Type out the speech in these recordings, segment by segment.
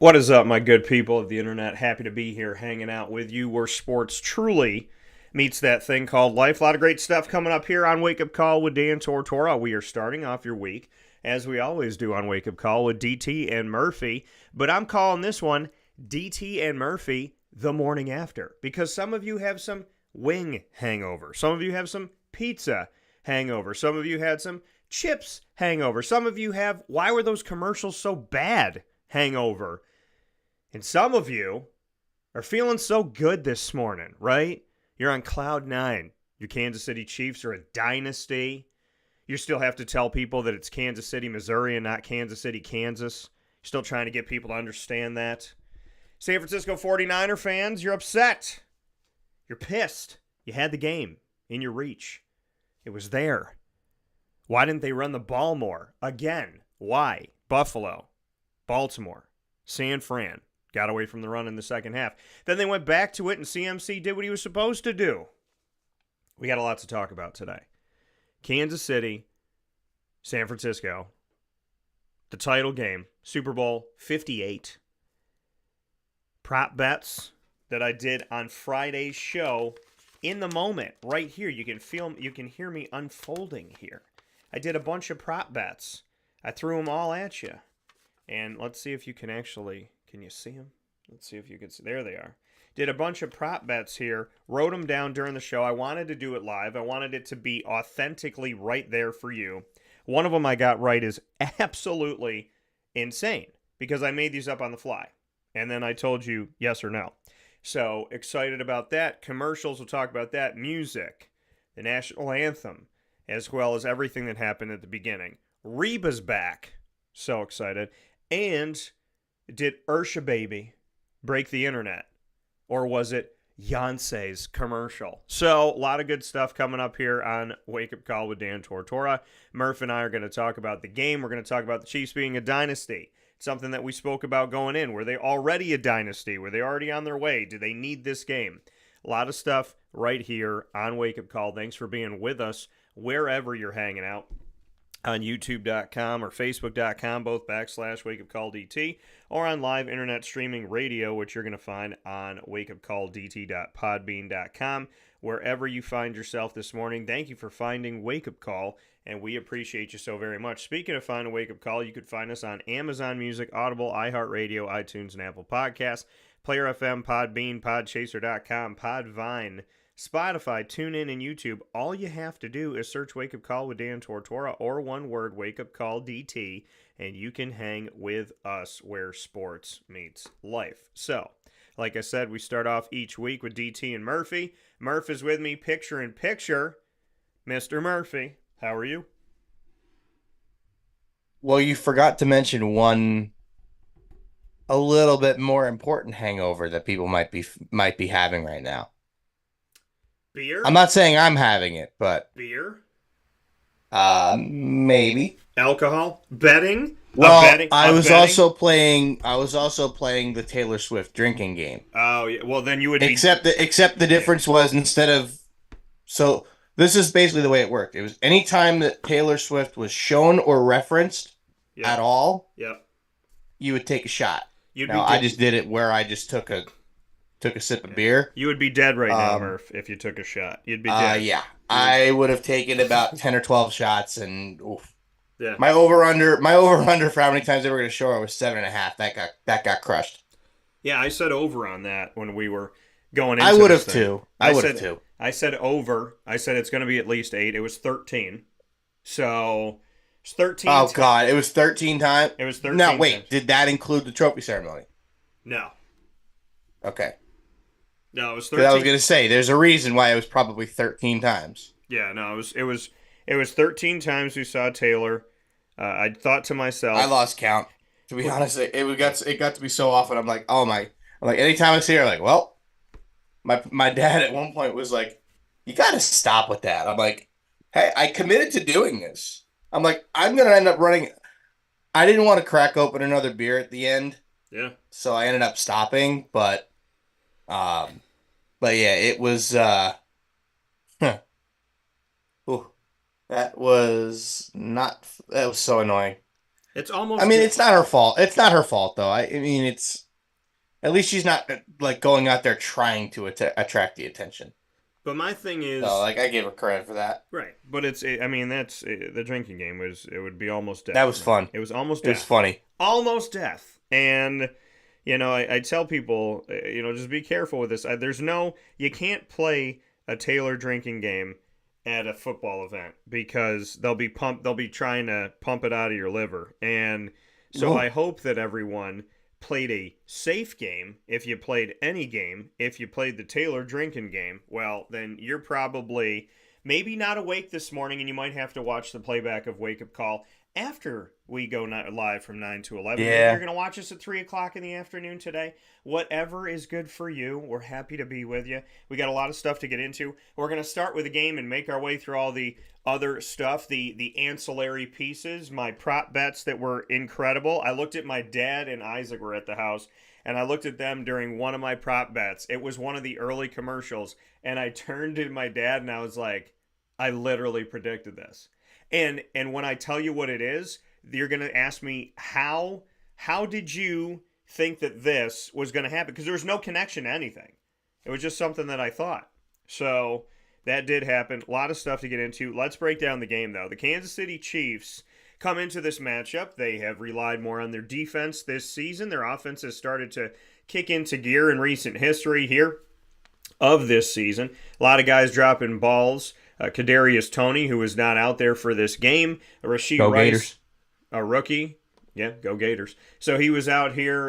What is up, my good people of the internet? Happy to be here hanging out with you where sports truly meets that thing called life. A lot of great stuff coming up here on Wake Up Call with Dan Tortora. We are starting off your week, as we always do on Wake Up Call, with DT and Murphy. But I'm calling this one DT and Murphy the morning after, because some of you have some wing hangover. Some of you have some pizza hangover. Some of you had some chips hangover. Some of you have, why were those commercials so bad hangover. And some of you are feeling so good this morning, right? You're on cloud nine. Your Kansas City Chiefs are a dynasty. You still have to tell people that it's Kansas City, Missouri, and not Kansas City, Kansas. You're still trying to get people to understand that. San Francisco 49er fans, you're upset. You're pissed. You had the game in your reach. It was there. Why didn't they run the ball more? Again, why? Buffalo, Baltimore, San Fran. Got away from the run in the second half. Then they went back to it, and CMC did what he was supposed to do. We got a lot to talk about today. Kansas City, San Francisco, the title game, Super Bowl 58. Prop bets that I did on Friday's show in the moment, right here. You can hear me unfolding here. I did a bunch of prop bets. I threw them all at you. And let's see if you can actually... Can you see them? Let's see if you can see. There they are. Did a bunch of prop bets here. Wrote them down during the show. I wanted to do it live. I wanted it to be authentically right there for you. One of them I got right is absolutely insane because I made these up on the fly. And then I told you yes or no. So excited about that. Commercials, we'll talk about that. Music, the national anthem, as well as everything that happened at the beginning. Reba's back. So excited. And... did Ursha Baby break the internet? Or was it Beyonce's commercial? So, a lot of good stuff coming up here on Wake Up Call with Dan Tortora. Murph and I are going to talk about the game. We're going to talk about the Chiefs being a dynasty. Something that we spoke about going in. Were they already a dynasty? Were they already on their way? Do they need this game? A lot of stuff right here on Wake Up Call. Thanks for being with us wherever you're hanging out. On youtube.com or facebook.com, both /wakeupcalldt, or on live internet streaming radio, which you're going to find on wakeupcalldt.podbean.com. Wherever you find yourself this morning, thank you for finding Wake Up Call, and we appreciate you so very much. Speaking of finding Wake Up Call, you could find us on Amazon Music, Audible, iHeartRadio, iTunes, and Apple Podcasts, Player FM, Podbean, Podchaser.com, Podvine, Spotify, TuneIn, and YouTube. All you have to do is search Wake Up Call with Dan Tortora, or one word, Wake Up Call DT, and you can hang with us where sports meets life. So, like I said, we start off each week with DT and Murphy. Murph is with me, picture in picture. Mr. Murphy, how are you? Well, you forgot to mention one a little bit more important hangover that people might be having right now. I'm Beer? not saying I'm having it, but Beer? maybe. Alcohol? Betting? A Well, betting? A betting? I was also playing the Taylor Swift drinking game. Oh, yeah. Well, then you would be... Except the Yeah. difference was instead of so this is basically the way it worked. It was any time that Taylor Swift was shown or referenced at Yep. all, Yep. you would take a shot. You'd be Now, I dead. just did it where I just took a sip of beer. You would be dead right now, Um, Murph, if you took a shot. You'd be dead. yeah, You would... I would have taken about 10 or 12 shots, and oof. Yeah. My over under for how many times they were going to show it was 7.5. That got crushed. Yeah, I said over on that when we were going I into would this have thing. too. I would have said too. I said over. I said it's going to be at least 8. It was 13. So it's 13. Oh God, it was 13 times. It was 13 No, times. wait, did that include the trophy ceremony? No. Okay, No, it was because I was 13. going to say there's a reason why it was probably 13 times. Yeah, no, it was 13 times we saw Taylor. I thought to I myself, lost count. To be honest, it got to be so often. I'm like, oh my! I'm like, anytime I see her, like, well, my dad at one point was like, you got to stop with that. I'm like, hey, I committed to doing this. I'm like, I'm gonna end up running. I didn't want to crack open another beer at the end, yeah. so I ended up stopping. Um, but yeah, it was. Ooh, that was not. That was so annoying. It's I almost mean, it's not her fault. It's not her fault though. I mean, it's at least she's not like going out there trying to attract the attention. but my thing So is like I give her credit for that. right. But I mean, that's the drinking game was. It would be almost That death was for me. fun. It was almost It was death, funny. almost death, and. I tell people, just be careful with this. You can't play a Taylor drinking game at a football event because they'll be trying to pump it out of your liver. And so I Whoa. hope that everyone played a safe game. If you played any game, if you played the Taylor drinking game, well, then you're probably maybe not awake this morning and you might have to watch the playback of Wake Up Call after we go live from 9 to 11. Maybe you're Yeah. going to watch us at 3 o'clock in the afternoon today. Whatever is good for you, we're happy to be with you. We got a lot of stuff to get into. We're going to start with a game and make our way through all the other stuff, the ancillary pieces, my prop bets that were incredible. I looked at my dad and Isaac were at the house, and I looked at them during one of my prop bets. It was one of the early commercials, and I turned to my dad and I was like, I literally predicted this. And when I tell you what it is, you're going to ask me how did you think that this was going to happen? Because there was no connection to anything. It was just something that I thought. So that did happen. A lot of stuff to get into. Let's break down the game, though. The Kansas City Chiefs come into this matchup. They have relied more on their defense this season. Their offense has started to kick into gear in recent history here of this season. A lot of guys dropping balls. Kadarius Toney, who is not out there for this game. Rashee Go Rice, Gators. a rookie. Yeah, go Gators. So he was out here.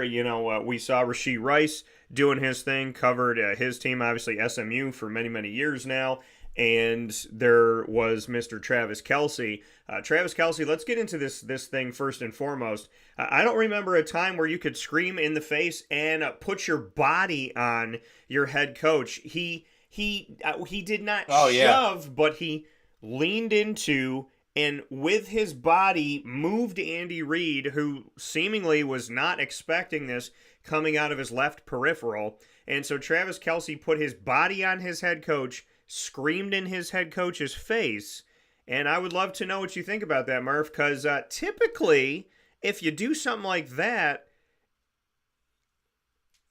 We saw Rashee Rice doing his thing, covered his team, obviously SMU, for many, many years now. And there was Mr. Travis Kelce. Travis Kelce, let's get into this thing first and foremost. I don't remember a time where you could scream in the face and put your body on your head coach. He did not shove, but he leaned into and with his body moved Andy Reid, who seemingly was not expecting this coming out of his left peripheral. And so Travis Kelce put his body on his head coach, screamed in his head coach's face. And I would love to know what you think about that, Murph, because typically if you do something like that,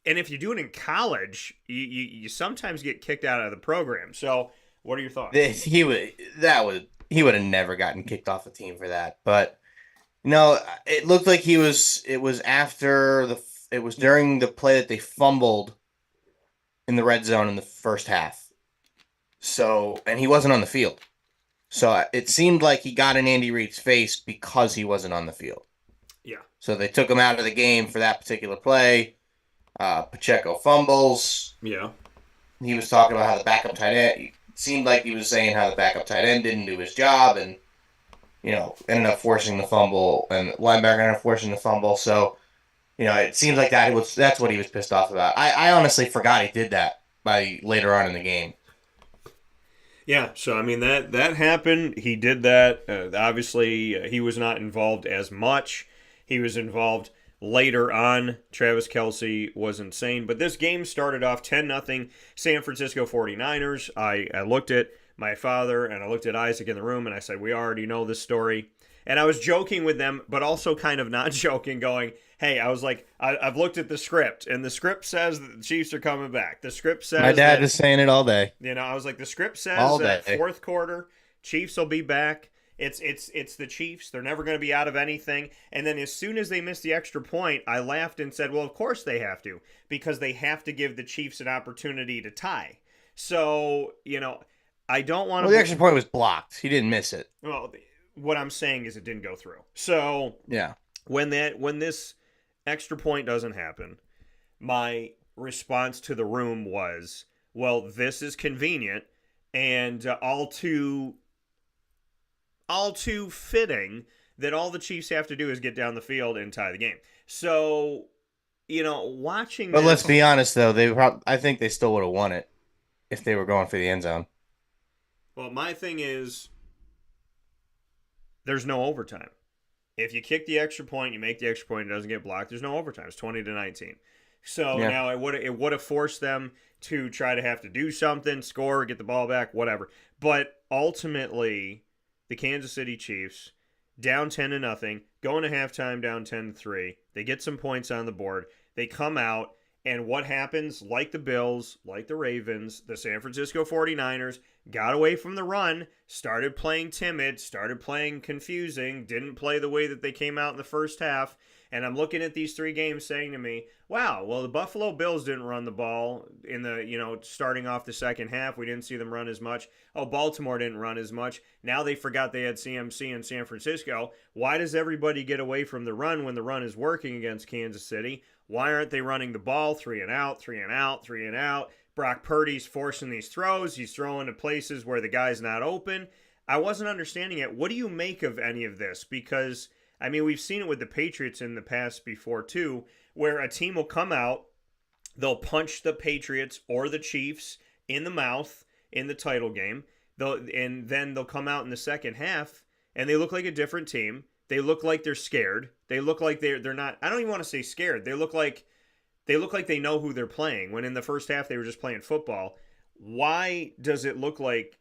and if you do it in college, you sometimes get kicked out of the program. So, what are your thoughts? He would have never gotten kicked off the team for that. But no, it looked like it was during the play that they fumbled in the red zone in the first half. So, and he wasn't on the field. So it seemed like he got in Andy Reid's face because he wasn't on the field. Yeah. So they took him out of the game for that particular play. Pacheco fumbles. Yeah. He was talking about how the backup tight end. It seemed like he was saying how the backup tight end didn't do his job, and ended up forcing the fumble, and linebacker ended up forcing the fumble. So, it seems like that's what he was pissed off about. I honestly forgot he did that by later on in the game. Yeah, so I mean that happened. He did that. Obviously, he was not involved as much. He was involved later on. Travis Kelce was insane. But this game started off 10-0 San Francisco 49ers. I looked at my father and I looked at Isaac in the room and I said, we already know this story. And I was joking with them, but also kind of not joking, going, hey, I was like, I've looked at the script, and the script says that the Chiefs are coming back. The script says my dad was saying it all day. I was like, the script says All that day. fourth quarter, Chiefs will be back. It's the Chiefs. They're never going to be out of anything. And then as soon as they missed the extra point, I laughed and said, well, of course they have to, because they have to give the Chiefs an opportunity to tie. So, I don't want to... Well, the extra point was blocked. He didn't miss it. Well, what I'm saying is it didn't go through. So, yeah, when this extra point doesn't happen, my response to the room was, well, this is convenient and all too fitting that all the Chiefs have to do is get down the field and tie the game. So, watching but this, let's be honest though, I think they still would have won it if they were going for the end zone. well, my thing is, there's no overtime. If you kick the extra point, you make the extra point, it doesn't get blocked, there's no overtime. It's 20-19. So now it would have forced them to try to have to do something, score, get the ball back, whatever. But ultimately, the Kansas City Chiefs down 10-0, going to halftime down 10-3. They get some points on the board. They come out, and what happens? Like the Bills, like the Ravens, the San Francisco 49ers got away from the run, started playing timid, started playing confusing, didn't play the way that they came out in the first half. And I'm looking at these three games saying to me, wow, well, the Buffalo Bills didn't run the ball in the, starting off the second half. We didn't see them run as much. Oh, Baltimore didn't run as much. Now they forgot they had CMC in San Francisco. Why does everybody get away from the run when the run is working against Kansas City? Why aren't they running the ball 3 and out, 3 and out, 3 and out? Brock Purdy's forcing these throws. He's throwing to places where the guy's not open. I wasn't understanding it. What do you make of any of this? Because we've seen it with the Patriots in the past before, too, where a team will come out, they'll punch the Patriots or the Chiefs in the mouth in the title game, and then they'll come out in the second half, and they look like a different team. They look like they're scared. They look like they're not. I don't even want to say scared. They look like they know who they're playing, when in the first half they were just playing football. Why does it look like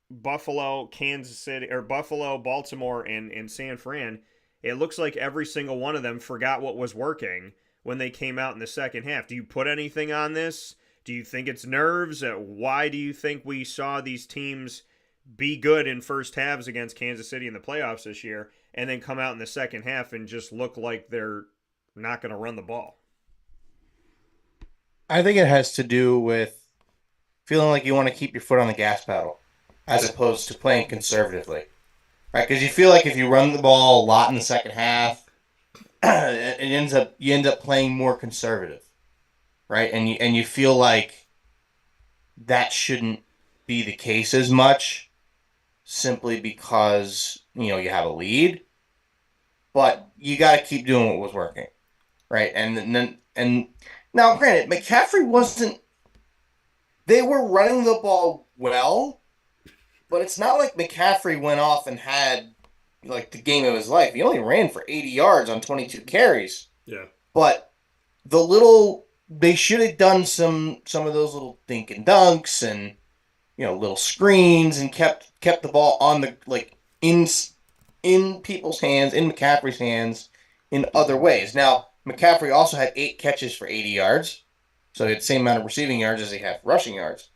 Buffalo, Kansas City, or Buffalo, Baltimore, and San Fran, it looks like every single one of them forgot what was working when they came out in the second half? Do you put anything on this? Do you think it's nerves? Why do you think we saw these teams be good in first halves against Kansas City in the playoffs this year, and then come out in the second half and just look like they're not going to run the ball? I think it has to do with feeling like you want to keep your foot on the gas pedal as opposed to playing conservatively, right? Because you feel like if you run the ball a lot in the second half, you end up playing more conservative, right? And you feel like that shouldn't be the case as much, simply because you have a lead, but you got to keep doing what was working, right? And now, granted, McCaffrey wasn't. They were running the ball well, but it's not like McCaffrey went off and had like the game of his life. He only ran for 80 yards on 22 carries. Yeah. But they should have done some of those little dink and dunks and little screens and kept the ball on the in people's hands, in McCaffrey's hands, in other ways. Now, McCaffrey also had 8 catches for 80 yards. So he had the same amount of receiving yards as he had rushing yards.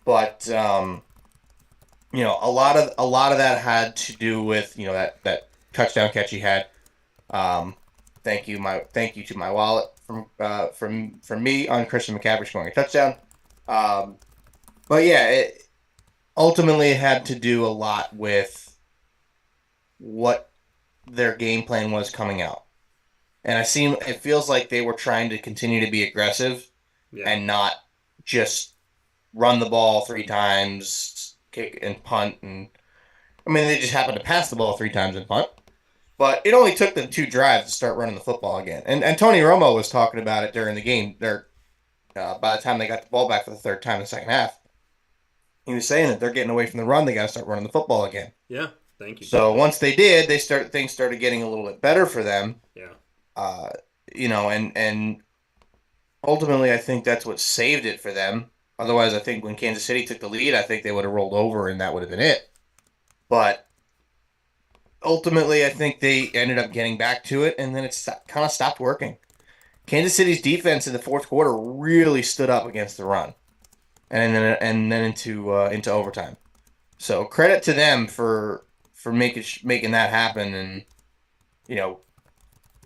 But a lot of that had to do with that touchdown catch he had. Thank you to my wallet from me on Christian McCaffrey scoring a touchdown. But yeah, ultimately it had to do a lot with what their game plan was coming out. And it feels like they were trying to continue to be aggressive, and not just run the ball 3 times, kick and punt. And they just happened to pass the ball 3 times and punt. But it only took them 2 drives to start running the football again. And Tony Romo was talking about it during the game. By the time they got the ball back for the 3rd time in the second half, he was saying that they're getting away from the run. They got to start running the football again. Yeah, thank you. So once they did, things started getting a little bit better for them. Yeah. And ultimately, I think that's what saved it for them. Otherwise, I think when Kansas City took the lead, I think they would have rolled over and that would have been it. But ultimately, I think they ended up getting back to it, and then it kind of stopped working. Kansas City's defense in the 4th quarter really stood up against the run, and then into overtime. So credit to them for making that happen, and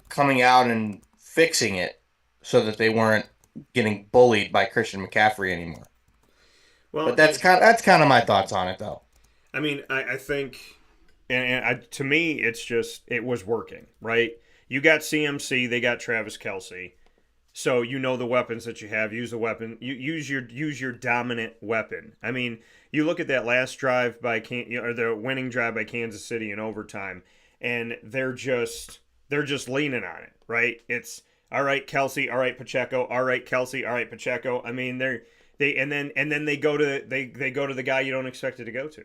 coming out and fixing it so that they weren't getting bullied by Christian McCaffrey anymore. Well, but that's kind of my thoughts on it, though. I think, to me, it's just it was working, right? You got CMC, they got Travis Kelce, so the weapons that you have. Use the weapon. You use your dominant weapon. You look at that last drive or the winning drive by Kansas City in overtime, and they're just leaning on it, right? It's all right, Kelce, all right, Pacheco, all right, Kelce, all right, Pacheco. They go to the guy you don't expect it to go to.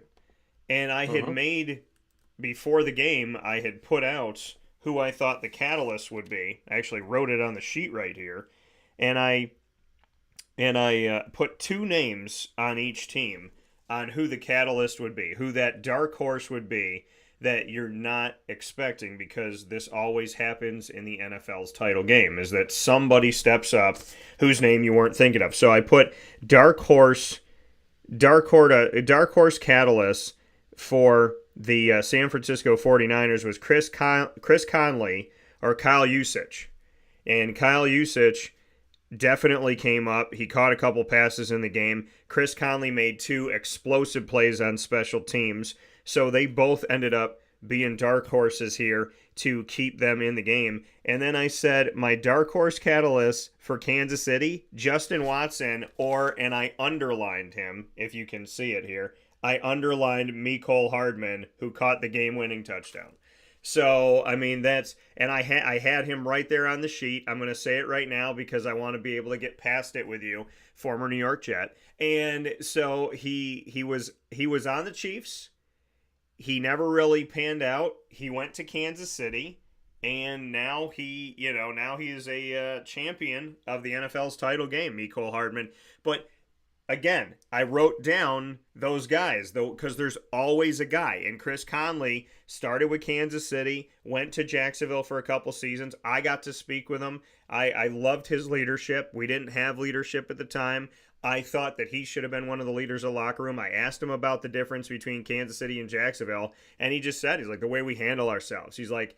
And I had made, before the game, I had put out who I thought the catalyst would be. I actually wrote it on the sheet right here, and I put 2 names on each team on who the catalyst would be, who that dark horse would be that you're not expecting, because this always happens in the NFL's title game, is that somebody steps up whose name you weren't thinking of. So I put dark horse catalyst for the San Francisco 49ers was Chris Conley or Kyle Juszczyk. And Kyle Juszczyk definitely came up. He caught a couple passes in the game. Chris Conley made 2 explosive plays on special teams. So they both ended up being dark horses here to keep them in the game. And then I said my dark horse catalyst for Kansas City, Justin Watson, and I underlined him, if you can see it here. I underlined Mecole Hardman, who caught the game-winning touchdown. So, I mean, I had him right there on the sheet. I'm going to say it right now because I want to be able to get past it with you, former New York Jet. And so he was on the Chiefs. He never really panned out. He went to Kansas City, and now he is a champion of the NFL's title game, Mecole Hardman. But again, I wrote down those guys, though, because there's always a guy. And Chris Conley started with Kansas City, went to Jacksonville for a couple seasons. I got to speak with him. I loved his leadership. We didn't have leadership at the time. I thought that he should have been one of the leaders of the locker room. I asked him about the difference between Kansas City and Jacksonville, and he just said, he's like, the way we handle ourselves. He's like,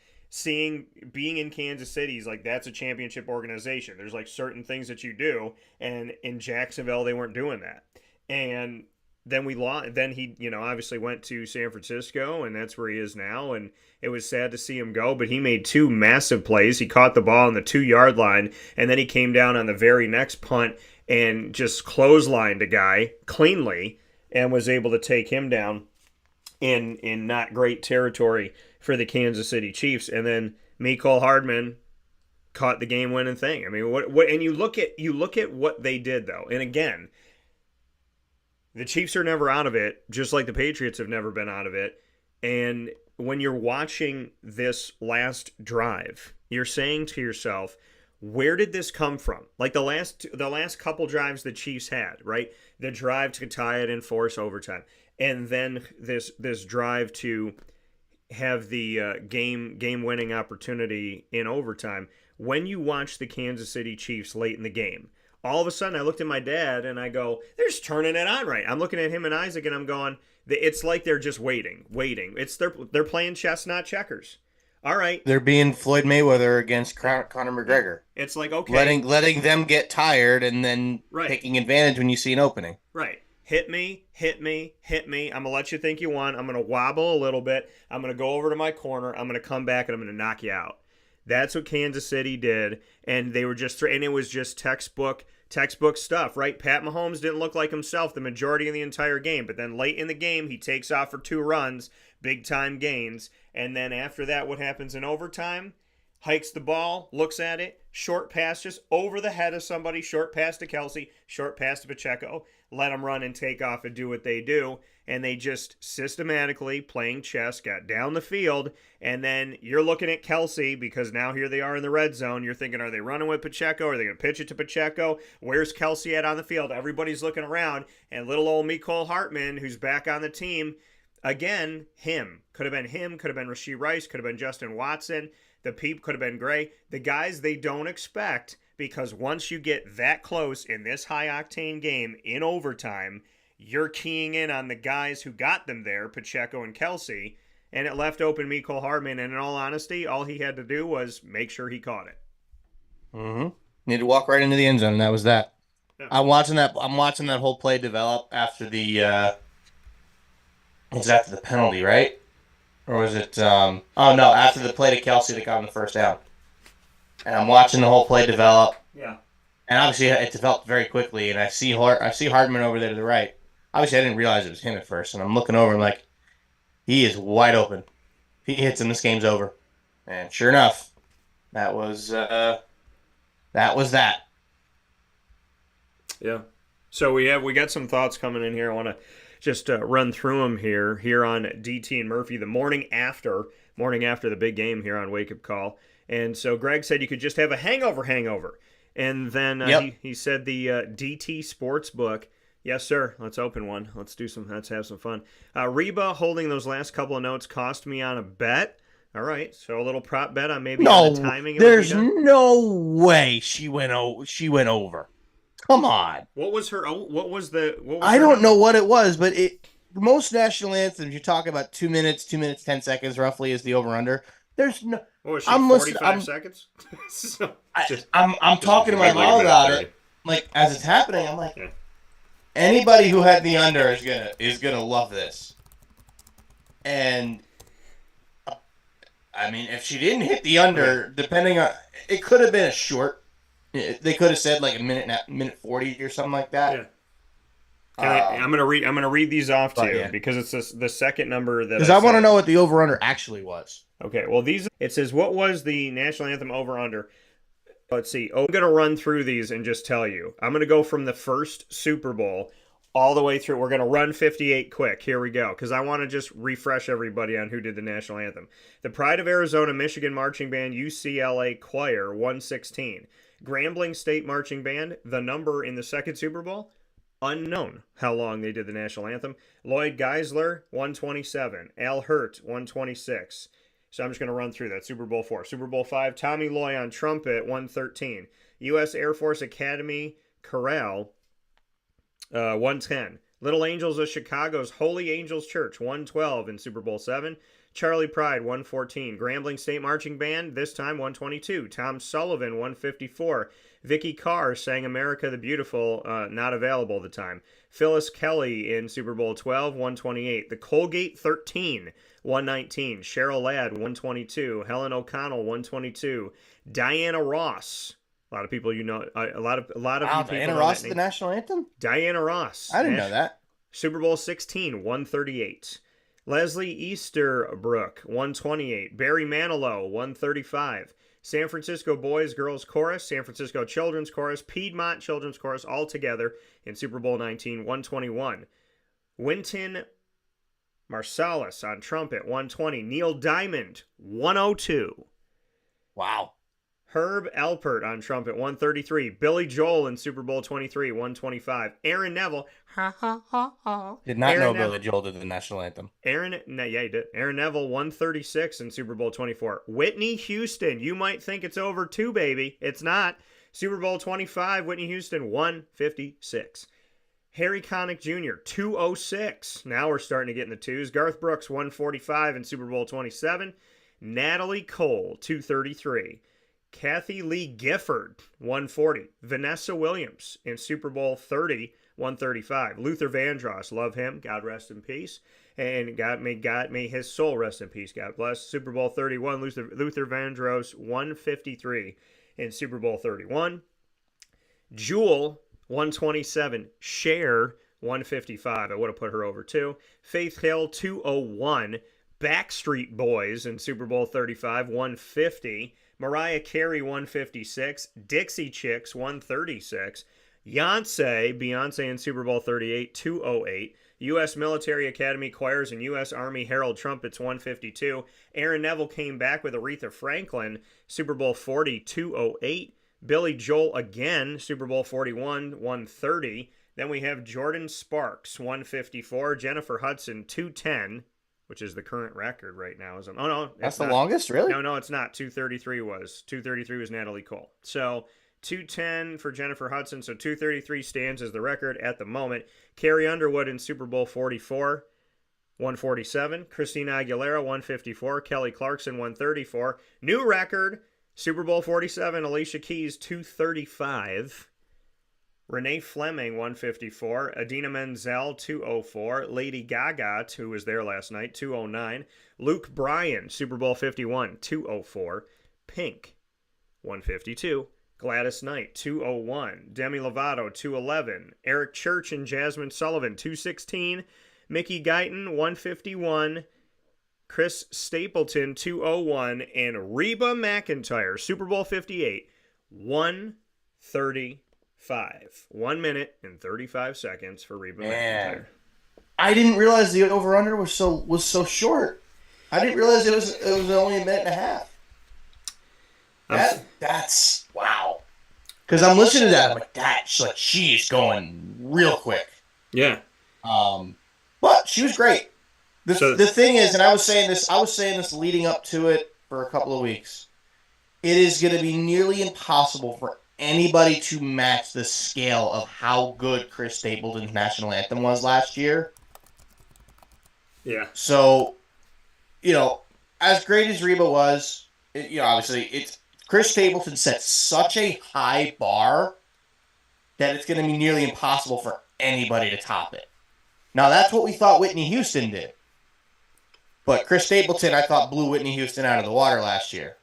being in Kansas City, he's like, that's a championship organization. There's like certain things that you do, and in Jacksonville they weren't doing that. And then we lost. Then he, obviously went to San Francisco, and that's where he is now. And it was sad to see him go, but he made 2 massive plays. He caught the ball on the 2-yard line, and then he came down on the very next punt and just clotheslined a guy cleanly and was able to take him down in not great territory for the Kansas City Chiefs. And then Mecole Hardman caught the game-winning thing. I mean, what? And you look at what they did, though. And again, the Chiefs are never out of it, just like the Patriots have never been out of it. And when you're watching this last drive, you're saying to yourself, where did this come from? Like the last couple drives the Chiefs had, right? The drive to tie it and force overtime, and then this drive to have the game-winning opportunity in overtime. When you watch the Kansas City Chiefs late in the game, all of a sudden I looked at my dad and I go, they're just turning it on right. I'm looking at him and Isaac and I'm going, it's like they're just waiting. They're playing chess, not checkers. All right. They're being Floyd Mayweather against Conor McGregor. It's like, okay. Letting them get tired and then taking advantage when you see an opening. Right. Hit me. I'm going to let you think you won. I'm going to wobble a little bit. I'm going to go over to my corner. I'm going to come back and I'm going to knock you out. That's what Kansas City did. And they were and it was just textbook stuff, right? Pat Mahomes didn't look like himself the majority of the entire game. But then late in the game, he takes off for 2 runs, big-time gains. And then after that, what happens in overtime? Hikes the ball, looks at it, short pass just over the head of somebody, short pass to Kelsey, short pass to Pacheco, let them run and take off and do what they do. And they just systematically, playing chess, got down the field. And then you're looking at Kelsey, because now here they are in the red zone. You're thinking, are they running with Pacheco? Are they going to pitch it to Pacheco? Where's Kelsey at on the field? Everybody's looking around. And little old Mecole Hardman, who's back on the team, again, him. Could have been him, could have been Rashee Rice, could have been Justin Watson. The peep could have been Gray. The guys they don't expect, because once you get that close in this high-octane game in overtime, you're keying in on the guys who got them there, Pacheco and Kelsey, and it left open Mecole Hardman, and in all honesty, all he had to do was make sure he caught it. Mm-hmm. Need to walk right into the end zone, and that was that. Yeah. I'm watching that whole play develop after the was after the penalty, right? Or was it after the play to Kelsey that got him the first down. And I'm watching the whole play develop. Yeah. And obviously it developed very quickly, and I see Hardman over there to the right. Obviously I didn't realize it was him at first, and I'm looking over and like, he is wide open. If he hits him, this game's over. And sure enough, that was that. Yeah. So we got some thoughts coming in here. I want to just run through them here on DT and Murphy the morning after the big game here on Wake Up Call. And so Greg said you could just have a hangover. And then he said the DT Sportsbook, Yes, sir. Let's open one. Let's have some fun. Reba holding those last couple of notes cost me on a bet. All right, so a little prop bet on maybe on the No, timing of there's Evita. no way she went over. Come on. What was her? What was the? What was I her don't know number? what it was, but most national anthems you talk about 2 minutes, 2 minutes 10 seconds roughly is the over under. There's no. What was she? I'm listening. 45 seconds. So, just I'm just talking to my like a mom minute about 30. it. Like as it's happening, I'm like, Yeah. anybody who had the under is gonna love this. And I mean, if she didn't hit the under, depending on, it could have been a short. They could have said like a minute 40 or something like that. Yeah. I'm gonna read these off to you because it's the second number that. Because I want to know what the over under actually was. Okay, well it says what was the national anthem over under. Let's see. I'm gonna run through these and just tell you. I'm gonna go from the first Super Bowl all the way through. We're gonna run 58 quick. Here we go, because I want to just refresh everybody on who did the national anthem. The Pride of Arizona Michigan Marching Band UCLA Choir 116. Grambling State Marching Band. The number in the second Super Bowl. Unknown how long they did the national anthem. Lloyd Geisler, 127. Al Hurt, 126. So I'm just going to run through that. Super Bowl 4. Super Bowl 5, Tommy Loy on trumpet, 113. U.S. Air Force Academy Chorale, 110. Little Angels of Chicago's Holy Angels Church, 112 in Super Bowl 7. Charlie Pride, 114. Grambling State Marching Band, this time 122. Tom Sullivan, 154. Vicky Carr sang America the Beautiful, not available at the time. Phyllis Kelly in Super Bowl 12, 128. The Colgate 13, 119. Cheryl Ladd, 122. Helen O'Connell, 122. Diana Ross. A lot of people you know. A lot of Wow, you people Diana know Ross that is the name. national anthem? Diana Ross. I didn't know that. Super Bowl 16, 138. Leslie Easterbrook, 128. Barry Manilow, 135. San Francisco Boys Girls Chorus, San Francisco Children's Chorus, Piedmont Children's Chorus, all together in Super Bowl 19, 121. Wynton Marsalis on trumpet, 120. Neil Diamond, 102. Wow. Herb Alpert on trumpet, 133. Billy Joel in Super Bowl 23, 125. Aaron Neville, Did not Aaron know Neville. Billy Joel did the national anthem. Yeah, he did. Aaron Neville, 136 in Super Bowl 24. Whitney Houston, you might think it's over too, baby. It's not. Super Bowl 25, Whitney Houston, 156. Harry Connick Jr., 206. Now we're starting to get in the twos. Garth Brooks, 145 in Super Bowl 27. Natalie Cole, 233. Kathy Lee Gifford, 140. Vanessa Williams in Super Bowl 30, 135. Luther Vandross, love him. God rest in peace. And God may his soul rest in peace. God bless. Super Bowl 31, Luther Vandross, 153 in Super Bowl 31. Jewel, 127. Cher, 155. I would have put her over too. Faith Hill, 201. Backstreet Boys in Super Bowl 35, 150. Mariah Carey, 156. Dixie Chicks, 136. Beyonce in Super Bowl 38, 208. U.S. Military Academy Choirs and U.S. Army Herald Trumpets, 152. Aaron Neville came back with Aretha Franklin, Super Bowl 40, 208. Billy Joel again, Super Bowl 41, 130. Then we have Jordan Sparks, 154. Jennifer Hudson, 210. Which is the current record right now. That's the longest, really? No, it's not. 233 was. 233 was Natalie Cole. So 210 for Jennifer Hudson. So 233 stands as the record at the moment. Carrie Underwood in Super Bowl 44, 147. Christina Aguilera, 154. Kelly Clarkson, 134. New record, Super Bowl 47. Alicia Keys, 235. Renee Fleming, 154. Idina Menzel, 204. Lady Gaga, who was there last night, 209. Luke Bryan, Super Bowl 51, 204. Pink, 152. Gladys Knight, 201. Demi Lovato, 211. Eric Church and Jasmine Sullivan, 216. Mickey Guyton, 151. Chris Stapleton, 201. And Reba McEntire, Super Bowl 58, 130. 1 minute and 35 seconds for Reba McEntire. I didn't realize the over under was so short. I didn't realize it was only a minute and a half. That's wow. Because I'm listening to that, I'm like, she's going real quick. Yeah. Um, but she was great. So The thing is, and I was saying this leading up to it for a couple of weeks. It is going to be nearly impossible for anybody to match the scale of how good Chris Stapleton's national anthem was last year. yeah. So, you know, as great as Reba was, obviously it's Chris Stapleton set such a high bar that it's going to be nearly impossible for anybody to top it. Now, that's what we thought Whitney Houston did. But Chris Stapleton, I thought, blew Whitney Houston out of the water last year.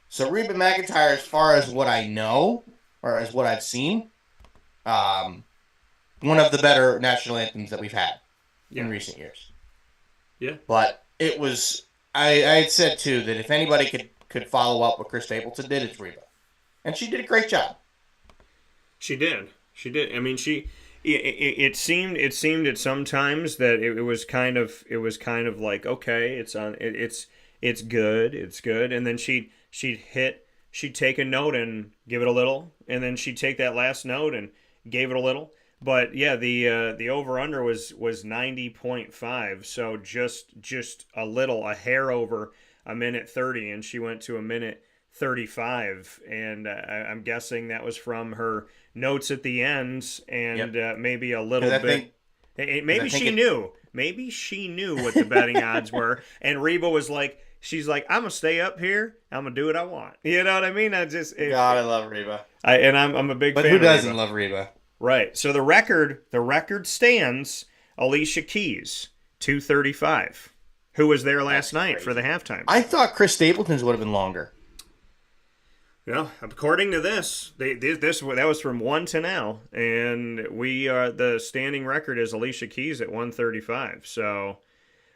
So Reba McEntire, as far as what I know, or as what I've seen, one of the better national anthems that we've had in recent years. Yeah. But it was, I had said too that if anybody could follow up what Chris Stapleton did, it's Reba, and she did a great job. She did. She did. I mean, it seemed at some times that it was kind of like, okay, it's good, and then she'd take a note and give it a little, and then she'd take that last note and gave it a little. But yeah, the over under was 90.5, so just a hair over a minute 30, and she went to a minute 35, and I'm guessing that was from her notes at the end, and maybe a little bit. Maybe she knew. Maybe she knew what the betting odds were, and Reba was like, she's like, I'm gonna stay up here. I'm gonna do what I want. You know what I mean? I love Reba. I'm a big fan. But who doesn't love Reba? Right. So the record stands. Alicia Keys, 235, who was there last night for the halftime. I thought Chris Stapleton's would have been longer. Well, according to this, that was from 1 to now, and the standing record is Alicia Keys at 135. So,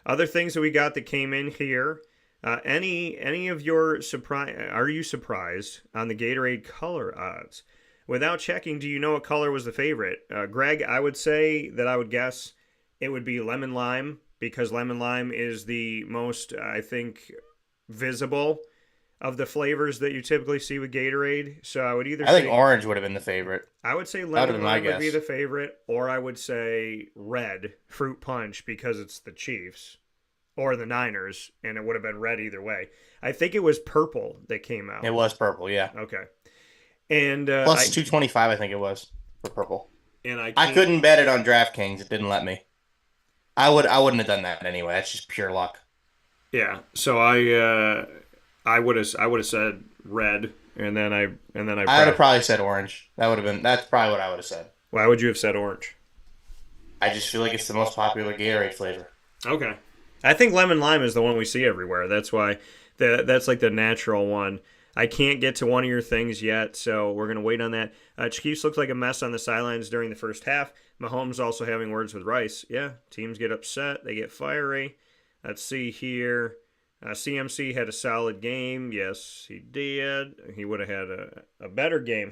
other things that we got that came in here. Any of your surprise? Are you surprised on the Gatorade color odds? Without checking, do you know what color was the favorite? Greg, I would say that I would guess it would be lemon lime, because lemon lime is the most, I think, visible of the flavors that you typically see with Gatorade. So I would I think orange would have been the favorite. I would say lemon lime would be the favorite, or I would say red, fruit punch, because it's the Chiefs or the Niners, and it would have been red either way. I think it was purple that came out. It was purple, yeah. Okay. And plus 225, I think it was for purple. And I couldn't bet it on DraftKings; it didn't let me. I wouldn't have done that anyway. That's just pure luck. Yeah. So I would have said red, and then I would have probably said orange. That's probably what I would have said. Why would you have said orange? I just feel like it's the most popular Gatorade flavor. Okay. I think lemon lime is the one we see everywhere. That's why that's like the natural one. I can't get to one of your things yet, so we're going to wait on that. Chiefs looks like a mess on the sidelines during the first half. Mahomes also having words with Rice. Yeah, teams get upset. They get fiery. Let's see here. CMC had a solid game. Yes, he did. He would have had a better game.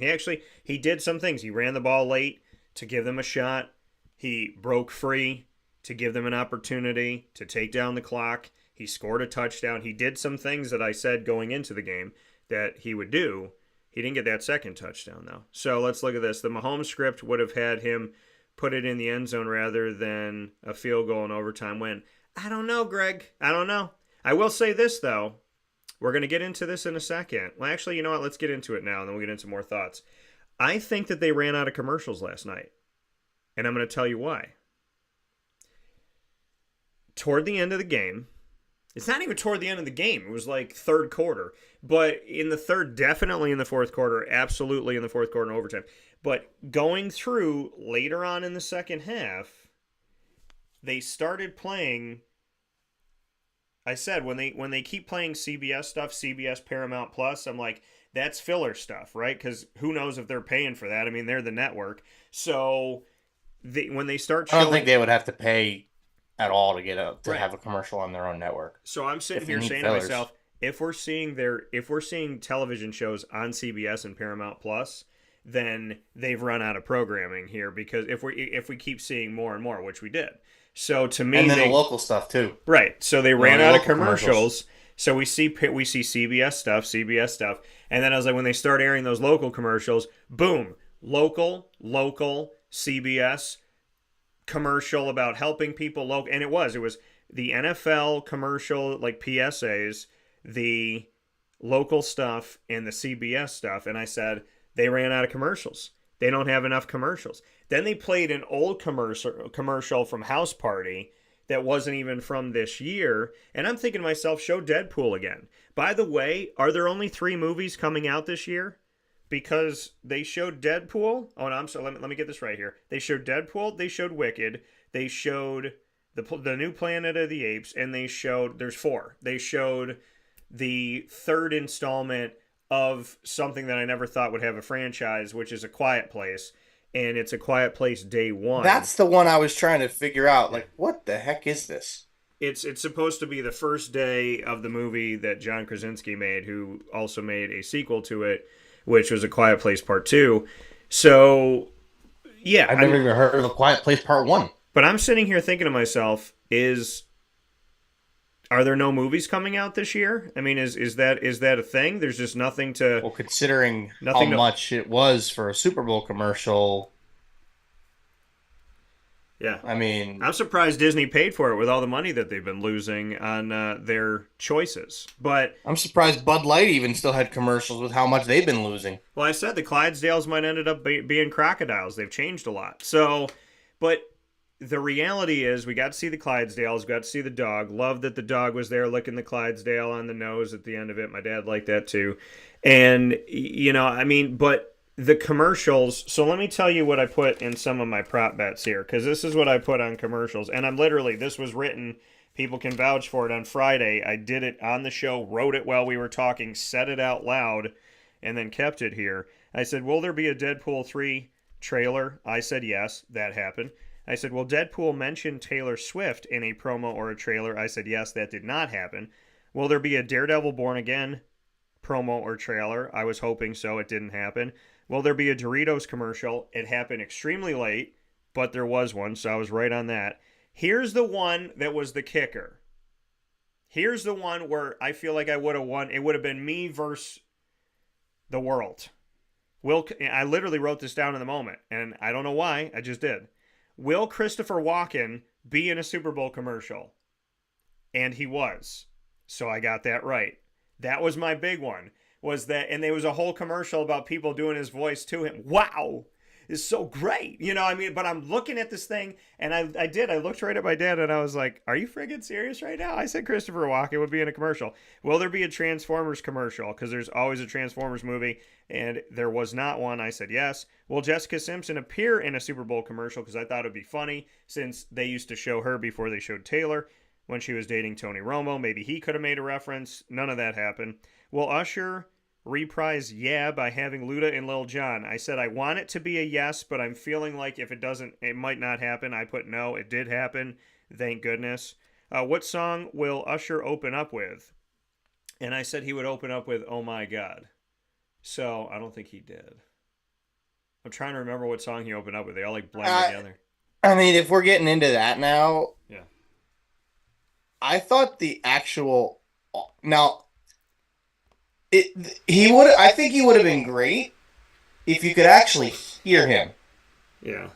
He did some things. He ran the ball late to give them a shot. He broke free to give them an opportunity to take down the clock. He scored a touchdown. He did some things that I said going into the game that he would do. He didn't get that second touchdown, though. So let's look at this. The Mahomes script would have had him put it in the end zone rather than a field goal in overtime win. I don't know, Greg. I don't know. I will say this, though. We're going to get into this in a second. Well, actually, you know what? Let's get into it now, and then we'll get into more thoughts. I think that they ran out of commercials last night, and I'm going to tell you why. Toward the end of the game, it's not even toward the end of the game. It was like third quarter. But in the third, definitely in the fourth quarter, absolutely in the fourth quarter and overtime. But going through later on in the second half, they started playing. I said when they keep playing CBS stuff, CBS Paramount Plus, I'm like, that's filler stuff, right? Because who knows if they're paying for that? I mean, they're the network. So when they start showing, I don't think they would have to pay at all to have a commercial on their own network. So I'm sitting here saying to myself, if we're seeing television shows on CBS and Paramount Plus, then they've run out of programming here, because if we keep seeing more and more, which we did. So to me, and then the local stuff too. Right. So they ran out of commercials. So we see CBS stuff, and then I was like, when they start airing those local commercials, boom, local CBS commercial about helping people local, and it was the NFL commercial, like PSAs, the local stuff, and the CBS stuff. And I said they ran out of commercials. They don't have enough commercials. Then they played an old commercial from House Party that wasn't even from this year. And I'm thinking to myself, show Deadpool again. By the way, are there only 3 movies coming out this year? Because they showed Deadpool. Oh, no, I'm sorry. Let me get this right here. They showed Deadpool. They showed Wicked. They showed the new Planet of the Apes, and they showed there's 4. They showed the 3rd installment of something that I never thought would have a franchise, which is A Quiet Place, and it's A Quiet Place Day 1. That's the one I was trying to figure out. Like, what the heck is this? It's supposed to be the first day of the movie that John Krasinski made, who also made a sequel to it, which was A Quiet Place Part 2. So, yeah. I've never even heard of A Quiet Place Part 1. But I'm sitting here thinking to myself, are there no movies coming out this year? I mean, is that a thing? There's just nothing to... Well, considering how much it was for a Super Bowl commercial... Yeah. I mean... I'm surprised Disney paid for it with all the money that they've been losing on their choices. But I'm surprised Bud Light even still had commercials with how much they've been losing. Well, I said the Clydesdales might ended up being crocodiles. They've changed a lot. So, but the reality is we got to see the Clydesdales, got to see the dog. Loved that the dog was there licking the Clydesdale on the nose at the end of it. My dad liked that too. And, I mean, but the commercials. So let me tell you what I put in some of my prop bets here, because this is what I put on commercials. And this was written, people can vouch for it, on Friday. I did it on the show, wrote it while we were talking, said it out loud, and then kept it here. I said, will there be a Deadpool 3 trailer? I said yes, that happened. I said, will Deadpool mention Taylor Swift in a promo or a trailer? I said yes, that did not happen. Will there be a Daredevil Born Again promo or trailer? I was hoping so, it didn't happen. Will there be a Doritos commercial? It happened extremely late, but there was one, so I was right on that. Here's the one that was the kicker. Here's the one where I feel like I would have won. It would have been me versus the world. I literally wrote this down in the moment, and I don't know why, I just did. Will Christopher Walken be in a Super Bowl commercial? And he was. So I got that right. That was my big one. And there was a whole commercial about people doing his voice to him. Wow, it's so great. But I'm looking at this thing, and I looked right at my dad, and I was like, are you friggin' serious right now? I said Christopher Walken would be in a commercial. Will there be a Transformers commercial? Because there's always a Transformers movie, and there was not one. I said yes. Will Jessica Simpson appear in a Super Bowl commercial? Because I thought it would be funny, since they used to show her before they showed Taylor when she was dating Tony Romo. Maybe he could have made a reference. None of that happened. Will Usher reprise Yeah by having Luda and Lil Jon? I said I want it to be a yes, but I'm feeling like if it doesn't, it might not happen. I put no. It did happen. Thank goodness. What song will Usher open up with? And I said he would open up with Oh My God. So I don't think he did. I'm trying to remember what song he opened up with. They all like blend together. I mean, if we're getting into that now, yeah. I thought the actual now. I think he would have been great if you could actually hear him. Yeah.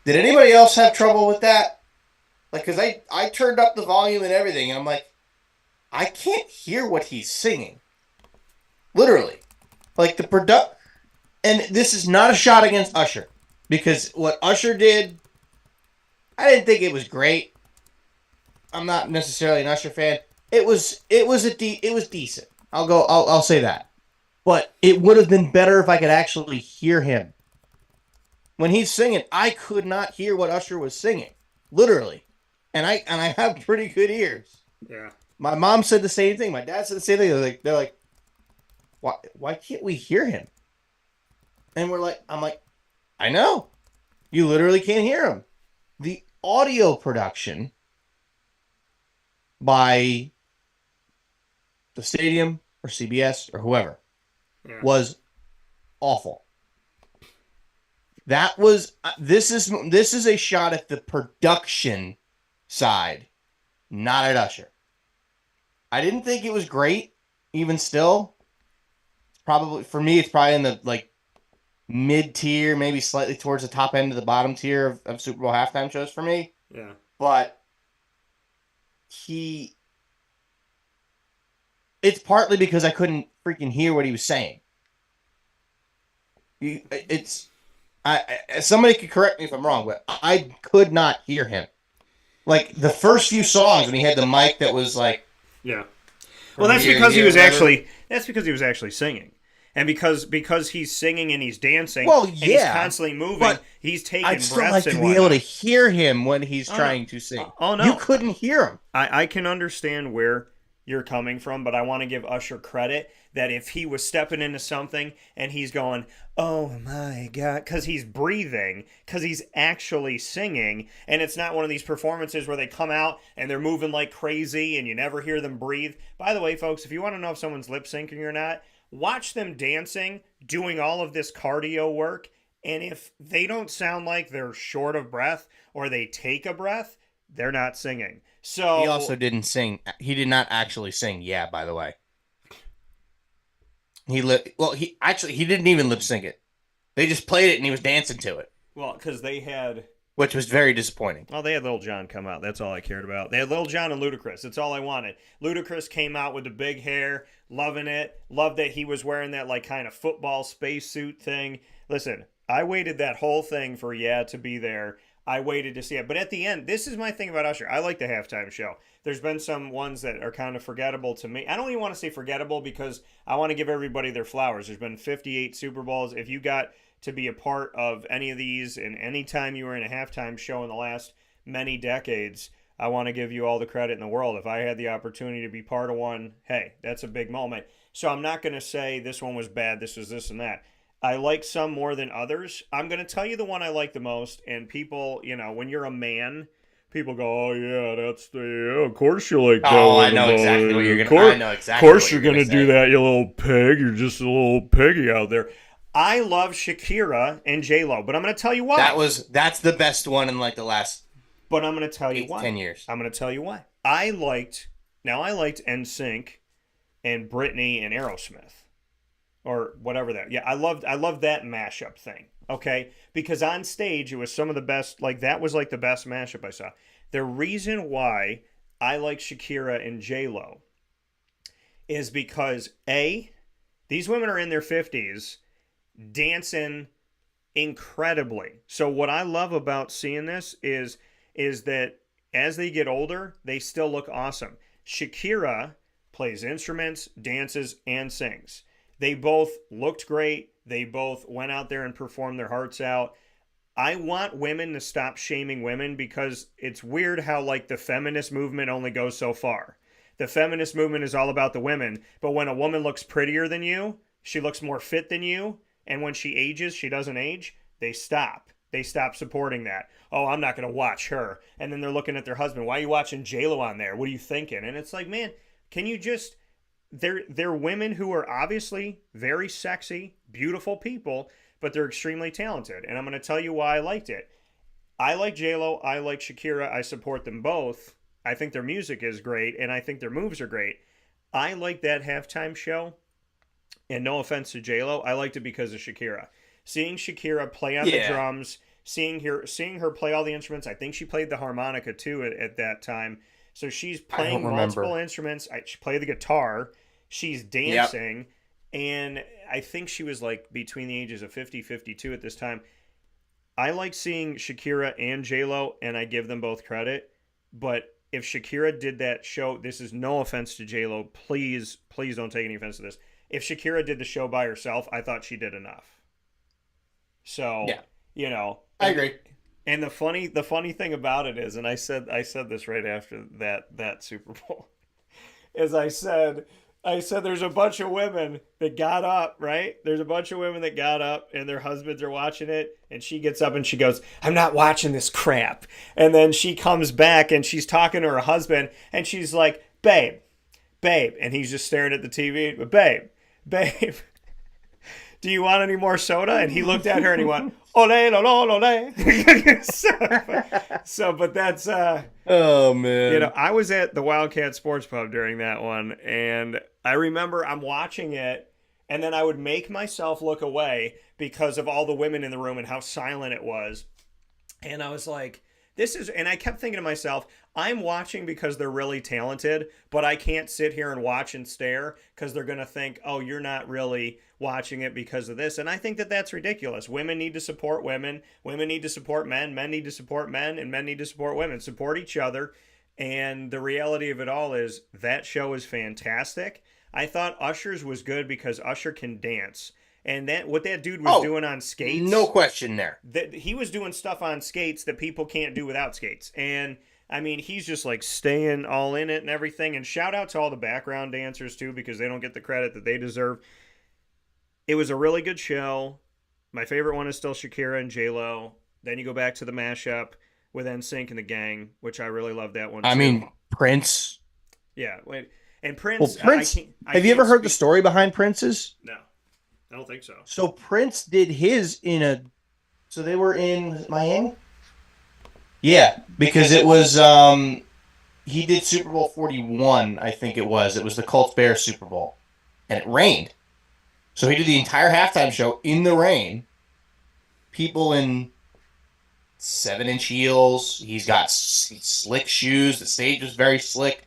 Did anybody else have trouble with that? Like, because I turned up the volume and everything, and I'm like, I can't hear what he's singing. Literally. Like, and this is not a shot against Usher, because what Usher did, I didn't think it was great. I'm not necessarily an Usher fan. It was decent. I'll say that. But it would have been better if I could actually hear him. When he's singing, I could not hear what Usher was singing. Literally. And I have pretty good ears. Yeah. My mom said the same thing. My dad said the same thing. They're like, why can't we hear him? And I'm like, I know. You literally can't hear him. The audio production by the stadium or CBS or whoever was awful. This is a shot at the production side, not at Usher. I didn't think it was great, even still. For me, it's probably in the mid-tier, maybe slightly towards the top end of the bottom tier of Super Bowl halftime shows for me. Yeah. But it's partly because I couldn't freaking hear what he was saying. Somebody could correct me if I'm wrong, but I could not hear him. Like the first few songs when he had the mic that was like, yeah. Well, that's because he was actually singing. And because he's singing and he's dancing, and he's constantly moving, he's taking breaths. I'd still like to be able to hear him when he's trying to sing. Oh no, you couldn't hear him. I can understand where you're coming from, but I want to give Usher credit that if he was stepping into something and he's going, oh my God, because he's breathing, because he's actually singing, and it's not one of these performances where they come out and they're moving like crazy and you never hear them breathe. By the way, folks, if you want to know if someone's lip syncing or not, watch them dancing, doing all of this cardio work, and if they don't sound like they're short of breath or they take a breath, they're not singing. So he also didn't sing. He did not actually sing. Yeah, by the way, he didn't even lip sync it. They just played it and he was dancing to it. Well, because they had, which was very disappointing. Well, they had Lil Jon come out. That's all I cared about. They had Lil Jon and Ludacris. That's all I wanted. Ludacris came out with the big hair, loving it. Loved that he was wearing that like kind of football spacesuit thing. Listen, I waited that whole thing for to be there. I waited to see it. But at the end, this is my thing about Usher. I like the halftime show. There's been some ones that are kind of forgettable to me. I don't even want to say forgettable because I want to give everybody their flowers. There's been 58 Super Bowls. If you got to be a part of any of these and any time you were in a halftime show in the last many decades, I want to give you all the credit in the world. If I had the opportunity to be part of one, hey, that's a big moment. So I'm not going to say this one was bad, this was this and that. I like some more than others. I'm going to tell you the one I like the most, and people, when you're a man, people go, oh, yeah, of course you like that. Oh, I know exactly what you're going to say. Of course you're going to do that, you little pig. You're just a little piggy out there. I love Shakira and J-Lo, but I'm going to tell you why. That's the best one in like the last But I'm going to tell you why. 10 years. I'm going to tell you why. I liked NSYNC and Britney and Aerosmith. Or whatever that. Yeah, I loved that mashup thing. Okay? Because on stage it was some of the best, like that was like the best mashup I saw. The reason why I like Shakira and J-Lo is because these women are in their 50s dancing incredibly. So what I love about seeing this is that as they get older, they still look awesome. Shakira plays instruments, dances, and sings. They both looked great. They both went out there and performed their hearts out. I want women to stop shaming women because it's weird how like the feminist movement only goes so far. The feminist movement is all about the women, but when a woman looks prettier than you, she looks more fit than you, and when she ages, she doesn't age, they stop. They stop supporting that. Oh, I'm not going to watch her. And then they're looking at their husband. Why are you watching J-Lo on there? What are you thinking? And it's like, man, can you just... They're women who are obviously very sexy, beautiful people, but they're extremely talented. And I'm going to tell you why I liked it. I like J-Lo. I like Shakira. I support them both. I think their music is great, and I think their moves are great. I like that halftime show, and no offense to J-Lo, I liked it because of Shakira. Seeing Shakira play on the drums, seeing her play all the instruments. I think she played the harmonica too at that time. So she's playing multiple instruments. She played the guitar. She's dancing. Yep. And I think she was like between the ages of 50, 52 at this time. I like seeing Shakira and J-Lo, and I give them both credit. But if Shakira did that show, this is no offense to J-Lo. Please don't take any offense to this. If Shakira did the show by herself, I thought she did enough. So, I agree. And the funny thing about it is, and I said this right after that Super Bowl, is I said there's a bunch of women that got up, right? There's a bunch of women that got up and their husbands are watching it, and she gets up and she goes, I'm not watching this crap. And then she comes back and she's talking to her husband and she's like, babe, and he's just staring at the TV, but babe, do you want any more soda? And he looked at her and he went, ole, ole, ole. But that's, oh man. I was at the Wildcat Sports Pub during that one, and I remember I'm watching it, and then I would make myself look away because of all the women in the room and how silent it was. And I was like, this is, and I kept thinking to myself, I'm watching because they're really talented, but I can't sit here and watch and stare because they're going to think, oh, you're not really watching it because of this. And I think that that's ridiculous. Women need to support women. Women need to support men. Men need to support men. And men need to support women. Support each other. And the reality of it all is that show is fantastic. I thought Usher's was good because Usher can dance. And that what that dude was doing on skates, no question there. that he was doing stuff on skates that people can't do without skates. And I mean, he's just like staying all in it and everything. And shout out to all the background dancers too, because they don't get the credit that they deserve. It was a really good show. My favorite one is still Shakira and J-Lo. Then you go back to the mashup with NSYNC and the Gang, which I really love that one too. I mean, Prince. Yeah, wait. And Prince. Well, Prince. Have you ever heard the story behind Prince's? No, I don't think so. So Prince did his in a. So they were in Miami. Yeah, because it was. He did Super Bowl 41, I think it was. It was the Colts Bears Super Bowl, and it rained. So he did the entire halftime show in the rain. People in 7-inch heels. He's got slick shoes. The stage was very slick.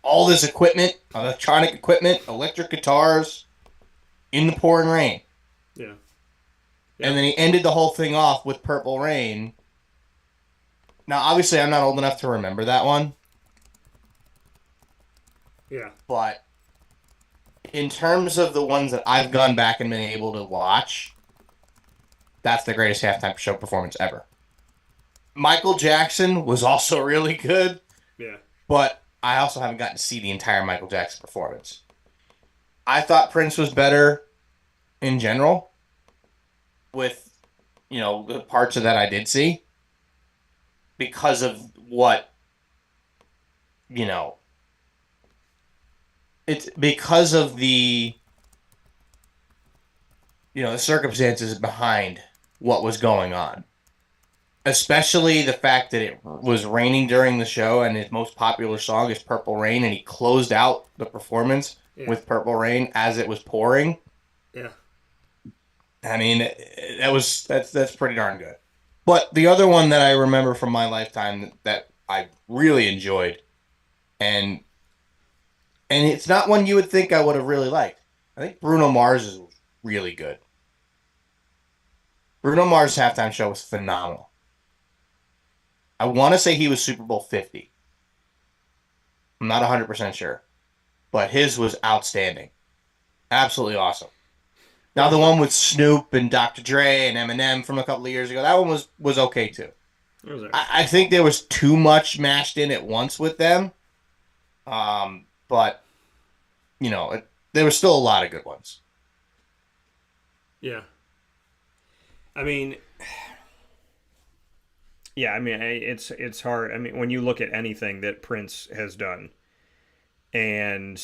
All this equipment, electronic equipment, electric guitars, in the pouring rain. Yeah. And then he ended the whole thing off with Purple Rain. Now, obviously, I'm not old enough to remember that one. Yeah. But in terms of the ones that I've gone back and been able to watch, that's the greatest halftime show performance ever. Michael Jackson was also really good. Yeah. But I also haven't gotten to see the entire Michael Jackson performance. I thought Prince was better in general with, the parts of that I did see because of what, it's because of the, the circumstances behind what was going on. Especially the fact that it was raining during the show and his most popular song is Purple Rain, and he closed out the performance with Purple Rain as it was pouring. Yeah. I mean, that's pretty darn good. But the other one that I remember from my lifetime that I really enjoyed, and it's not one you would think I would have really liked. I think Bruno Mars is really good. Bruno Mars' halftime show was phenomenal. I want to say he was Super Bowl 50. I'm not 100% sure. But his was outstanding. Absolutely awesome. Now, the one with Snoop and Dr. Dre and Eminem from a couple of years ago, that one was okay, too. I think there was too much mashed in at once with them. But, there was still a lot of good ones. Yeah. I mean... Yeah, I mean, it's hard. I mean, when you look at anything that Prince has done and,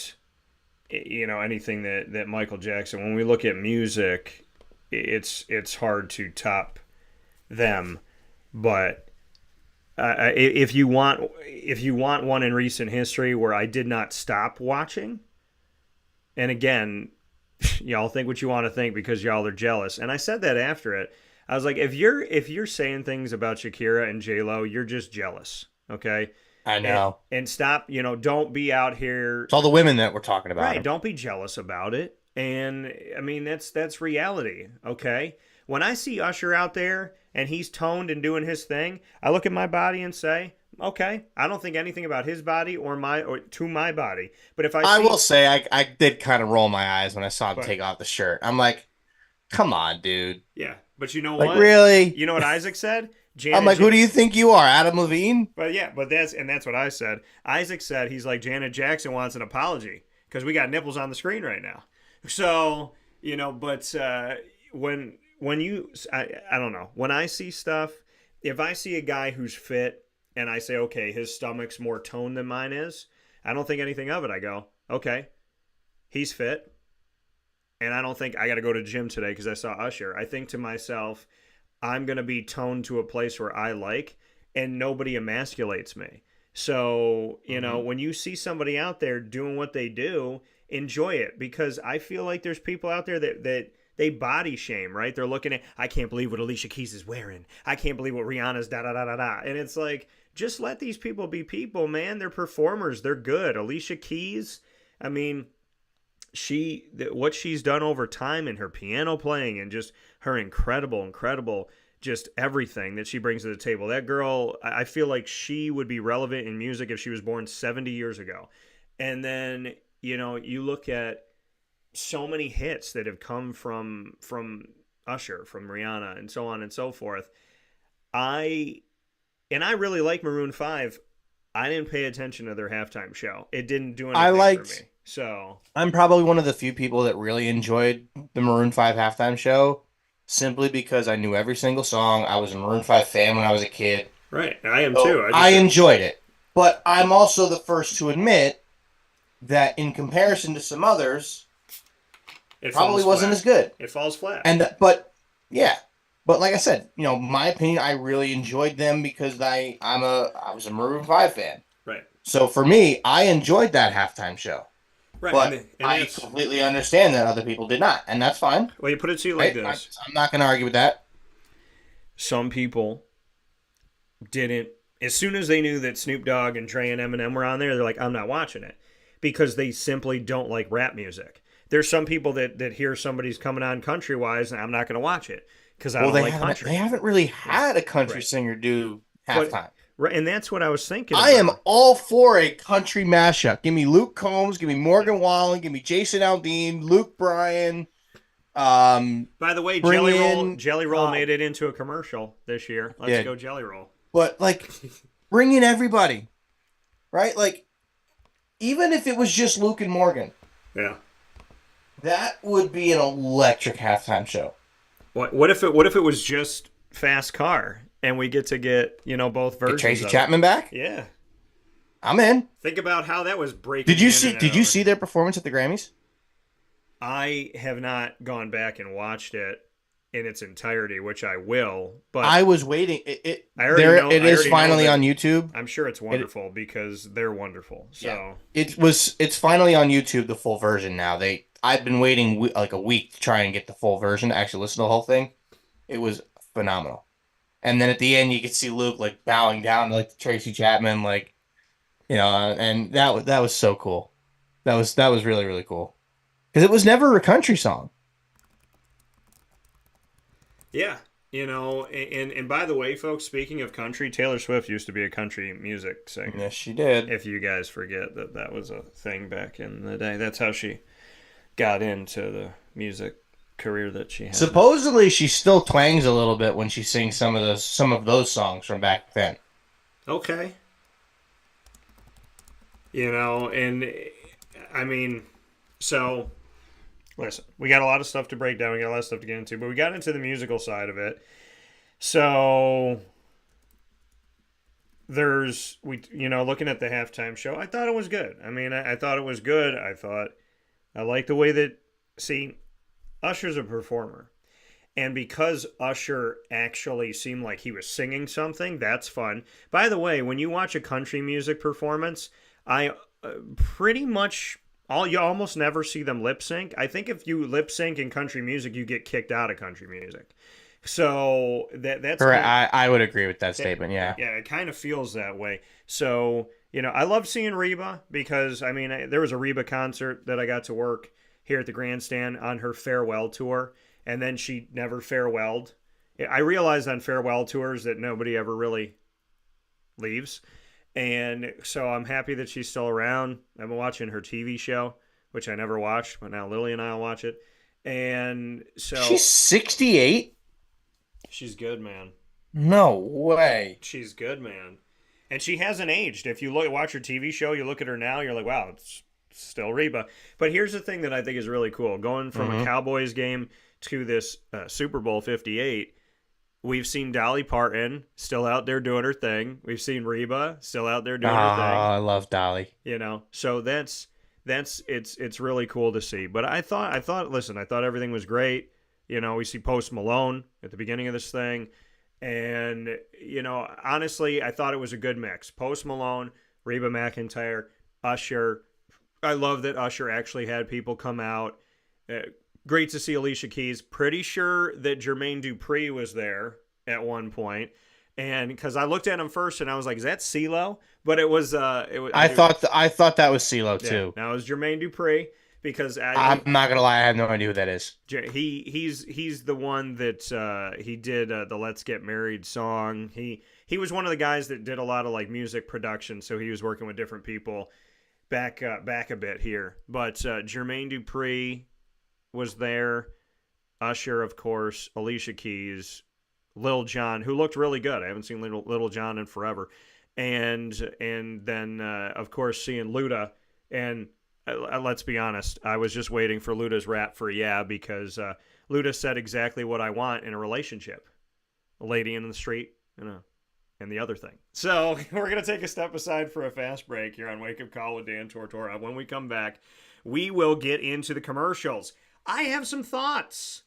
anything that Michael Jackson, when we look at music, it's hard to top them. But if you want one in recent history where I did not stop watching, and again, y'all think what you want to think because y'all are jealous. And I said that after it. I was like, if you're saying things about Shakira and J-Lo, you're just jealous, okay? I know. And stop, don't be out here. It's all the women that we're talking about. Right, don't be jealous about it. And, I mean, that's reality, okay? When I see Usher out there and he's toned and doing his thing, I look at my body and say, okay, I don't think anything about his body or to my body. But if I will say, I did kind of roll my eyes when I saw him take off the shirt. I'm like, come on, dude. Yeah. But you know what? Like, really? You know what Isaac said? I'm like, who do you think you are, Adam Levine? But yeah, that's what I said. Isaac said he's like, Janet Jackson wants an apology because we got nipples on the screen right now. So, but when I don't know, when I see stuff, if I see a guy who's fit and I say, okay, his stomach's more toned than mine is, I don't think anything of it. I go, okay, he's fit. And I don't think I got to go to the gym today because I saw Usher. I think to myself, I'm going to be toned to a place where I like, and nobody emasculates me. So, when you see somebody out there doing what they do, enjoy it, because I feel like there's people out there that they body shame, right? They're looking at, I can't believe what Alicia Keys is wearing. I can't believe what Rihanna's da da da da da. And it's like, just let these people be people, man. They're performers. They're good. Alicia Keys, I mean, what she's done over time in her piano playing and just her incredible just everything that she brings to the table. That girl, I feel like she would be relevant in music if she was born 70 years ago. And then, you look at so many hits that have come from Usher, from Rihanna, and so on and so forth. I really like Maroon 5. I didn't pay attention to their halftime show. It didn't do anything for me. So I'm probably one of the few people that really enjoyed the Maroon 5 halftime show, simply because I knew every single song. I was a Maroon 5 fan when I was a kid. Right, I am too. I enjoyed it. But I'm also the first to admit that in comparison to some others, it probably wasn't as good. It falls flat. But like I said, my opinion, I really enjoyed them because I was a Maroon 5 fan. Right. So for me, I enjoyed that halftime show. Right. But I completely understand that other people did not, and that's fine. Well, you put it to you like this. I'm not going to argue with that. Some people didn't. As soon as they knew that Snoop Dogg and Dre and Eminem were on there, they're like, I'm not watching it, because they simply don't like rap music. There's some people that hear somebody's coming on country-wise, and I'm not going to watch it because I don't like country. They haven't really had a country singer do halftime. Right, and that's what I was thinking. I am all for a country mashup. Give me Luke Combs, give me Morgan Wallen, give me Jason Aldean, Luke Bryan. By the way, Jelly Roll made it into a commercial this year. Let's go Jelly Roll. But bring in everybody, right? Even if it was just Luke and Morgan, that would be an electric halftime show. What if it was just Fast Car? And we get both versions. Get Tracy Chapman back? Yeah, I'm in. Think about how that was breaking. Did you see their performance at the Grammys? I have not gone back and watched it in its entirety, which I will. But I was waiting. It is finally on YouTube. I'm sure it's wonderful because they're wonderful. So it's finally on YouTube, the full version now. I've been waiting a week to try and get the full version to actually listen to the whole thing. It was phenomenal. And then at the end, you could see Luke bowing down to Tracy Chapman, and that was so cool. That was really, really cool, because it was never a country song. Yeah, and by the way, folks, speaking of country, Taylor Swift used to be a country music singer. Yes, she did. If you guys forget that was a thing back in the day, that's how she got into the music career that she had. Supposedly she still twangs a little bit when she sings some of those songs from back then. Okay. And I mean, so listen, we got a lot of stuff to break down, we got a lot of stuff to get into, but we got into the musical side of it. So looking at the halftime show, I thought it was good. I mean, I thought it was good. I like the way that Usher's a performer. And because Usher actually seemed like he was singing something, that's fun. By the way, when you watch a country music performance, I pretty much you almost never see them lip sync. I think if you lip sync in country music, you get kicked out of country music. So that's correct. I would agree with that statement. Yeah. Yeah, it kind of feels that way. So, I love seeing Reba because there was a Reba concert that I got to work here at the Grandstand on her farewell tour, and then she never farewelled. I realized on farewell tours that nobody ever really leaves, and so I'm happy that she's still around. I've been watching her TV show, which I never watched, but now Lily and I will watch it. And so she's 68. She's good, man. No way. She's good, man. And she hasn't aged. If you watch her TV show, you look at her now, you're like, wow, it's still Reba. But here's the thing that I think is really cool. Going from a Cowboys game to this Super Bowl 58, we've seen Dolly Parton still out there doing her thing. We've seen Reba still out there doing her thing. I love Dolly. So it's really cool to see. But I thought everything was great. We see Post Malone at the beginning of this thing. And, honestly, I thought it was a good mix. Post Malone, Reba McEntire, Usher, I love that Usher actually had people come out. Great to see Alicia Keys. Pretty sure that Jermaine Dupri was there at one point. And because I looked at him first and I was like, is that CeeLo? But it was I thought that was CeeLo too. Now it was Jermaine Dupri because I'm not gonna lie, I have no idea who that is. He's the one that he did the Let's Get Married song. He was one of the guys that did a lot of like music production, so he was working with different people back a bit here. But Jermaine Dupri was there, Usher, of course, Alicia Keys, Lil Jon, who looked really good. I haven't seen Lil Jon in forever. And then, of course, seeing Luda. And let's be honest, I was just waiting for Luda's rap for yeah, because Luda said exactly what I want in a relationship. A lady in the street, and the other thing. So we're going to take a step aside for a fast break here on Wake Up Call with Dan Tortora. When we come back, we will get into the commercials. I have some thoughts.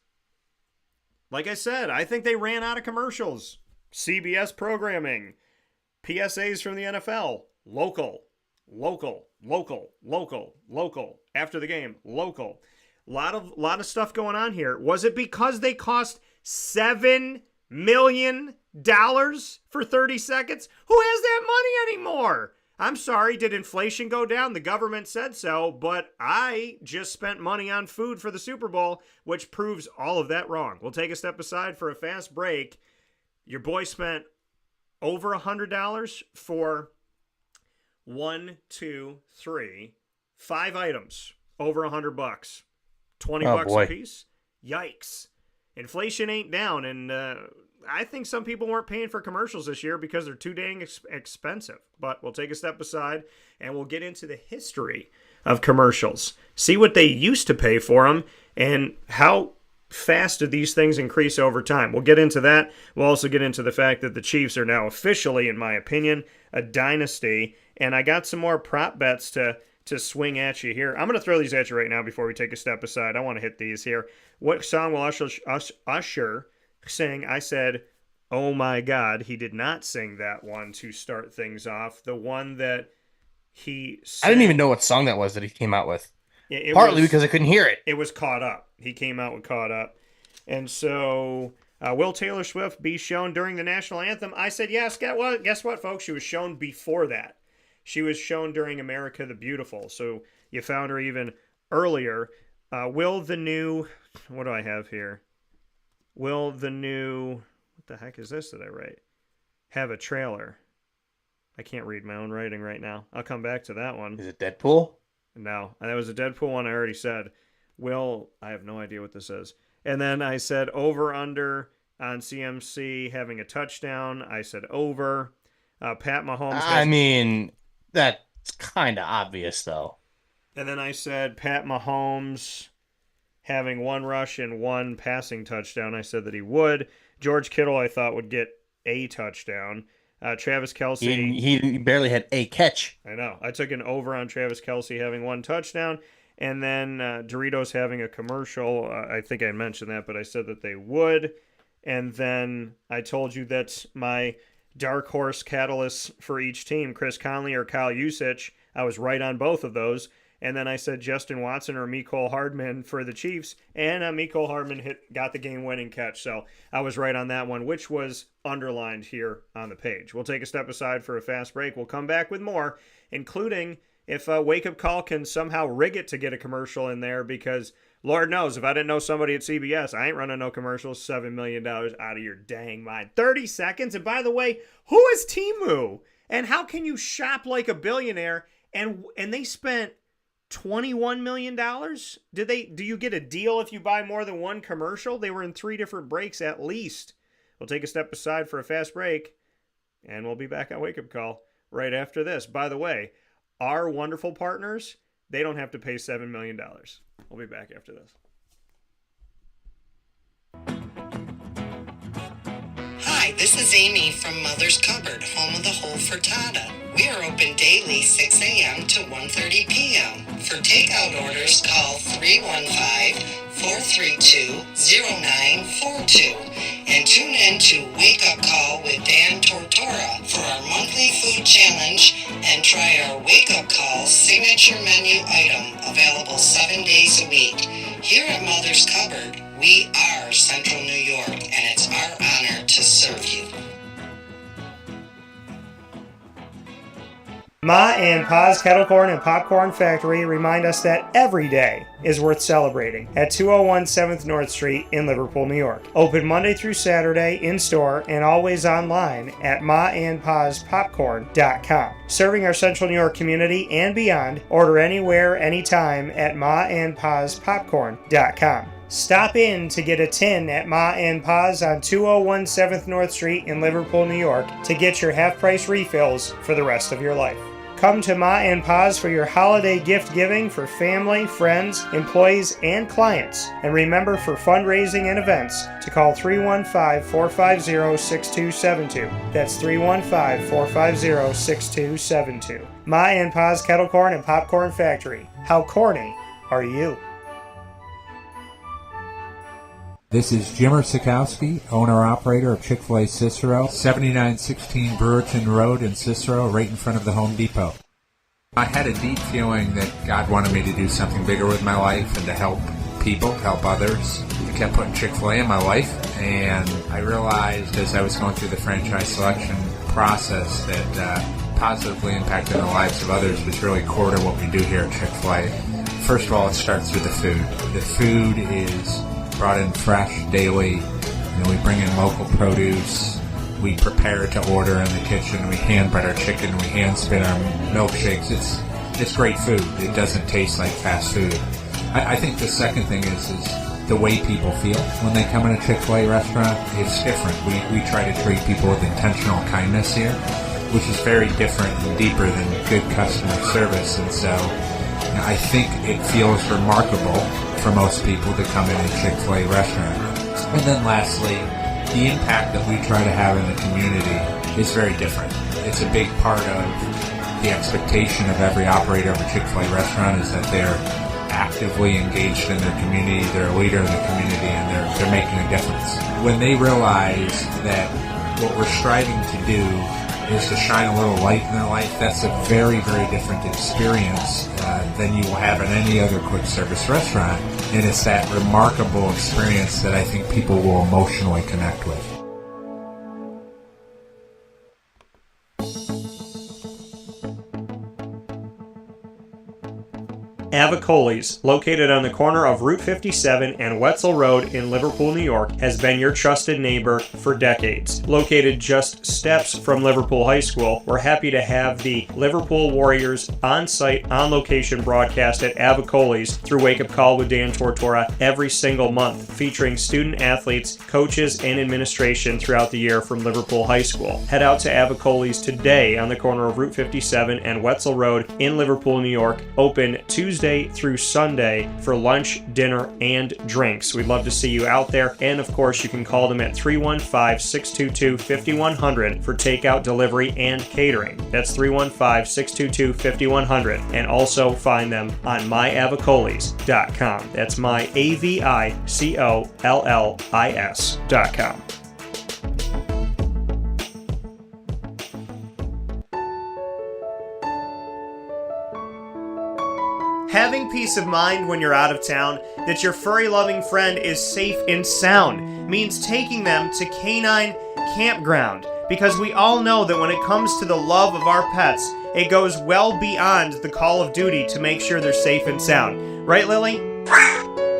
Like I said, I think they ran out of commercials. CBS programming. PSAs from the NFL. Local. After the game, local. Lot of stuff going on here. Was it because they cost $7 million for 30 seconds? Who has that money anymore? I'm sorry, did inflation go down? The government said so, but I just spent money on food for the Super Bowl, which proves all of that wrong. We'll take a step aside for a fast break. Your boy spent over $100 for 5 items, over $100, $20 a piece. Yikes! Inflation ain't down, and I think some people weren't paying for commercials this year because they're too dang expensive. But we'll take a step aside and we'll get into the history of commercials. See what they used to pay for them and how fast did these things increase over time. We'll get into that. We'll also get into the fact that the Chiefs are now officially, in my opinion, a dynasty. And I got some more prop bets to swing at you here. I'm going to throw these at you right now before we take a step aside. I want to hit these here. What song will Usher sing? I said, oh my God, he did not sing that one to start things off. The one that he sang, I didn't even know what song that was that he came out with. Partly because I couldn't hear it. It was Caught Up. He came out with Caught Up. And so, will Taylor Swift be shown during the national anthem? I said yes. Guess what, folks? She was shown before that. She was shown during America the Beautiful. So you found her even earlier. Will the new... What do I have here? Will the new... What the heck is this that I write? Have a trailer. I can't read my own writing right now. I'll come back to that one. Is it Deadpool? No. That was a Deadpool one I already said. Will... I have no idea what this is. And then I said over-under on CMC having a touchdown. I said over. Pat Mahomes... I mean, that's kind of obvious, though. And then I said Pat Mahomes having 1 rush and 1 passing touchdown. I said that he would. George Kittle, I thought, would get a touchdown. Travis Kelce. He barely had a catch. I know. I took an over on Travis Kelce having 1 touchdown. And then Doritos having a commercial. I think I mentioned that, but I said that they would. And then I told you that my dark horse catalysts for each team, Chris Conley or Kyle Juszczyk, I was right on both of those. And then I said Justin Watson or Mecole Hardman for the Chiefs. And Mecole Hardman got the game-winning catch. So I was right on that one, which was underlined here on the page. We'll take a step aside for a fast break. We'll come back with more, including if Wake Up Call can somehow rig it to get a commercial in there, because Lord knows, if I didn't know somebody at CBS, I ain't running no commercials. $7 million out of your dang mind. 30 seconds. And by the way, who is Temu? And how can you shop like a billionaire? And they spent $21 million? Do you get a deal if you buy more than 1 commercial? They were in 3 different breaks at least. We'll take a step aside for a fast break, and we'll be back on Wake Up Call right after this. By the way, our wonderful partners, they don't have to pay $7 million. We'll be back after this. Hi, this is Amy from Mother's Cupboard, home of the whole frittata. We are open daily 6 a.m. to 1:30 p.m. For takeout orders, call 315-432-0942. And tune in to Wake Up Call with Dan Tortora for our monthly food challenge and try our Wake Up Call signature menu item available 7 days a week. Here at Mother's Cupboard, we are Central New York, and it's our honor to serve you. Ma and Pa's Kettle Corn and Popcorn Factory remind us that every day is worth celebrating at 201 7th North Street in Liverpool, New York. Open Monday through Saturday in-store and always online at maandpaspopcorn.com. Serving our Central New York community and beyond, order anywhere, anytime at maandpaspopcorn.com. Stop in to get a tin at Ma and Pa's on 201 7th North Street in Liverpool, New York to get your half-price refills for the rest of your life. Come to Ma and Pa's for your holiday gift giving for family, friends, employees, and clients. And remember, for fundraising and events, to call 315-450-6272. That's 315-450-6272. Ma and Pa's Kettle Corn and Popcorn Factory. How corny are you? This is Jimmer Sikowski, owner-operator of Chick-fil-A Cicero, 7916 Brewerton Road in Cicero, right in front of the Home Depot. I had a deep feeling that God wanted me to do something bigger with my life and to help people, help others. I kept putting Chick-fil-A in my life, and I realized as I was going through the franchise selection process that positively impacting the lives of others was really core to what we do here at Chick-fil-A. First of all, it starts with the food. The food is brought in fresh daily. We bring in local produce. We prepare to order in the kitchen. We hand bread our chicken. We hand spin our milkshakes. It's great food. It doesn't taste like fast food. I think the second thing is the way people feel when they come in a Chick-fil-A restaurant. It's different. We try to treat people with intentional kindness here, which is very different and deeper than good customer service. And so I think it feels remarkable for most people to come in a Chick-fil-A restaurant. And then lastly, the impact that we try to have in the community is very different. It's a big part of the expectation of every operator of a Chick-fil-A restaurant is that they're actively engaged in their community, they're a leader in the community, and they're making a difference. When they realize that what we're striving to do is to shine a little light in their life, that's a very, very different experience than you will have in any other quick service restaurant. And it's that remarkable experience that I think people will emotionally connect with. Avicoli's, located on the corner of Route 57 and Wetzel Road in Liverpool, New York, has been your trusted neighbor for decades. Located just steps from Liverpool High School, we're happy to have the Liverpool Warriors on-site, on-location broadcast at Avicoli's through Wake Up Call with Dan Tortora every single month, featuring student athletes, coaches, and administration throughout the year from Liverpool High School. Head out to Avicoli's today on the corner of Route 57 and Wetzel Road in Liverpool, New York, open Tuesday through Sunday for lunch, dinner, and drinks. We'd love to see you out there, and of course you can call them at 315-622-5100 for takeout, delivery, and catering. That's 315-622-5100, and also find them on myavicolis.com. That's myavicollis.com. Having peace of mind when you're out of town that your furry-loving friend is safe and sound means taking them to Canine Campground, because we all know that when it comes to the love of our pets, it goes well beyond the call of duty to make sure they're safe and sound. Right, Lily?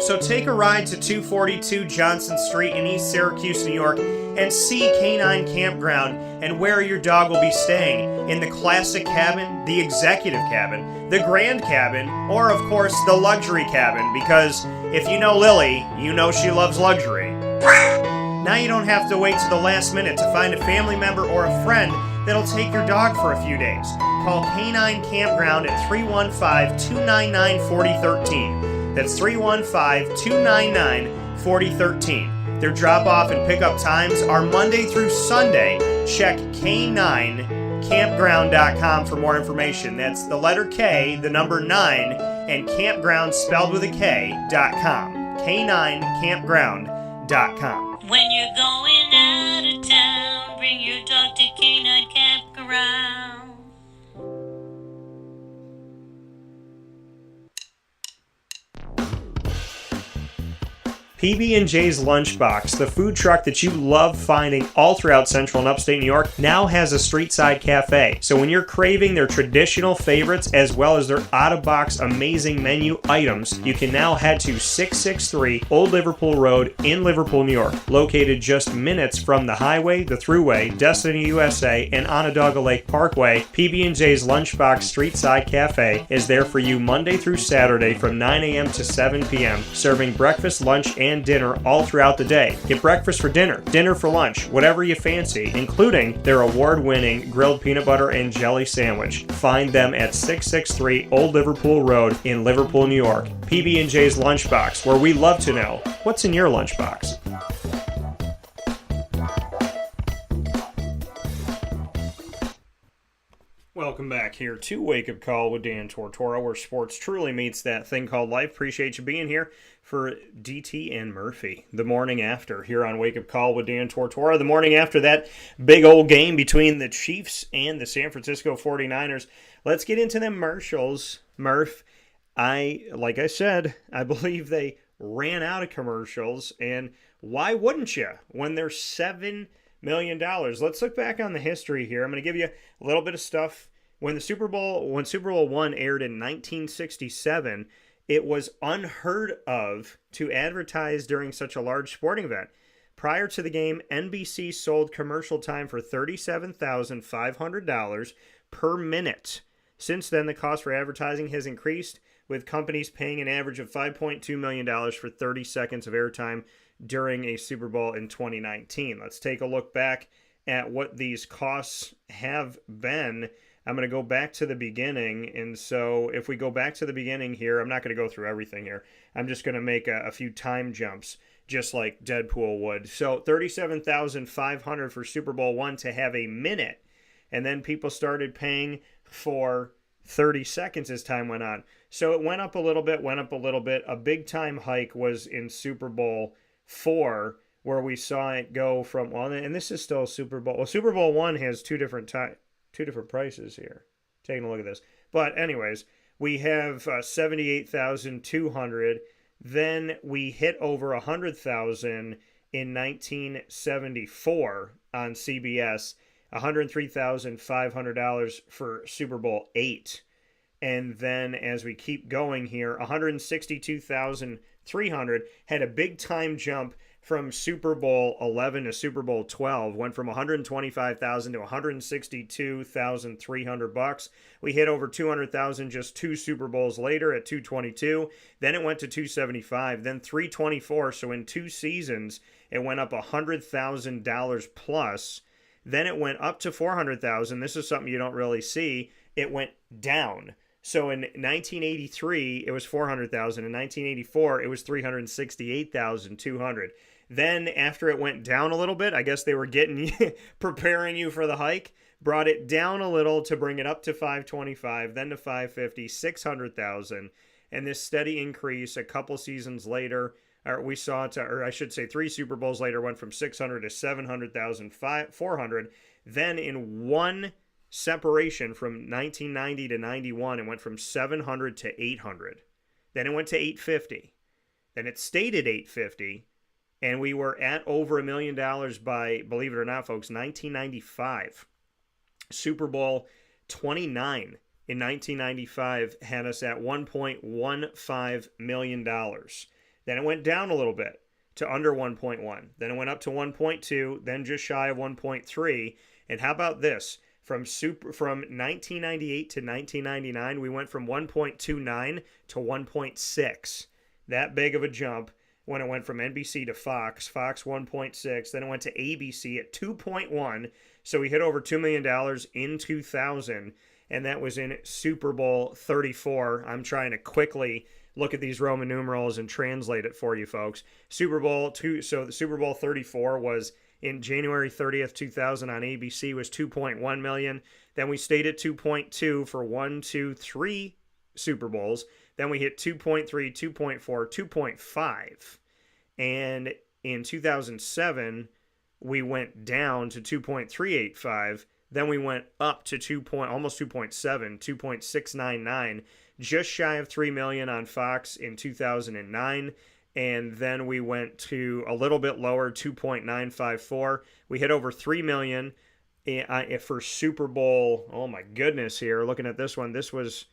So take a ride to 242 Johnson Street in East Syracuse, New York, and see Canine Campground and where your dog will be staying, in the classic cabin, the executive cabin, the grand cabin, or of course the luxury cabin, because if you know Lily, you know she loves luxury. Now you don't have to wait to the last minute to find a family member or a friend that'll take your dog for a few days. Call Canine Campground at 315-299-4013. That's 315-299-4013. Their drop-off and pickup times are Monday through Sunday. Check K9campground.com for more information. That's the letter K, the number 9, and campground spelled with a K.com. K9campground.com. When you're going out of town, bring your dog to Canine Campground. PB&J's Lunchbox, the food truck that you love finding all throughout central and upstate New York, now has a street-side cafe. So when you're craving their traditional favorites as well as their out-of-box amazing menu items, you can now head to 663 Old Liverpool Road in Liverpool, New York. Located just minutes from the highway, the thruway, Destiny USA, and Onondaga Lake Parkway, PB&J's Lunchbox Street-Side Cafe is there for you Monday through Saturday from 9 a.m. to 7 p.m., serving breakfast, lunch, and dinner all throughout the day. Get breakfast for dinner, dinner for lunch, whatever you fancy, including their award-winning grilled peanut butter and jelly sandwich. Find them at 663 Old Liverpool Road in Liverpool, New York. PB&J's Lunchbox, where we love to know what's in your lunchbox. Welcome back here to Wake Up Call with Dan Tortora, where sports truly meets that thing called life. Appreciate you being here for DT and Murphy. The morning after here on Wake Up Call with Dan Tortora. The morning after that big old game between the Chiefs and the San Francisco 49ers. Let's get into them commercials. Murph, like I said, I believe they ran out of commercials. And why wouldn't you when they're $7 million? Let's look back on the history here. I'm going to give you a little bit of stuff. When Super Bowl I aired in 1967, it was unheard of to advertise during such a large sporting event. Prior to the game, NBC sold commercial time for $37,500 per minute. Since then, the cost for advertising has increased, with companies paying an average of $5.2 million for 30 seconds of airtime during a Super Bowl in 2019. Let's take a look back at what these costs have been. I'm going to go back to the beginning, and so if we go back to the beginning here, I'm not going to go through everything here. I'm just going to make a few time jumps, just like Deadpool would. So $37,500 for Super Bowl I to have a minute, and then people started paying for 30 seconds as time went on. So it went up a little bit. A big time hike was in Super Bowl IV, where we saw it go from, well, and this is still Super Bowl. Well, Super Bowl I has two different prices here. Taking a look at this. But anyways, we have 78,200. Then we hit over 100,000 in 1974 on CBS. $103,500 for Super Bowl VIII. And then as we keep going here, 162,300 had a big time jump from Super Bowl 11 to Super Bowl 12, went from 125,000 to 162,300 bucks. We hit over 200,000 just two Super Bowls later at 222. Then it went to 275, then 324. So in 2 seasons, it went up $100,000 plus. Then it went up to 400,000. This is something you don't really see. It went down. So in 1983, it was 400,000. In 1984, it was 368,200. Then after it went down a little bit, I guess they were preparing you for the hike, brought it down a little to bring it up to 525, then to 550, 600,000. And this steady increase a couple seasons later, we saw it, or I should say 3 Super Bowls later, went from 600 to 700,000, 400. Then in one separation from 1990 to 91, it went from 700 to 800. Then it went to 850. Then it stayed at 850. And we were at over $1 million by, believe it or not, folks, 1995. Super Bowl 29 in 1995 had us at $1.15 million. Then it went down a little bit to under 1.1. Then it went up to 1.2, then just shy of 1.3. And how about this? From 1998 to 1999, we went from 1.29 to 1.6. That big of a jump when it went from NBC to Fox 1.6. Then it went to ABC at 2.1. So we hit over $2 million in 2000, and that was in Super Bowl 34. I'm trying to quickly look at these Roman numerals and translate it for you folks. Super Bowl 2. So the Super Bowl 34 was in January 30th, 2000 on ABC, was 2.1 million. Then we stayed at 2.2 for 1, 2, 3 Super Bowls. Then we hit 2.3, 2.4, 2.5. And In 2007, we went down to 2.385. Then we went up to almost 2.7, 2.699, just shy of 3 million on Fox in 2009. And then we went to a little bit lower, 2.954. We hit over 3 million for Super Bowl. Oh my goodness, here, looking at this one, this was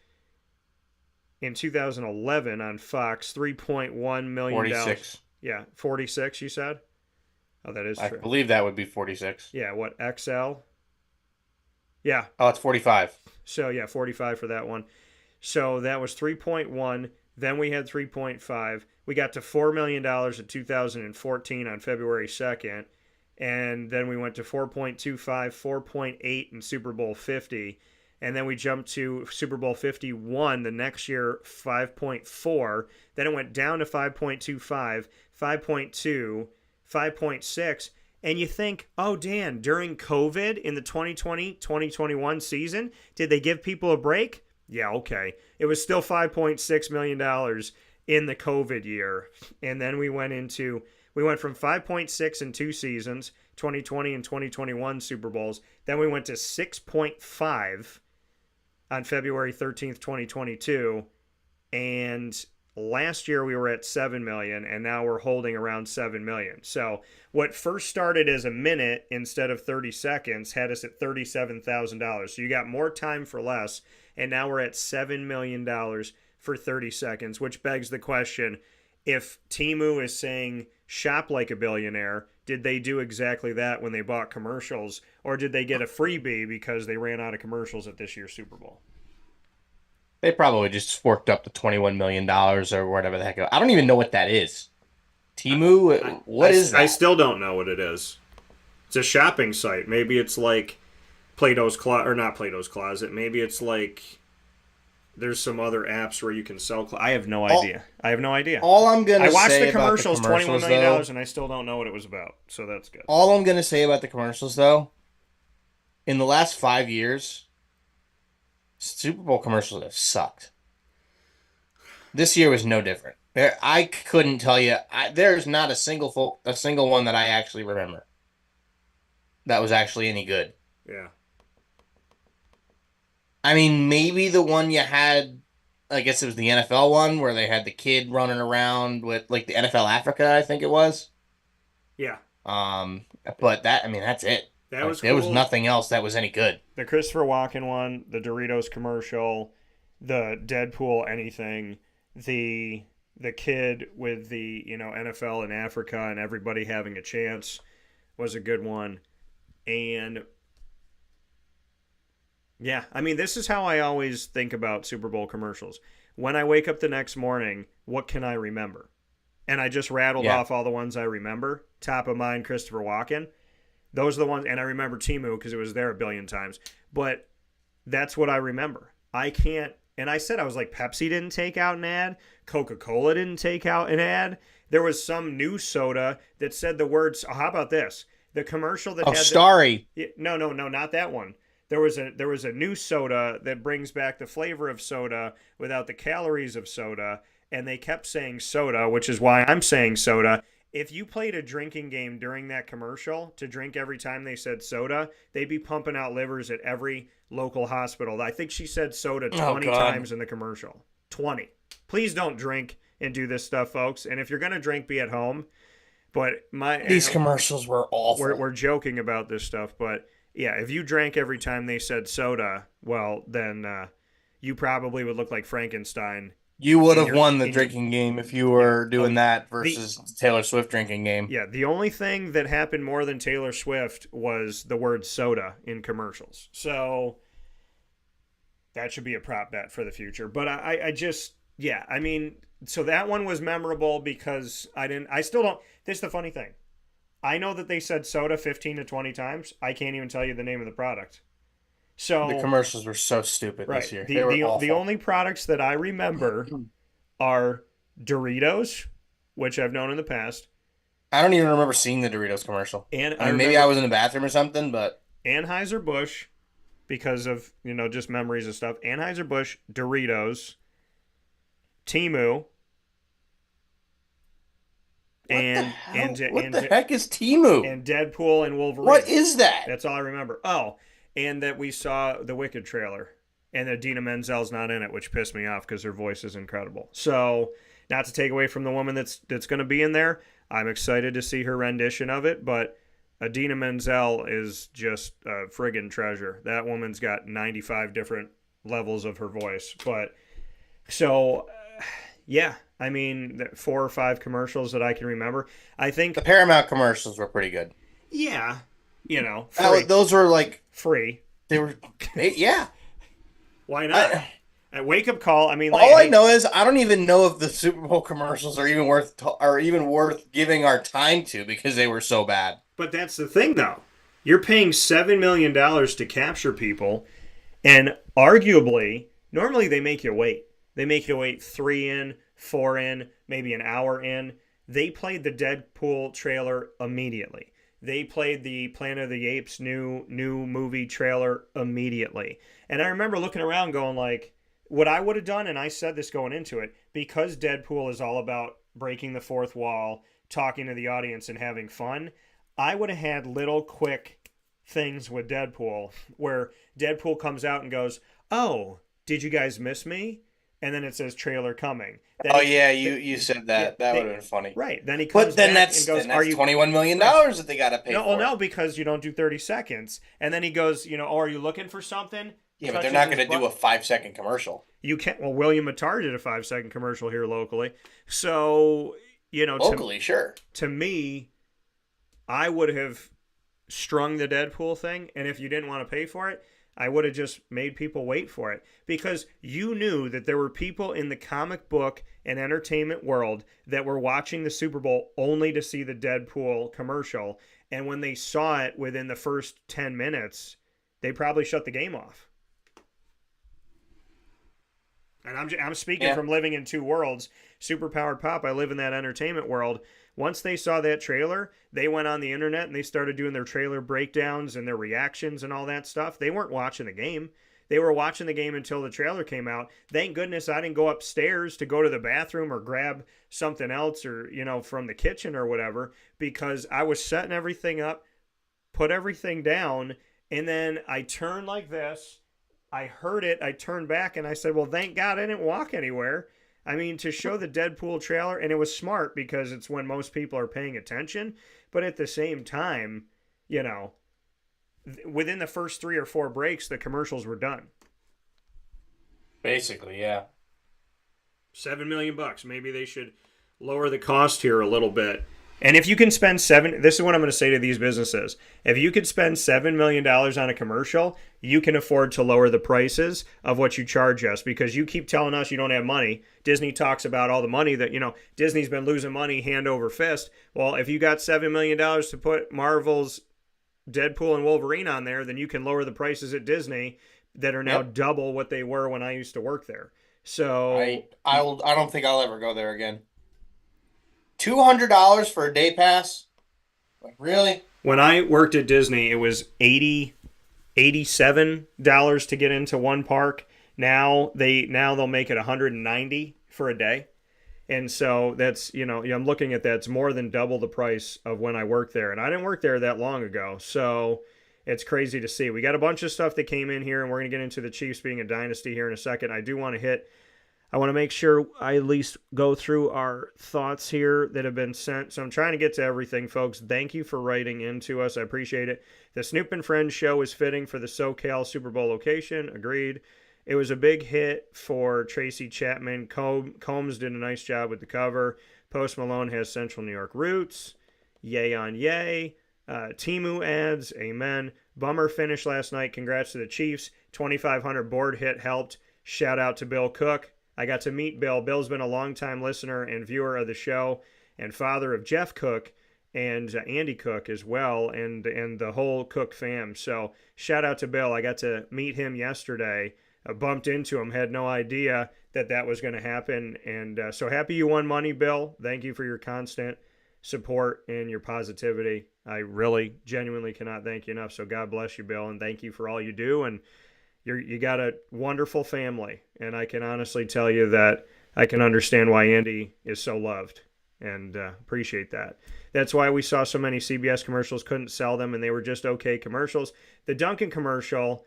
in 2011 on Fox, $3.1 million. 46. Yeah, 46, you said? Oh, that is I true. believe that would be 46. Yeah, what, XL? Yeah. Oh, it's 45. So, yeah, 45 for that one. So that was 3.1. Then we had 3.5. We got to $4 million in 2014 on February 2nd. And then we went to 4.25, 4.8 in Super Bowl 50. And then we jumped to Super Bowl 51 the next year, 5.4. Then it went down to 5.25, 5.2, 5.6. And you think, oh, Dan, during COVID in the 2020-2021 season, did they give people a break? Yeah, okay. It was still $5.6 million in the COVID year. And then we went from 5.6 in 2 seasons, 2020 and 2021 Super Bowls. Then we went to 6.5 on February 13th, 2022. And last year we were at 7 million, and now we're holding around 7 million. So what first started as a minute instead of 30 seconds had us at $37,000. So you got more time for less, and now we're at $7 million for 30 seconds, which begs the question, if Temu is saying shop like a billionaire, did they do exactly that when they bought commercials, or did they get a freebie because they ran out of commercials at this year's Super Bowl? They probably just forked up the $21 million or whatever the heck. I don't even know what that is. Temu? What is that? I still don't know what it is. It's a shopping site. Maybe it's like Plato's Closet, or not Plato's Closet. Maybe it's like there's some other apps where you can sell. I have no idea. I have no idea. All I'm gonna I watched say the commercials, about the $21 million, and I still don't know what it was about. So that's good. All I'm gonna say about the commercials, though, in the last 5 years, Super Bowl commercials have sucked. This year was no different. I couldn't tell you. There's not a single one that I actually remember that was actually any good. Yeah. I mean, maybe the one you had, I guess it was the NFL one where they had the kid running around with like the NFL Africa, I think it was. Yeah. But that's it. That was cool. There was nothing else that was any good. The Christopher Walken one, the Doritos commercial, the Deadpool anything, the kid with the NFL in Africa and everybody having a chance was a good one. And yeah, I mean, this is how I always think about Super Bowl commercials. When I wake up the next morning, what can I remember? And I just rattled off all the ones I remember. Top of mind, Christopher Walken. Those are the ones, and I remember Temu because it was there a billion times. But that's what I remember. I can't, and I said, I was like, Pepsi didn't take out an ad. Coca-Cola didn't take out an ad. There was some new soda that said the words, how about this? The commercial that had Starry. No, not that one. There was a new soda that brings back the flavor of soda without the calories of soda, and they kept saying soda, which is why I'm saying soda. If you played a drinking game during that commercial to drink every time they said soda, they'd be pumping out livers at every local hospital. I think she said soda 20 times in the commercial. 20. Please don't drink and do this stuff, folks. And if you're going to drink, be at home. But these commercials were awful. We're joking about this stuff, but yeah, if you drank every time they said soda, well, then you probably would look like Frankenstein. You would have won the drinking game if you were doing that versus Taylor Swift drinking game. Yeah, the only thing that happened more than Taylor Swift was the word soda in commercials. So that should be a prop bet for the future. But I mean, so that one was memorable because I still don't, this is the funny thing. I know that they said soda 15 to 20 times. I can't even tell you the name of the product. So the commercials were so stupid this year. They were awful. The only products that I remember are Doritos, which I've known in the past. I don't even remember seeing the Doritos commercial. And maybe I was in the bathroom or something, but Anheuser-Busch, because of just memories of stuff. Anheuser-Busch, Doritos, Temu, and What the heck is Temu? and Deadpool and Wolverine. What is that? That's all I remember. Oh, and that we saw the Wicked trailer, and that Dina Menzel's not in it, which pissed me off because her voice is incredible. So, not to take away from the woman that's going to be in there, I'm excited to see her rendition of it. But Idina Menzel is just a friggin' treasure. That woman's got 95 different levels of her voice. But so, yeah, I mean, 4 or 5 commercials that I can remember. I think the Paramount commercials were pretty good. Yeah, free. Those were like free. They were, yeah. Why not? At Wake Up Call, I mean, all I know is I don't even know if the Super Bowl commercials are even worth giving our time to because they were so bad. But that's the thing, though. You're paying $7 million to capture people, and arguably, normally they make you wait. They make you wait 3 in, 4 in, maybe an hour in. They played the Deadpool trailer immediately. They played the Planet of the Apes new movie trailer immediately. And I remember looking around going like, what I would have done, and I said this going into it, because Deadpool is all about breaking the fourth wall, talking to the audience, and having fun, I would have had little quick things with Deadpool where Deadpool comes out and goes, "Oh, did you guys miss me?" And then it says trailer coming. You said that. That would have been funny. Right. Then he comes back and goes, "Are you $21 million that they got to pay for?" No, because you don't do 30 seconds. And then he goes, "Oh, are you looking for something?" Yeah, but they're not going to do a 5-second commercial. You can't. Well, William Mattar did a 5-second commercial here locally. So, locally, sure. To me, I would have strung the Deadpool thing, and if you didn't want to pay for it, I would have just made people wait for it, because you knew that there were people in the comic book and entertainment world that were watching the Super Bowl only to see the Deadpool commercial, and when they saw it within the first 10 minutes, they probably shut the game off. And I'm speaking from living in 2 worlds. Superpowered Pop, I live in that entertainment world. Once they saw that trailer, they went on the internet and they started doing their trailer breakdowns and their reactions and all that stuff. They weren't watching the game. They were watching the game until the trailer came out. Thank goodness I didn't go upstairs to go to the bathroom or grab something else or, from the kitchen or whatever, because I was setting everything up, put everything down, and then I turned like this. I heard it. I turned back and I said, well, thank God I didn't walk anywhere. I mean, to show the Deadpool trailer, and it was smart because it's when most people are paying attention. But at the same time, within the first 3 or 4 breaks, the commercials were done. Basically, yeah. $7 million. Maybe they should lower the cost here a little bit. And if you can spend this is what I'm going to say to these businesses. If you could spend $7 million on a commercial, you can afford to lower the prices of what you charge us, because you keep telling us you don't have money. Disney talks about all the money that, Disney's been losing money hand over fist. Well, if you got $7 million to put Marvel's Deadpool and Wolverine on there, then you can lower the prices at Disney that are now double what they were when I used to work there. So I don't think I'll ever go there again. $200 for a day pass? Like, really? When I worked at Disney, it was $87 to get into one park. Now they'll make it $190 for a day. And so that's, I'm looking at that. It's more than double the price of when I worked there. And I didn't work there that long ago. So it's crazy to see. We got a bunch of stuff that came in here, and we're going to get into the Chiefs being a dynasty here in a second. I want to make sure I at least go through our thoughts here that have been sent. So I'm trying to get to everything, folks. Thank you for writing into us. I appreciate it. The Snoop and Friends show is fitting for the SoCal Super Bowl location. Agreed. It was a big hit for Tracy Chapman. Combs did a nice job with the cover. Post Malone has Central New York roots. Yay on yay. Temu ads. Amen. Bummer finish last night. Congrats to the Chiefs. 2,500 board hit helped. Shout out to Bill Cook. I got to meet Bill. Bill's been a longtime listener and viewer of the show, and father of Jeff Cook and Andy Cook as well, and the whole Cook fam. So shout out to Bill. I got to meet him yesterday. I bumped into him, had no idea that was going to happen. And so happy you won money, Bill. Thank you for your constant support and your positivity. I really, genuinely cannot thank you enough. So God bless you, Bill, and thank you for all you do. And you got a wonderful family, and I can honestly tell you that I can understand why Andy is so loved. and appreciate that. That's why we saw so many CBS commercials, couldn't sell them, and they were just okay commercials. The Dunkin' commercial,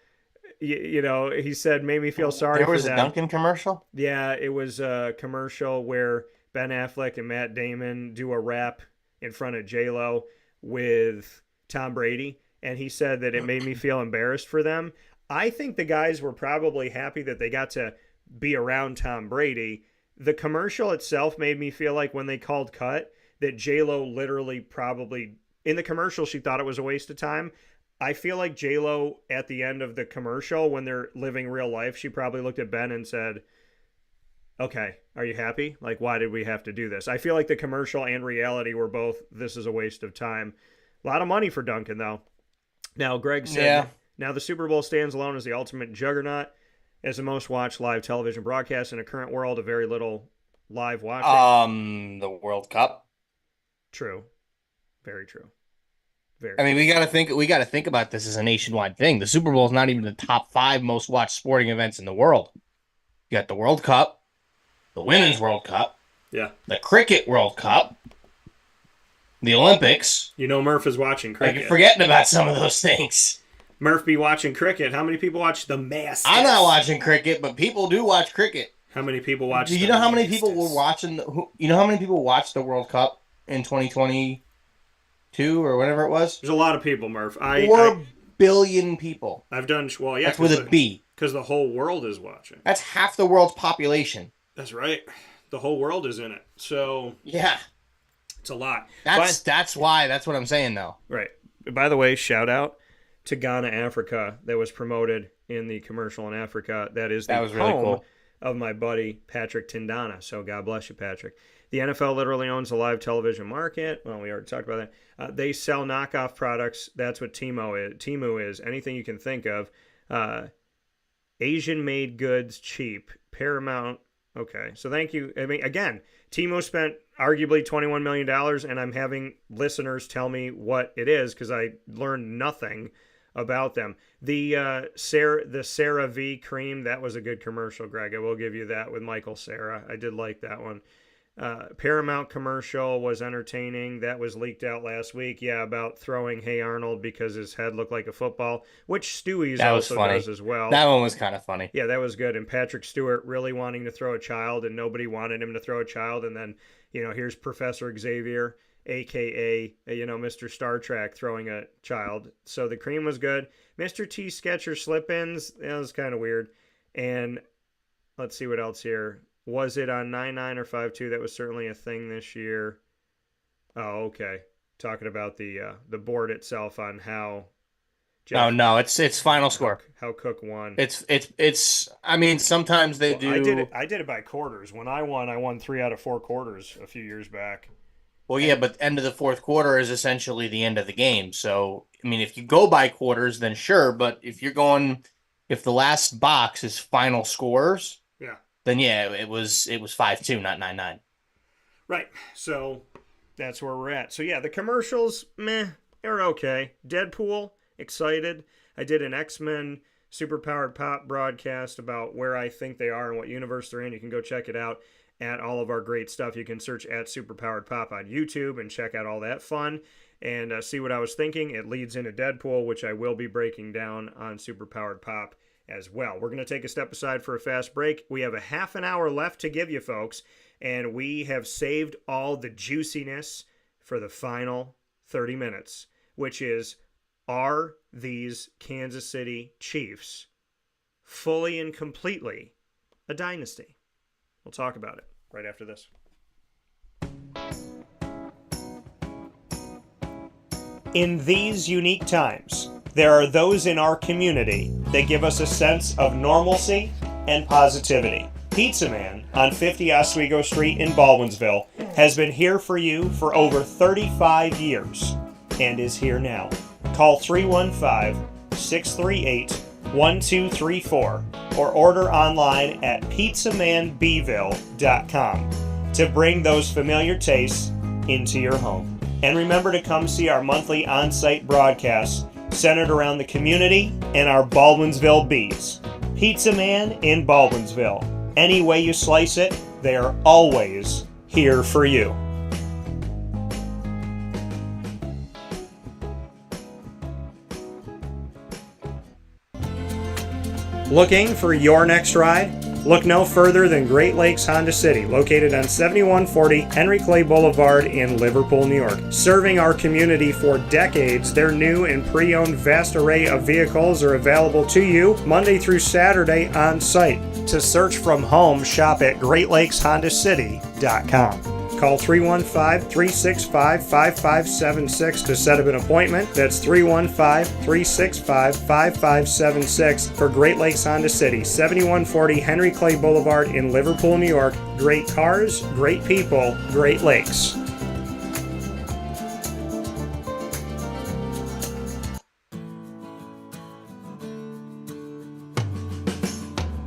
he said, made me feel sorry for them. There was a Dunkin' commercial? Yeah, it was a commercial where Ben Affleck and Matt Damon do a rap in front of J-Lo with Tom Brady, and he said that it made me feel embarrassed for them. I think the guys were probably happy that they got to be around Tom Brady. The commercial itself made me feel like when they called cut, that J-Lo literally probably, in the commercial, she thought it was a waste of time. I feel like J-Lo at the end of the commercial, when they're living real life, she probably looked at Ben and said, okay, are you happy? Like, why did we have to do this? I feel like the commercial and reality were both, this is a waste of time. A lot of money for Duncan, though. Now, Greg said, Now the Super Bowl stands alone as the ultimate juggernaut, as the most watched live television broadcast in a current world of very little live watching. The World Cup. True. Very true. I mean, we got to think about this as a nationwide thing. The Super Bowl is not even the top 5 most watched sporting events in the world. You got the World Cup, the Women's World Cup, yeah, the Cricket World Cup, the Olympics. Murph is watching cricket. You're forgetting about some of those things. Murph be watching cricket. How many people watch the Masters? I'm not watching cricket, but people do watch cricket. How many people watch? Do you know how many people were watching? You know how many people watched the World Cup in 2022 or whatever it was? There's a lot of people, Murph. 4 billion people. I've done well. Yeah, that's with a B. Because the whole world is watching. That's half the world's population. That's right. The whole world is in it. So yeah, it's a lot. That's why. That's what I'm saying, though. Right. By the way, shout out to Ghana, Africa, that was promoted in the commercial in Africa. That was really cool. Of my buddy Patrick Tindana. So God bless you, Patrick. The NFL literally owns the live television market. Well, we already talked about that. They sell knockoff products. That's what Temu is. Anything you can think of. Asian-made goods, cheap. Paramount. Okay, so thank you. I mean, again, Temu spent arguably $21 million, and I'm having listeners tell me what it is because I learned nothing about them. The Sarah V cream, that was a good commercial, Greg. I will give you that with Michael Cera. I did like that one. Paramount commercial was entertaining. That was leaked out last week. Yeah, about throwing Hey Arnold because his head looked like a football, which Stewie's also does as well. That one was kind of funny. Yeah, that was good. And Patrick Stewart really wanting to throw a child, and nobody wanted him to throw a child. And then, here's Professor Xavier, a.k.a., Mr. Star Trek, throwing a child. So the cream was good. Mr. T Sketcher slip-ins, that was kind of weird. And let's see what else here. Was it on 9-9 or 5-2? That was certainly a thing this year. Oh, okay. Talking about the board itself on how. No, it's final score. How Cook won. It's. I mean, sometimes they do. I did it by quarters. When I won 3 out of 4 quarters a few years back. Well, yeah, but end of the fourth quarter is essentially the end of the game. So, I mean, if you go by quarters, then sure. But if the last box is final scores. Yeah. Then yeah, it was 5-2, not 9-9. Right. So that's where we're at. So yeah, the commercials, they're okay. Deadpool, excited. I did an X-Men Superpowered Pop broadcast about where I think they are and what universe they're in. You can go check it out at all of our great stuff. You can search at Superpowered Pop on YouTube and check out all that fun and see what I was thinking. It leads into Deadpool, which I will be breaking down on Superpowered Pop as well. We're going to take a step aside for a fast break. We have a half an hour left to give you folks, and we have saved all the juiciness for the final 30 minutes, which is, are these Kansas City Chiefs fully and completely a dynasty? We'll talk about it right after this. In these unique times, there are those in our community that give us a sense of normalcy and positivity. Pizza Man on 50 Oswego Street in Baldwinsville has been here for you for over 35 years and is here now. Call 315-638-1234 or order online at pizzamanbville.com to bring those familiar tastes into your home. And remember to come see our monthly on-site broadcasts centered around the community and our Baldwinsville Bees. Pizza Man in Baldwinsville. Any way you slice it, they are always here for you. Looking for your next ride? Look no further than Great Lakes Honda City, located on 7140 Henry Clay Boulevard in Liverpool, New York. Serving our community for decades, their new and pre-owned vast array of vehicles are available to you Monday through Saturday on site. To search from home, shop at GreatLakesHondaCity.com. Call 315-365-5576 to set up an appointment. That's 315-365-5576 for Great Lakes Honda City, 7140 Henry Clay Boulevard in Liverpool, New York. Great cars, great people, Great Lakes.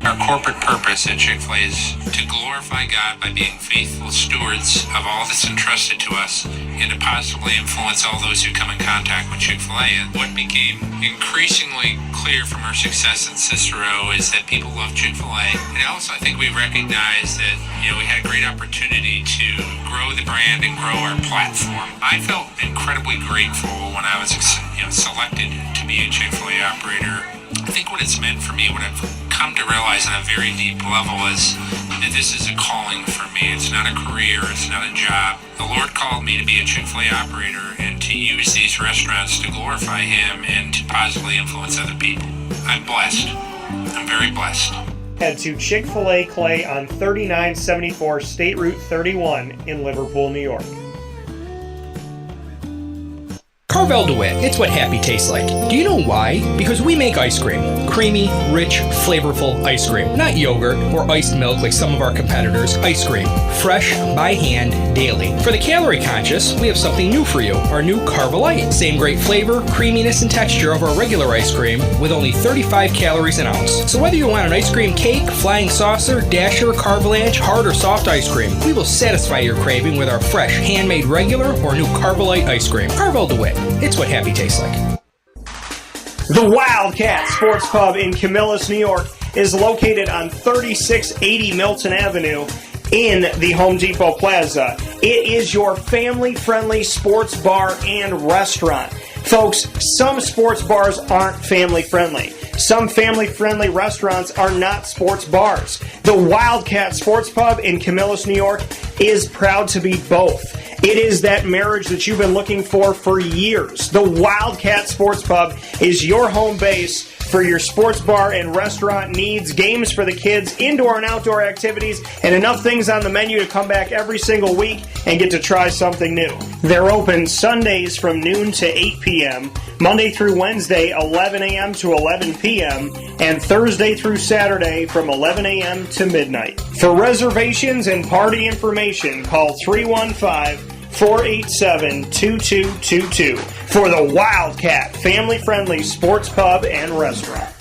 Our corporate purpose at Chick-fil-A is to glorify God by being faithful stewards of all that's entrusted to us and to positively influence all those who come in contact with Chick-fil-A. And what became increasingly clear from our success in Cicero is that people love Chick-fil-A. And also I think we recognize that, we had a great opportunity to grow the brand and grow our platform. I felt incredibly grateful when I was selected to be a Chick-fil-A operator. I think what it's meant for me, what I've come to realize on a very deep level is that this is a calling for me. It's not a career, it's not a job. The Lord called me to be a Chick-fil-A operator and to use these restaurants to glorify Him and to positively influence other people. I'm blessed. I'm very blessed. Head to Chick-fil-A Clay on 3974 State Route 31 in Liverpool, New York. Carvel DeWitt, it's what happy tastes like. Do you know why? Because we make ice cream. Creamy, rich, flavorful ice cream. Not yogurt or iced milk like some of our competitors. Ice cream. Fresh, by hand, daily. For the calorie conscious, we have something new for you. Our new Carvelite. Same great flavor, creaminess, and texture of our regular ice cream with only 35 calories an ounce. So whether you want an ice cream cake, flying saucer, dasher, carvalanche, hard or soft ice cream, we will satisfy your craving with our fresh, handmade regular or new Carvelite ice cream. Carvel DeWitt. It's what happy tastes like. The Wildcat Sports Pub in Camillus, New York is located on 3680 Milton Avenue in the Home Depot Plaza. It is your family-friendly sports bar and restaurant. Folks, some sports bars aren't family-friendly. Some family-friendly restaurants are not sports bars. The Wildcat Sports Pub in Camillus, New York is proud to be both. It is that marriage that you've been looking for years. The Wildcat Sports Pub is your home base for your sports bar and restaurant needs, games for the kids, indoor and outdoor activities, and enough things on the menu to come back every single week and get to try something new. They're open Sundays from noon to 8 p.m., Monday through Wednesday, 11 a.m. to 11 p.m., and Thursday through Saturday from 11 a.m. to midnight. For reservations and party information, call 315-487-2222 for the Wildcat family-friendly sports pub and restaurant.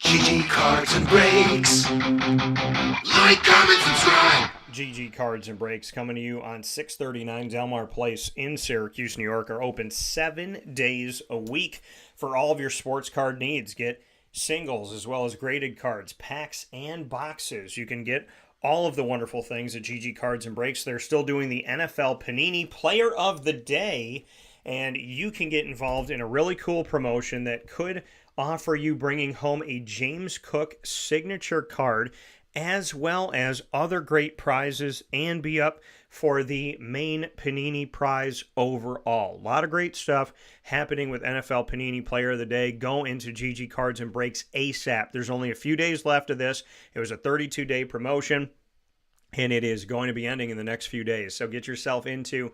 GG Cards and Breaks. Like, comment, subscribe. GG Cards and Breaks coming to you on 639 Delmar Place in Syracuse, New York, are open 7 days a week for all of your sports card needs. Get singles as well as graded cards, packs, and boxes. You can get all of the wonderful things at GG Cards and Breaks. They're still doing the NFL Panini Player of the Day, and you can get involved in a really cool promotion that could offer you bringing home a James Cook signature card as well as other great prizes and be up for the main Panini prize overall. A lot of great stuff happening with NFL Panini Player of the Day. Go into GG Cards and Breaks ASAP. There's only a few days left of this. It was a 32-day promotion, and it is going to be ending in the next few days. So get yourself into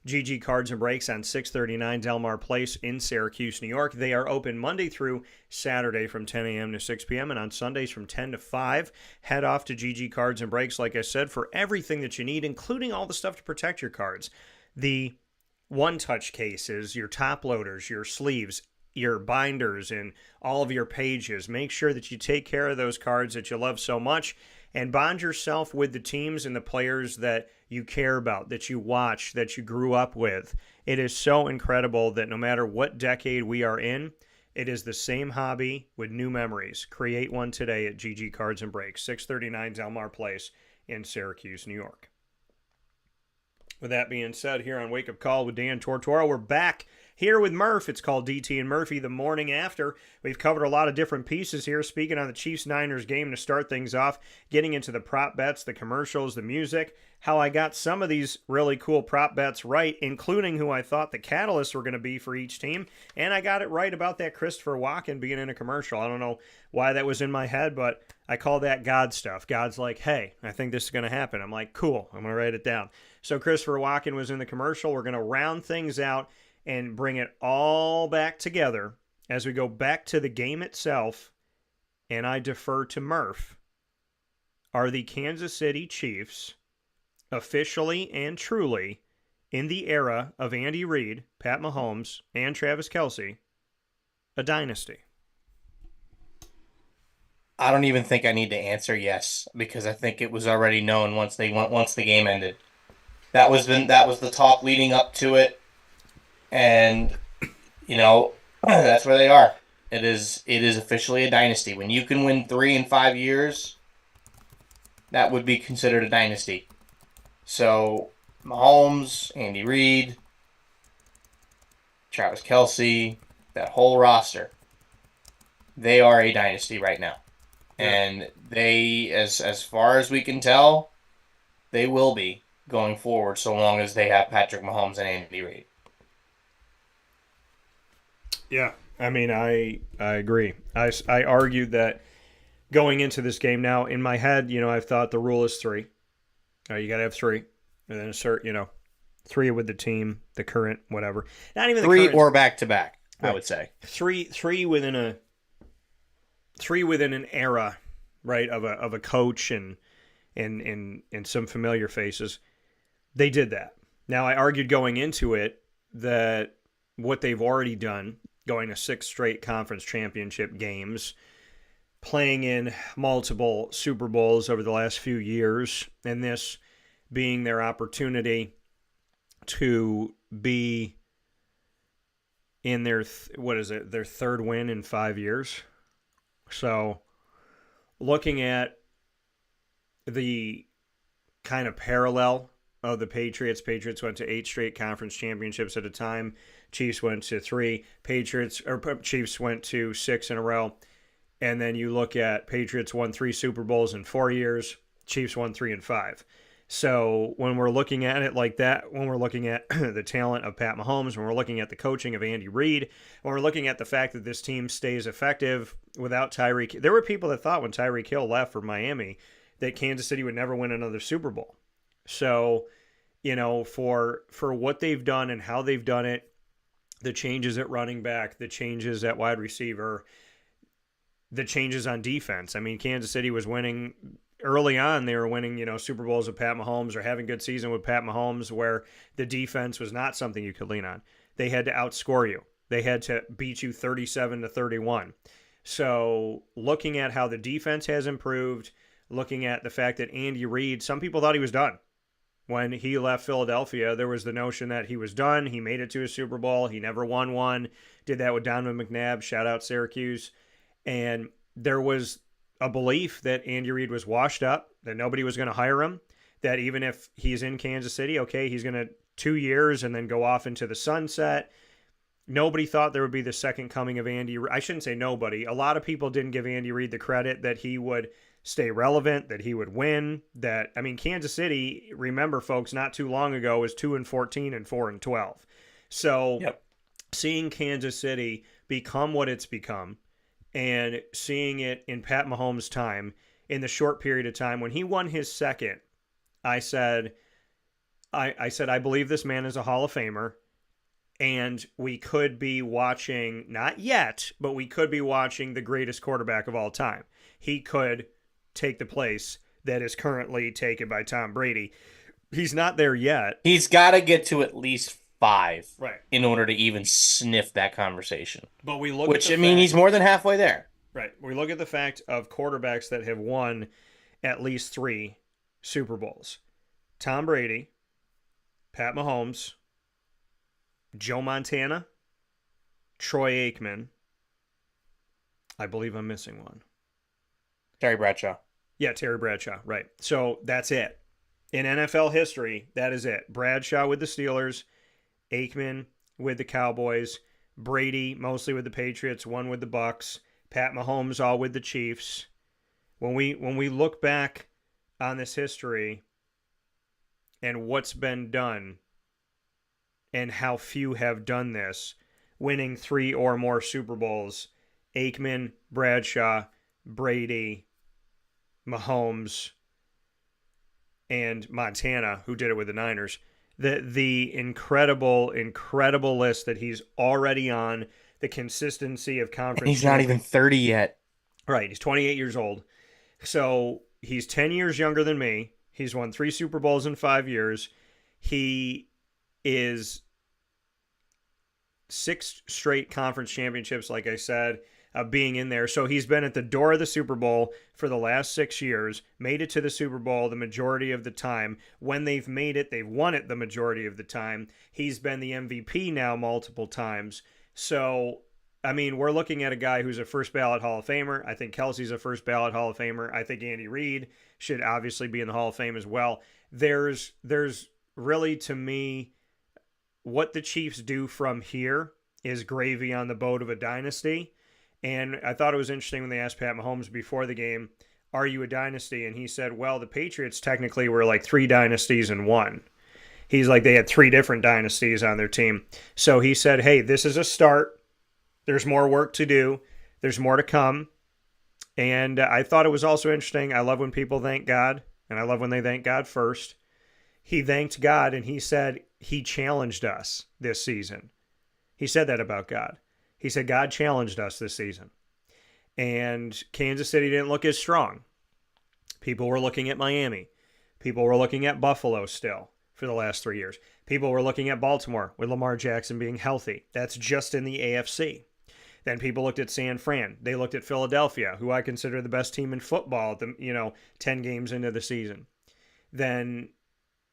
GG Cards and Breaks on 639 Delmar Place in Syracuse, New York. They are open Monday through Saturday from 10 a.m. to 6 p.m. and on Sundays from 10 to 5. Head off to GG Cards and Breaks, like I said, for everything that you need, including all the stuff to protect your cards. The one-touch cases, your top loaders, your sleeves, your binders, and all of your pages. Make sure that you take care of those cards that you love so much and bond yourself with the teams and the players that you care about, that you watch, that you grew up with. It is so incredible that no matter what decade we are in, it is the same hobby with new memories. Create one today at GG Cards and Breaks, 639 Delmar Place in Syracuse, New York. With that being said, here on Wake Up Call with Dan Tortora, we're back here with Murph. It's called DT and Murphy the morning after. We've covered a lot of different pieces here, speaking on the Chiefs-Niners game to start things off, getting into the prop bets, the commercials, the music, how I got some of these really cool prop bets right, including who I thought the catalysts were going to be for each team, and I got it right about that Christopher Walken being in a commercial. I don't know why that was in my head, but I call that God stuff. God's like, hey, I think this is going to happen. I'm like, cool, I'm going to write it down. So Christopher Walken was in the commercial. We're going to round things out and bring it all back together as we go back to the game itself, and I defer to Murph. Are the Kansas City Chiefs officially and truly in the era of Andy Reid, Pat Mahomes, and Travis Kelce a dynasty? I don't even think I need to answer yes, because I think it was already known once the game ended. That was the talk leading up to it, and that's where they are. It is officially a dynasty. When you can win 3 in 5 years, that would be considered a dynasty. So Mahomes, Andy Reid, Travis Kelce, that whole roster, they are a dynasty right now. And they, as far as we can tell, they will be going forward so long as they have Patrick Mahomes and Andy Reid. Yeah, I mean, I agree. I argued that going into this game now, in my head, I've thought the rule is 3. You got to have 3. And then insert, 3 with the team, the current, whatever. Not even 3 the current, or back-to-back, I would say. 3 within an era, right, of a coach and some familiar faces. They did that. Now, I argued going into it that what they've already done, going to 6 straight conference championship games, playing in multiple Super Bowls over the last few years, and this being their opportunity to be in their their third win in 5 years. So, looking at the kind of parallel of the Patriots went to 8 straight conference championships at a time. Chiefs went to 3. Chiefs went to 6 in a row. And then you look at Patriots won 3 Super Bowls in 4 years. Chiefs won 3 in 5. So when we're looking at it like that, when we're looking at the talent of Pat Mahomes, when we're looking at the coaching of Andy Reid, when we're looking at the fact that this team stays effective without Tyreek, there were people that thought when Tyreek Hill left for Miami that Kansas City would never win another Super Bowl. So, for what they've done and how they've done it, the changes at running back, the changes at wide receiver, the changes on defense. I mean, Kansas City was winning early on. They were winning, Super Bowls with Pat Mahomes or having good season with Pat Mahomes where the defense was not something you could lean on. They had to outscore you. They had to beat you 37-31. So looking at how the defense has improved, looking at the fact that Andy Reid, some people thought he was done. When he left Philadelphia, there was the notion that he was done. He made it to a Super Bowl. He never won one. Did that with Donovan McNabb. Shout out Syracuse. And there was a belief that Andy Reid was washed up, that nobody was going to hire him, that even if he's in Kansas City, okay, he's going to 2 years and then go off into the sunset. Nobody thought there would be the second coming of Andy Reid. I shouldn't say nobody. A lot of people didn't give Andy Reid the credit that he would stay relevant, that he would win. Kansas City, remember, folks, not too long ago was 2-14 and 4-12. So Seeing Kansas City become what it's become, and seeing it in Pat Mahomes' time, in the short period of time when he won his second, I said, I believe this man is a Hall of Famer, and we could be watching, not yet, but we could be watching the greatest quarterback of all time. He could take the place that is currently taken by Tom Brady. He's not there yet. He's got to get to at least 5 right, in order to even sniff that conversation. But we look he's more than halfway there. Right. We look at the fact of quarterbacks that have won at least 3 Super Bowls. Tom Brady, Pat Mahomes, Joe Montana, Troy Aikman. I believe I'm missing one. Terry Bradshaw. Yeah, Terry Bradshaw, right. So that's it. In NFL history, that is it. Bradshaw with the Steelers, Aikman with the Cowboys, Brady mostly with the Patriots, one with the Bucks, Pat Mahomes all with the Chiefs. When we look back on this history and what's been done and how few have done this, winning 3 or more Super Bowls, Aikman, Bradshaw, Brady, Mahomes, and Montana, who did it with the Niners. The incredible list that he's already on, the consistency of conference. And he's not even 30 yet. Right, he's 28 years old. So he's 10 years younger than me. He's won 3 Super Bowls in 5 years. He is 6 straight conference championships, like I said, being in there. So he's been at the door of the Super Bowl for the last 6 years, made it to the Super Bowl the majority of the time. When they've made it, they've won it the majority of the time. He's been the MVP now multiple times. So, I mean, we're looking at a guy who's a first ballot Hall of Famer. I think Kelsey's a first ballot Hall of Famer. I think Andy Reid should obviously be in the Hall of Fame as well. There's really, to me, what the Chiefs do from here is gravy on the boat of a dynasty. And I thought it was interesting when they asked Pat Mahomes before the game, are you a dynasty? And he said, well, the Patriots technically were like 3 dynasties in one. He's like, they had 3 different dynasties on their team. So he said, hey, this is a start. There's more work to do. There's more to come. And I thought it was also interesting. I love when people thank God, and I love when they thank God first. He thanked God, and he said he challenged us this season. He said that about God. He said God challenged us this season. And Kansas City didn't look as strong. People were looking at Miami. People were looking at Buffalo still for the last 3 years. People were looking at Baltimore with Lamar Jackson being healthy. That's just in the AFC. Then people looked at San Fran. They looked at Philadelphia, who I consider the best team in football at the, 10 games into the season. Then,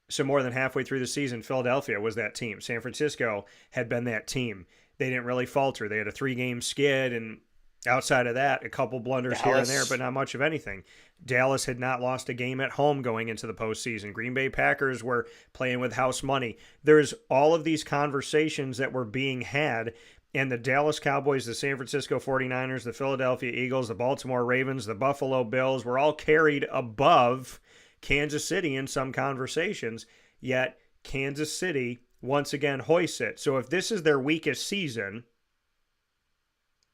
so more than halfway through the season, Philadelphia was that team. San Francisco had been that team. They didn't really falter. They had a 3-game skid, and outside of that, a couple blunders here and there, but not much of anything. Dallas had not lost a game at home going into the postseason. Green Bay Packers were playing with house money. There's all of these conversations that were being had, and the Dallas Cowboys, the San Francisco 49ers, the Philadelphia Eagles, the Baltimore Ravens, the Buffalo Bills were all carried above Kansas City in some conversations, yet Kansas City once again hoists it. So if this is their weakest season,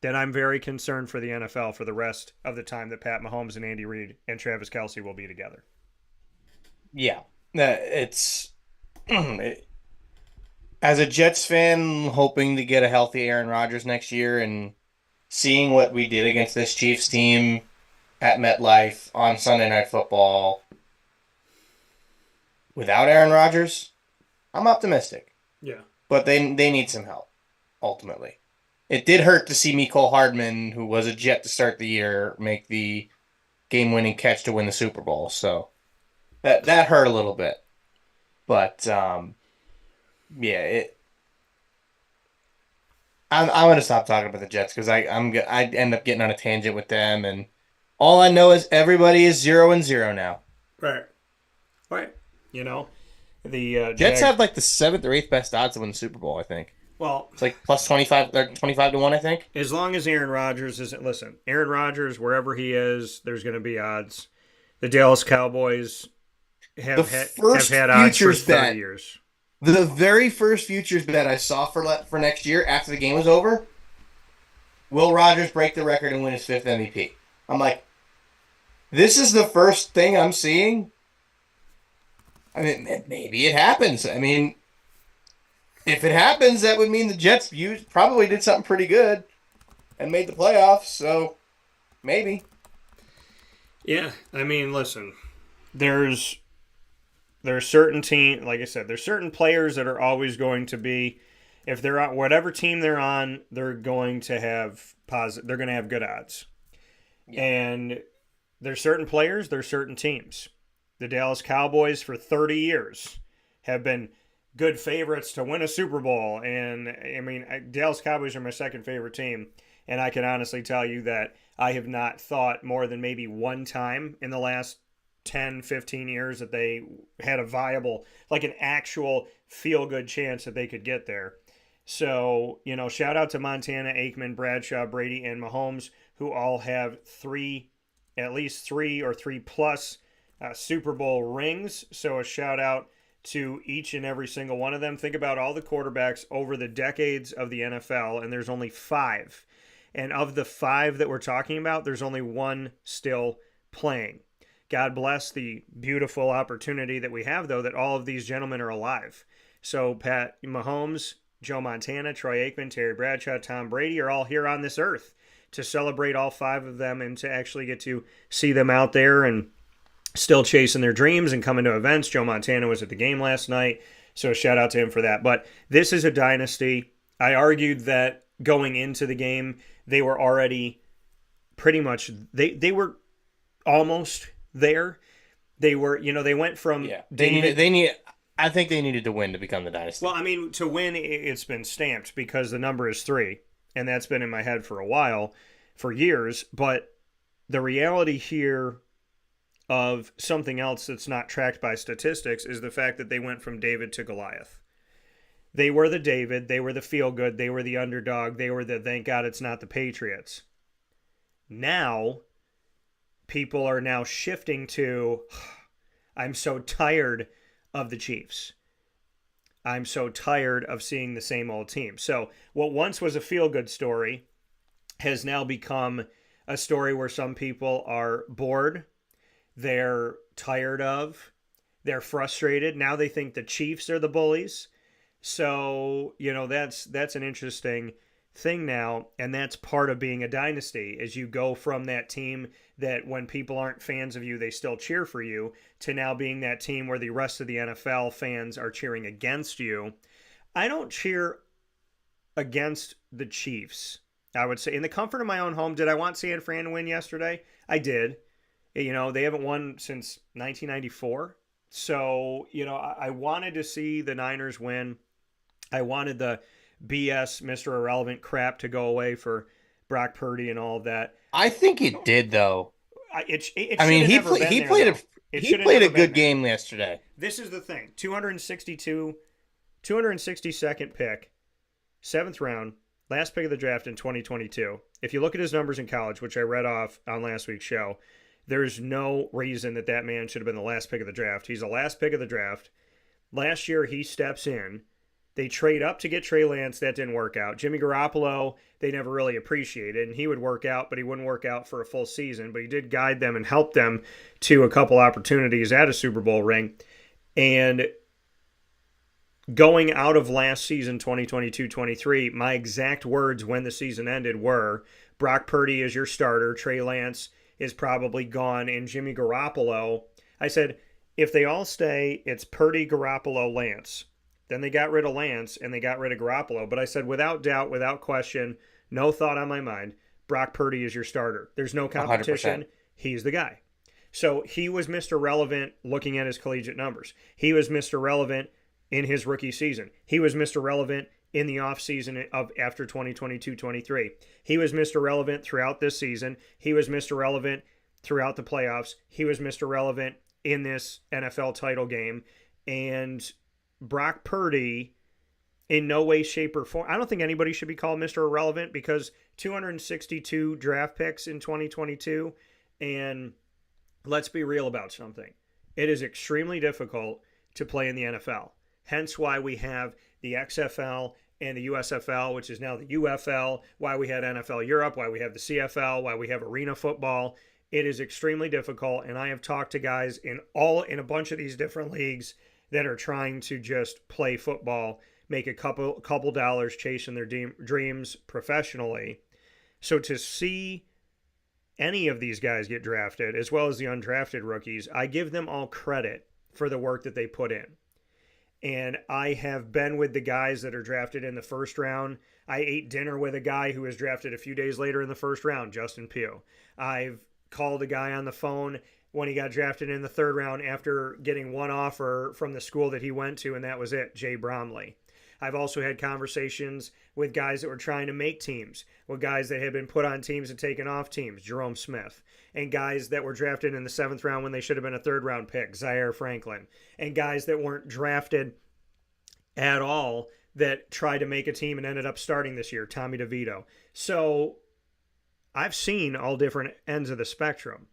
then I'm very concerned for the NFL for the rest of the time that Pat Mahomes and Andy Reid and Travis Kelce will be together. Yeah, it's as a Jets fan, hoping to get a healthy Aaron Rodgers next year and seeing what we did against this Chiefs team at MetLife on Sunday Night Football without Aaron Rodgers, I'm optimistic. Yeah. But they need some help, ultimately. It did hurt to see Mecole Hardman, who was a Jet to start the year, make the game-winning catch to win the Super Bowl. So that hurt a little bit. But, I'm going to stop talking about the Jets because I end up getting on a tangent with them. And all I know is everybody is 0-0 now. Right. The Jets have like the 7th or 8th best odds to win the Super Bowl, I think. Well, it's like plus 25 to 1, I think. As long as Aaron Rodgers isn't, listen, Aaron Rodgers, wherever he is, there's going to be odds. The Dallas Cowboys have had odds for 30 years. The very first futures bet I saw for next year after the game was over, will Rodgers break the record and win his 5th MVP? I'm like, this is the first thing I'm seeing. I mean, maybe it happens. I mean, if it happens, that would mean the Jets probably did something pretty good and made the playoffs, so maybe. Yeah, I mean, listen, there's certain team, like I said, there's certain players that are always going to be, if they're on whatever team they're on, they're going to have they're going to have good odds. Yeah. And there's certain players, there's certain teams. The Dallas Cowboys for 30 years have been good favorites to win a Super Bowl. And, I mean, Dallas Cowboys are my second favorite team. And I can honestly tell you that I have not thought more than maybe one time in the last 10, 15 years that they had a viable, like an actual feel-good chance that they could get there. So, shout out to Montana, Aikman, Bradshaw, Brady, and Mahomes, who all have at least three or three plus Super Bowl rings. So a shout out to each and every single one of them. Think about all the quarterbacks over the decades of the NFL, and there's only 5. And of the 5 that we're talking about, there's only one still playing. God bless the beautiful opportunity that we have, though, that all of these gentlemen are alive. So Pat Mahomes, Joe Montana, Troy Aikman, Terry Bradshaw, Tom Brady are all here on this earth to celebrate all 5 of them and to actually get to see them out there and still chasing their dreams and coming to events. Joe Montana was at the game last night, so shout out to him for that. But this is a dynasty. I argued that going into the game, they were already pretty much, they were almost there. They were, they went from I think they needed to win to become the dynasty. Well, I mean, to win, it's been stamped because the number is 3, and that's been in my head for a while, for years. But the reality here of something else that's not tracked by statistics is the fact that they went from David to Goliath. They were the David, they were the feel-good, they were the underdog, they were the thank God it's not the Patriots. Now, people are now shifting to, I'm so tired of the Chiefs. I'm so tired of seeing the same old team. So what once was a feel-good story has now become a story where some people are bored, they're tired of, they're frustrated. Now they think the Chiefs are the bullies. So, that's an interesting thing now, and that's part of being a dynasty, as you go from that team that when people aren't fans of you, they still cheer for you, to now being that team where the rest of the NFL fans are cheering against you. I don't cheer against the Chiefs, I would say. In the comfort of my own home, did I want San Fran to win yesterday? I did. They haven't won since 1994. So, I wanted to see the Niners win. I wanted the BS, Mr. Irrelevant crap to go away for Brock Purdy and all of that. I think it did, though. He played a good game yesterday. This is the thing. 262nd pick, 7th round, last pick of the draft in 2022. If you look at his numbers in college, which I read off on last week's show, there's no reason that man should have been the last pick of the draft. He's the last pick of the draft. Last year, he steps in. They trade up to get Trey Lance. That didn't work out. Jimmy Garoppolo, they never really appreciated, and he would work out, but he wouldn't work out for a full season. But he did guide them and help them to a couple opportunities at a Super Bowl ring. And going out of last season, 2022-23, my exact words when the season ended were, Brock Purdy is your starter, Trey Lance is probably gone, and Jimmy Garoppolo, I said, if they all stay, it's Purdy, Garoppolo, Lance. Then they got rid of Lance, and they got rid of Garoppolo. But I said, without doubt, without question, no thought on my mind, Brock Purdy is your starter. There's no competition. 100%. He's the guy. So he was Mr. Relevant looking at his collegiate numbers. He was Mr. Relevant in his rookie season. He was Mr. Relevant in the offseason of after 2022-23. He was Mr. Relevant throughout this season. He was Mr. Relevant throughout the playoffs. He was Mr. Relevant in this NFL title game. And Brock Purdy, in no way, shape, or form, I don't think anybody should be called Mr. Irrelevant, because 262 draft picks in 2022, and let's be real about something. It is extremely difficult to play in the NFL. Hence why we have the XFL and the USFL, which is now the UFL, why we had NFL Europe, why we have the CFL, why we have arena football. It is extremely difficult, and I have talked to guys in a bunch of these different leagues that are trying to just play football, make a couple dollars chasing their dreams professionally. So to see any of these guys get drafted, as well as the undrafted rookies, I give them all credit for the work that they put in. And I have been with the guys that are drafted in the first round. I ate dinner with a guy who was drafted a few days later in the first round, Justin Pugh. I've called a guy on the phone when he got drafted in the 3rd round after getting one offer from the school that he went to, and that was it, Jay Bromley. I've also had conversations with guys that were trying to make teams, with guys that had been put on teams and taken off teams, Jerome Smith, and guys that were drafted in the 7th round when they should have been a 3rd round pick, Zaire Franklin, and guys that weren't drafted at all that tried to make a team and ended up starting this year, Tommy DeVito. So I've seen all different ends of the spectrum.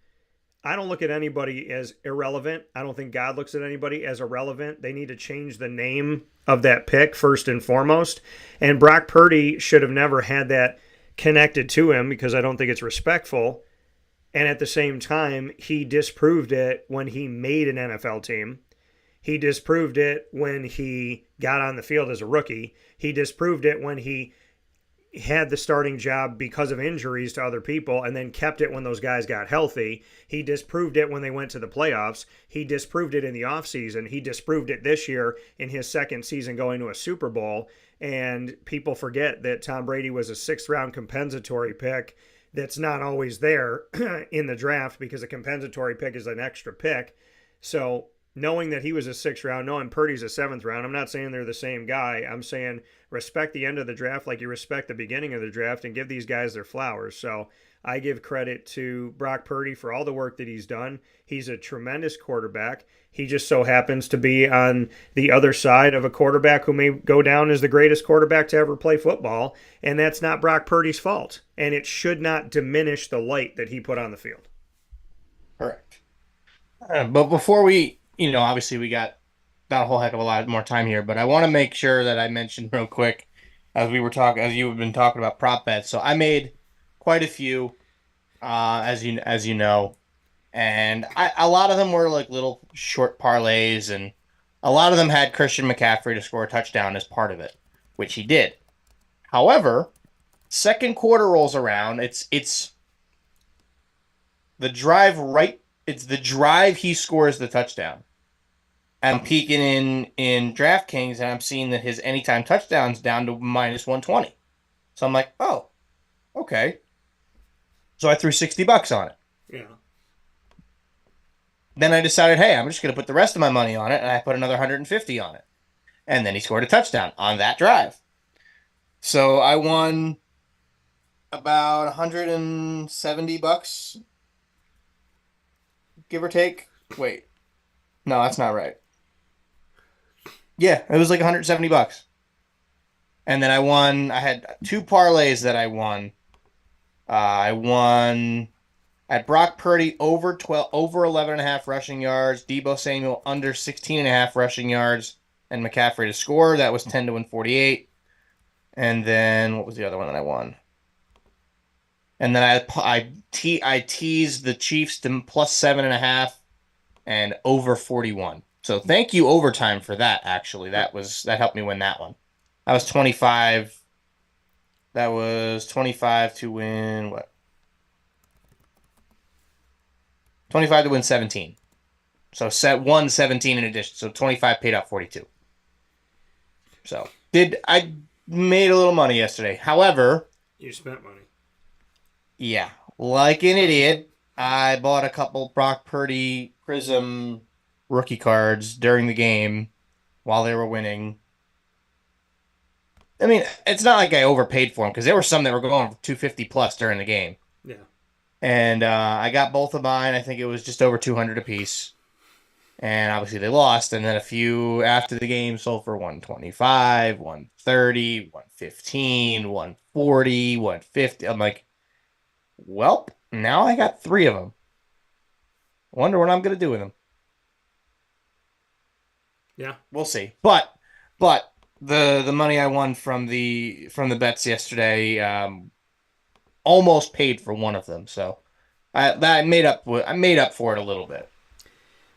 I don't look at anybody as irrelevant. I don't think God looks at anybody as irrelevant. They need to change the name of that pick first and foremost. And Brock Purdy should have never had that connected to him because I don't think it's respectful. And at the same time, he disproved it when he made an NFL team. He disproved it when he got on the field as a rookie. He disproved it when he had the starting job because of injuries to other people and then kept it when those guys got healthy. He disproved it when they went to the playoffs. He disproved it in the offseason. He disproved it this year in his 2nd season going to a Super Bowl. And people forget that Tom Brady was a 6th round compensatory pick that's not always there in the draft because a compensatory pick is an extra pick. So knowing that he was a 6th round, knowing Purdy's a 7th round, I'm not saying they're the same guy. I'm saying respect the end of the draft like you respect the beginning of the draft and give these guys their flowers. So I give credit to Brock Purdy for all the work that he's done. He's a tremendous quarterback. He just so happens to be on the other side of a quarterback who may go down as the greatest quarterback to ever play football, and that's not Brock Purdy's fault. And it should not diminish the light that he put on the field. Correct. But before we, obviously we got not a whole heck of a lot more time here, but I want to make sure that I mention real quick as you have been talking about prop bets. So I made quite a few, as you know, and a lot of them were like little short parlays, and a lot of them had Christian McCaffrey to score a touchdown as part of it, which he did. However, 2nd quarter rolls around. It's the drive right. It's the drive he scores the touchdown. I'm peeking in DraftKings, and I'm seeing that his anytime touchdown's down to -120. So I'm like, oh, okay. So I threw $60 on it. Yeah. Then I decided, hey, I'm just going to put the rest of my money on it, and I put another 150 on it. And then he scored a touchdown on that drive. So I won about $170, give or take. Wait. No, that's not right. Yeah, it was like $170. And then I had 2 parlays that I won. I won at Brock Purdy over 11.5 rushing yards, Deebo Samuel under 16.5 rushing yards, and McCaffrey to score. That was 10 to win 48. And then what was the other one that I won? And then I teased the Chiefs to +7.5 and over 41. So thank you Overtime for that. Actually, that helped me win that one. That was 25. That was 25 to win what? 25 to win 17. So won 17 in addition. So 25 paid out 42. So I made a little money yesterday. However, You spent money. yeah, like an idiot, I bought a couple Brock Purdy Prism rookie cards during the game while they were winning. I mean, it's not like I overpaid for them because there were some that were going for 250 plus during the game. Yeah. And I got both of mine. I think it was just over 200 a piece. And obviously they lost. And then a few after the game sold for 125, 130, 115, 140, 150. I'm like, well, now I got 3 of them. Wonder what I'm going to do with them. Yeah. We'll see. But the money I won from the bets yesterday almost paid for one of them. So I made up for it a little bit.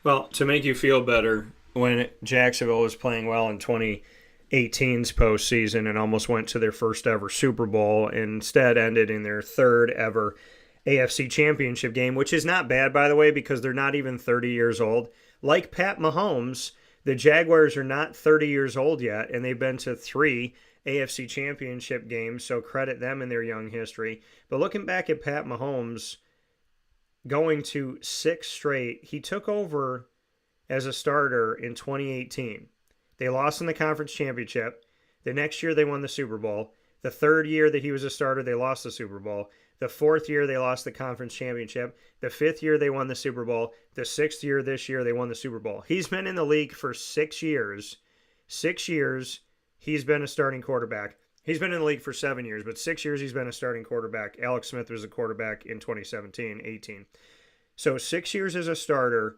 Well, to make you feel better, when Jacksonville was playing well in 2018's postseason and almost went to their first ever Super Bowl, instead ended in their 3rd ever AFC Championship game, which is not bad, by the way, because they're not even 30 years old. Like Pat Mahomes, the Jaguars are not 30 years old yet, and they've been to 3 AFC Championship games, so credit them in their young history. But looking back at Pat Mahomes going to 6 straight, he took over as a starter in 2018. They lost in the conference championship. The next year, they won the Super Bowl. The third year that he was a starter, they lost the Super Bowl. The fourth year, they lost the conference championship. The fifth year, they won the Super Bowl. The sixth year, this year, they won the Super Bowl. He's been in the league for 6 years. 6 years, he's been a starting quarterback. He's been in the league for 7 years, but 6 years he's been a starting quarterback. Alex Smith was a quarterback in 2017-18. So 6 years as a starter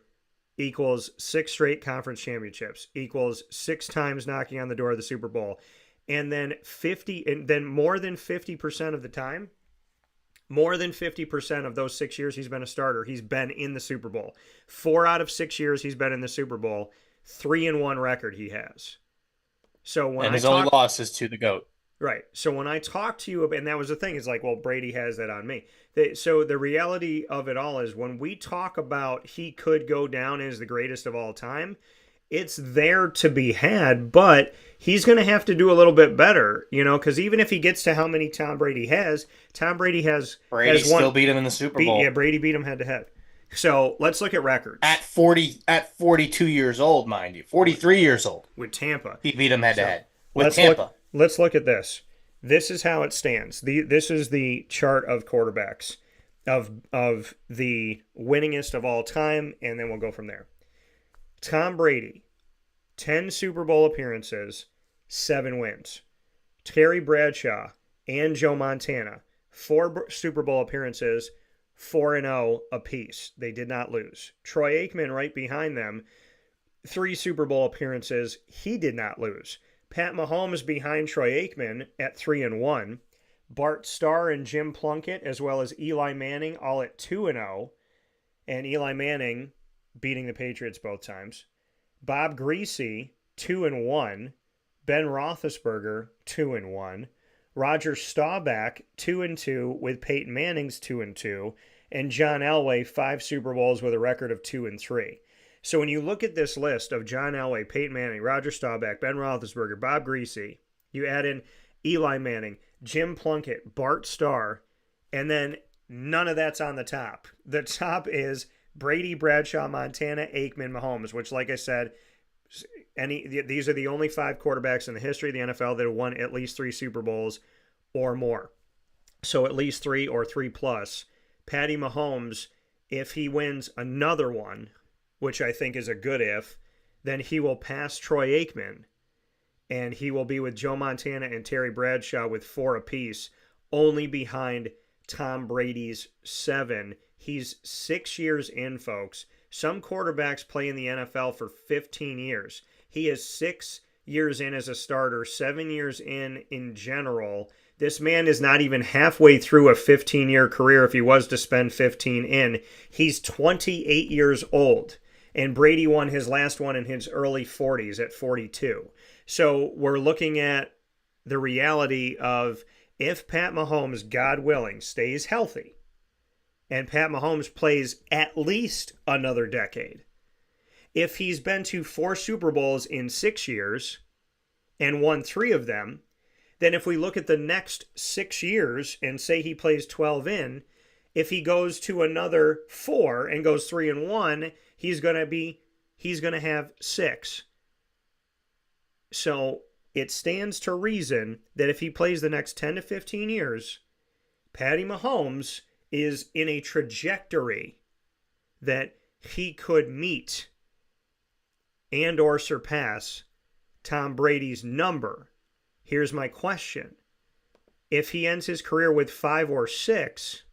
equals 6 straight conference championships, equals 6 times knocking on the door of the Super Bowl. And then more than 50% of the time, more than 50% of those 6 years he's been a starter, he's been in the Super Bowl. 4 out of 6 years he's been in the Super Bowl. 3-1 record he has. So when his only loss is to the GOAT. Right. So when I talk to you, and that was the thing, it's like, well, Brady has that on me. So the reality of it all is when we talk about he could go down as the greatest of all time, it's there to be had, but he's going to have to do a little bit better, because even if he gets to how many Tom Brady has Brady still beat him in the Super Bowl. Yeah, Brady beat him head to head. So let's look at records. At 42 years old, mind you. 43 years old. With Tampa. He beat him head to head. With Tampa. Tampa. Let's look at this. This is how it stands. This is the chart of quarterbacks of the winningest of all time, and then we'll go from there. Tom Brady, 10 Super Bowl appearances, 7 wins. Terry Bradshaw and Joe Montana, 4 Super Bowl appearances, 4-0 apiece. They did not lose. Troy Aikman right behind them, 3 Super Bowl appearances. He did not lose. Pat Mahomes behind Troy Aikman at 3-1. Bart Starr and Jim Plunkett, as well as Eli Manning, all at 2-0. And Eli Manning beating the Patriots both times. Bob Greasy, 2-1. Ben Roethlisberger, 2-1. Roger Staubach, 2-2, with Peyton Manning's 2-2. And John Elway, 5 Super Bowls with a record of 2-3. So when you look at this list of John Elway, Peyton Manning, Roger Staubach, Ben Roethlisberger, Bob Greasy, you add in Eli Manning, Jim Plunkett, Bart Starr, and then none of that's on the top. The top is Brady, Bradshaw, Montana, Aikman, Mahomes, which, like I said, these are the only 5 quarterbacks in the history of the NFL that have won at least 3 Super Bowls or more. So at least 3 or 3 plus. Patty Mahomes, if he wins another one, which I think is a good if, then he will pass Troy Aikman, and he will be with Joe Montana and Terry Bradshaw with 4 apiece, only behind Tom Brady's 7. He's 6 years in, folks. Some quarterbacks play in the NFL for 15 years. He is 6 years in as a starter, 7 years in general. This man is not even halfway through a 15-year career if he was to spend 15 in. He's 28 years old. And Brady won his last one in his early 40s at 42. So we're looking at the reality of if Pat Mahomes, God willing, stays healthy, and Pat Mahomes plays at least another decade, if he's been to 4 Super Bowls in 6 years and won 3 of them, then if we look at the next 6 years and say he plays 12 in, if he goes to another 4 and goes 3-1, he's going to have 6. So it stands to reason that if he plays the next 10 to 15 years, Patty Mahomes is in a trajectory that he could meet and or surpass Tom Brady's number. Here's my question. If he ends his career with 5 or 6,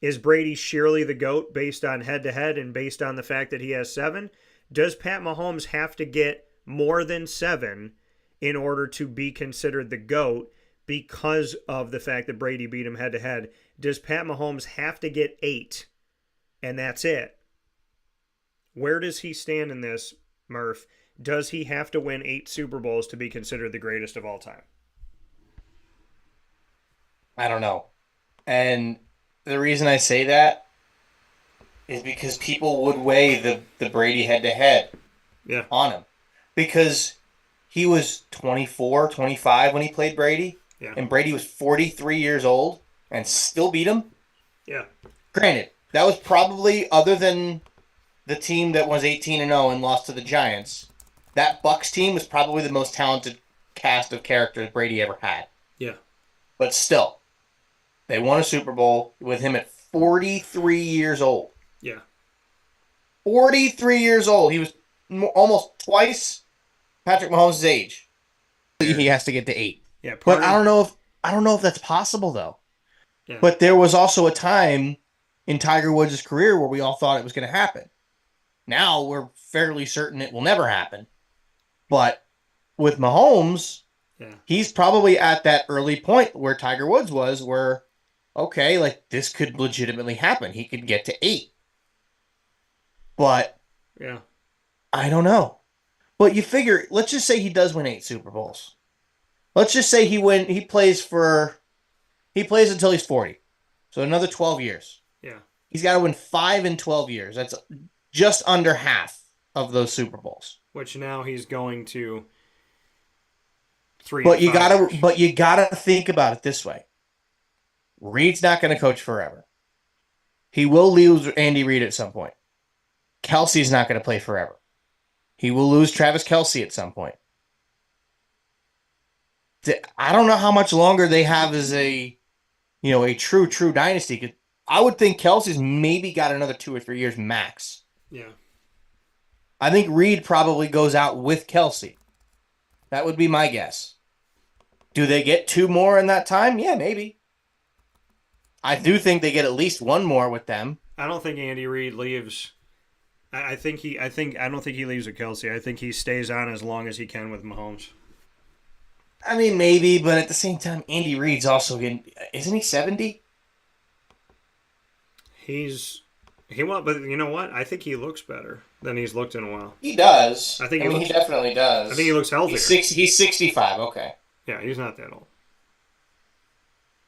is Brady sheerly the GOAT based on head-to-head and based on the fact that he has 7? Does Pat Mahomes have to get more than 7 in order to be considered the GOAT because of the fact that Brady beat him head-to-head? Does Pat Mahomes have to get 8 and that's it? Where does he stand in this, Murph? Does he have to win 8 Super Bowls to be considered the greatest of all time? I don't know. And the reason I say that is because people would weigh the Brady head-to-head on him. Because he was 24, 25 when he played Brady, and Brady was 43 years old and still beat him. Yeah. Granted, that was probably, other than the team that was 18-0 and lost to the Giants, that Bucs team was probably the most talented cast of characters Brady ever had. Yeah. But still, they won a Super Bowl with him at 43 years old. Yeah. 43 years old. He was almost twice Patrick Mahomes' age. He has to get to 8. Yeah. But I don't know if that's possible though. Yeah. But there was also a time in Tiger Woods' career where we all thought it was going to happen. Now we're fairly certain it will never happen. But with Mahomes, he's probably at that early point where Tiger Woods was, where, okay, like this could legitimately happen. He could get to 8. But I don't know. But you figure, let's just say he does win 8 Super Bowls. Let's just say he plays until he's 40. So another 12 years. Yeah. He's got to win 5 in 12 years. That's just under half of those Super Bowls. Which now he's going to 3. But you gotta think about it this way. Reed's not going to coach forever. He will lose Andy Reid at some point. Kelsey's not going to play forever. He will lose Travis Kelce at some point. I don't know how much longer they have as a true dynasty. I would think Kelsey's maybe got another 2 or 3 years max. Yeah. I think Reed probably goes out with Kelce. That would be my guess. Do they get 2 more in that time? Yeah, maybe. I do think they get at least 1 more with them. I don't think Andy Reid leaves. I don't think he leaves with Kelsey. I think he stays on as long as he can with Mahomes. I mean, maybe, but at the same time, Andy Reid's also getting. Isn't he 70? But you know what? I think he looks better than he's looked in a while. He does. He definitely does. I think he looks healthier. He's 65. Okay. Yeah, he's not that old.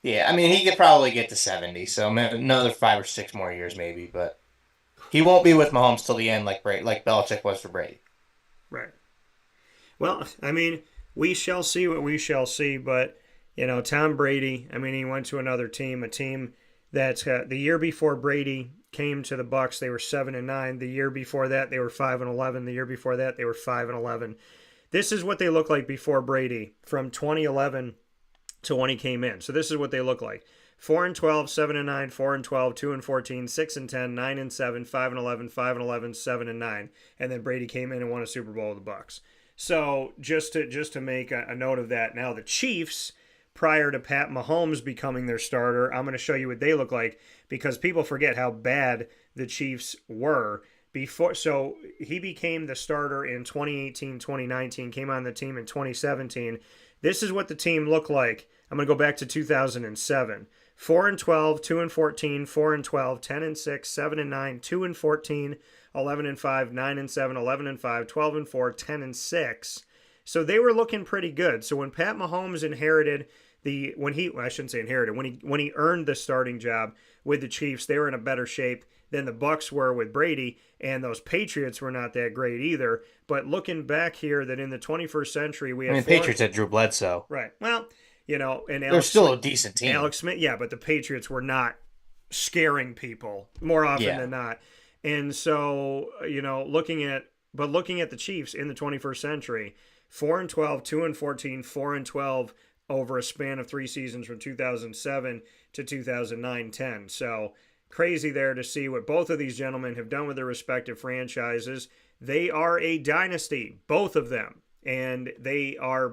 Yeah, I mean, he could probably get to 70, so another 5 or 6 more years maybe, but he won't be with Mahomes till the end like Belichick was for Brady. Right. Well, I mean, we shall see what we shall see, but, Tom Brady, I mean, he went to another team, a team that the year before Brady came to the Bucs, they were 7-9. The year before that, they were 5-11. The year before that, they were 5-11. This is what they look like before Brady from 2011 to when he came in. So this is what they look like: 4-12, 7-9, 4-12, 2-14, 6-10, 9-7, 5-11, 5-11, 7-9, and then Brady came in and won a Super Bowl with the Bucs. So just to make a note of that, now the Chiefs, prior to Pat Mahomes becoming their starter, I'm going to show you what they look like because people forget how bad the Chiefs were before. So he became the starter in 2018, 2019, came on the team in 2017. This is what the team looked like. I'm going to go back to 2007. 4-12, 2-14, 4-12, 10-6, 7-9, 2-14, 11-5, 9-7, 11-5, 12-4, 10-6. So they were looking pretty good. So when Pat Mahomes when he earned the starting job with the Chiefs, they were in a better shape than the Bucs were with Brady, and those Patriots were not that great either. But looking back here, that in the 21st century we had Patriots had Drew Bledsoe. Right. Well, and they're still a decent team. Alex Smith, yeah, but the Patriots were not scaring people more often than not. And so, looking at the Chiefs in the 21st century, 4-12, 2-14, 4-12 over a span of 3 seasons from 2007 to 2009-10. So crazy there to see what both of these gentlemen have done with their respective franchises. They are a dynasty, both of them. And they are,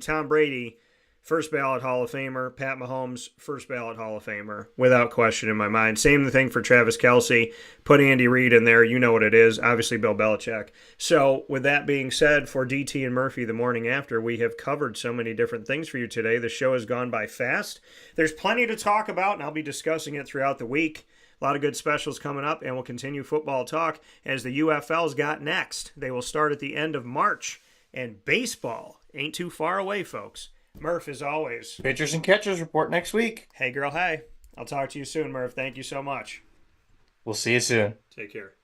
Tom Brady, first ballot Hall of Famer. Pat Mahomes, first ballot Hall of Famer, without question in my mind. Same thing for Travis Kelce. Put Andy Reid in there. You know what it is. Obviously, Bill Belichick. So, with that being said, for DT and Murphy the morning after, we have covered so many different things for you today. The show has gone by fast. There's plenty to talk about, and I'll be discussing it throughout the week. A lot of good specials coming up, and we'll continue football talk as the UFL's got next. They will start at the end of March, and baseball ain't too far away, folks. Murph, as always. Pitchers and catchers report next week. Hey, girl, hey. I'll talk to you soon, Murph. Thank you so much. We'll see you soon. Take care.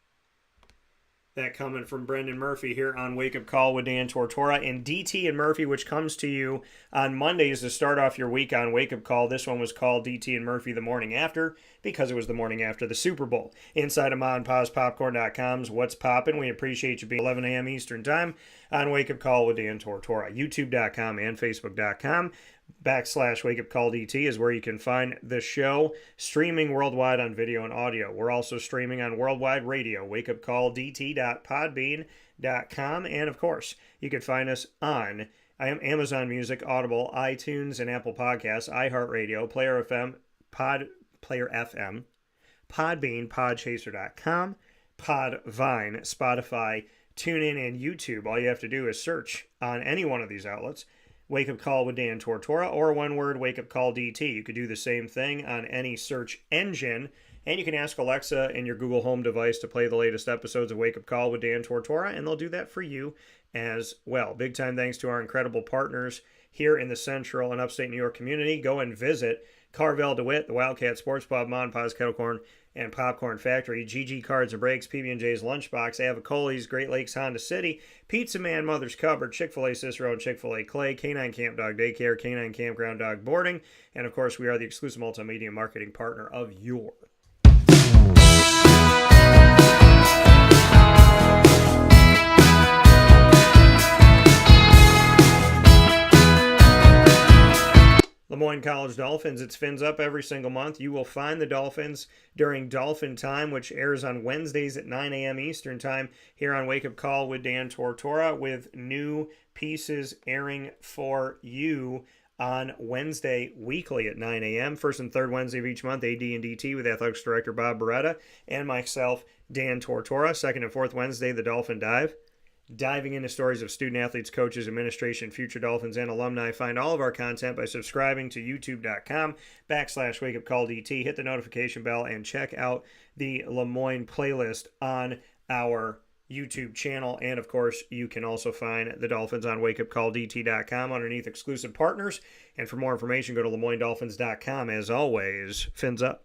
That coming from Brendan Murphy here on Wake Up Call with Dan Tortora and DT and Murphy, which comes to you on Mondays to start off your week on Wake Up Call. This one was called DT and Murphy the morning after because it was the morning after the Super Bowl. Inside of ModPawsPopcorn.com's What's Poppin'. We appreciate you being 11 a.m. Eastern Time on Wake Up Call with Dan Tortora. YouTube.com and Facebook.com. /Wake Up Call DT is where you can find the show streaming worldwide on video and audio. We're also streaming on worldwide radio, wakeupcalldt.podbean.com, and of course, you can find us on Amazon Music, Audible, iTunes, and Apple Podcasts, iHeartRadio, Player FM, Podbean, Podchaser.com, Podvine, Spotify, TuneIn, and YouTube. All you have to do is search on any one of these outlets Wake Up Call with Dan Tortora, or one word, Wake Up Call DT. You could do the same thing on any search engine, and you can ask Alexa and your Google Home device to play the latest episodes of Wake Up Call with Dan Tortora, and they'll do that for you as well. Big time thanks to our incredible partners here in the Central and Upstate New York community. Go and visit Carvel DeWitt, the Wildcat Sports Pub, Mon Paz Kettle Corn and Popcorn Factory, GG Cards and Breaks, PB&J's Lunchbox, Avicoli's, Great Lakes Honda City, Pizza Man, Mother's Cupboard, Chick-fil-A Cicero and Chick-fil-A Clay, Canine Camp Dog Daycare, Canine Campground Dog Boarding, and of course we are the exclusive multimedia marketing partner of your Lemoyne College Dolphins. It's Fins Up every single month. You will find the Dolphins during Dolphin Time, which airs on Wednesdays at 9 a.m. Eastern Time here on Wake Up Call with Dan Tortora, with new pieces airing for you on Wednesday weekly at 9 a.m. First and third Wednesday of each month, AD and DT with Athletics Director Bob Beretta and myself, Dan Tortora. Second and fourth Wednesday, the Dolphin Dive. Diving into stories of student athletes, coaches, administration, future Dolphins, and alumni. Find all of our content by subscribing to youtube.com /Wake Up Call DT. Hit the notification bell and check out the Lemoyne playlist on our YouTube channel. And of course, you can also find the Dolphins on wakeupcalldt.com underneath exclusive partners. And for more information, go to LemoyneDolphins.com. As always, Fins Up.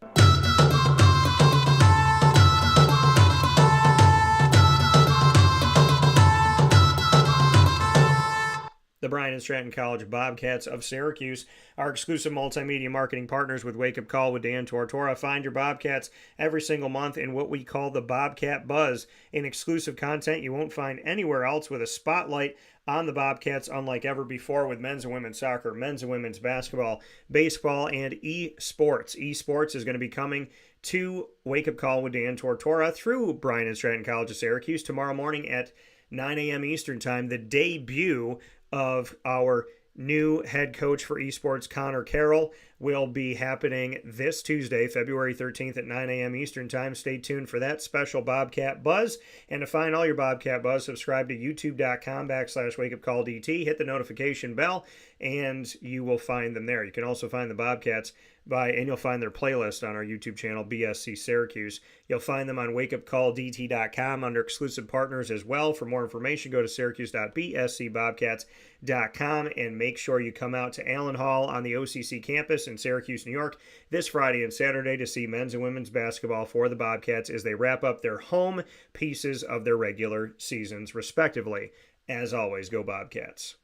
The Bryan and Stratton College Bobcats of Syracuse are exclusive multimedia marketing partners with Wake Up Call with Dan Tortora. Find your Bobcats every single month in what we call the Bobcat Buzz, in exclusive content you won't find anywhere else, with a spotlight on the Bobcats unlike ever before, with men's and women's soccer, men's and women's basketball, baseball, and esports. Esports is going to be coming to Wake Up Call with Dan Tortora through Bryan and Stratton College of Syracuse tomorrow morning at 9 a.m. Eastern Time. The debut of our new head coach for esports, Connor Carroll, will be happening this Tuesday, February 13th at 9 a.m. Eastern Time. Stay tuned for that special Bobcat Buzz. And to find all your Bobcat Buzz, subscribe to youtube.com /Wake Up Call DT. Hit the notification bell, and you will find them there. You can also find the Bobcats and you'll find their playlist on our YouTube channel, BSC Syracuse. You'll find them on wakeupcalldt.com under exclusive partners as well. For more information, go to syracuse.bscbobcats.com and make sure you come out to Allen Hall on the OCC campus in Syracuse, New York, this Friday and Saturday to see men's and women's basketball for the Bobcats as they wrap up their home pieces of their regular seasons, respectively. As always, go Bobcats.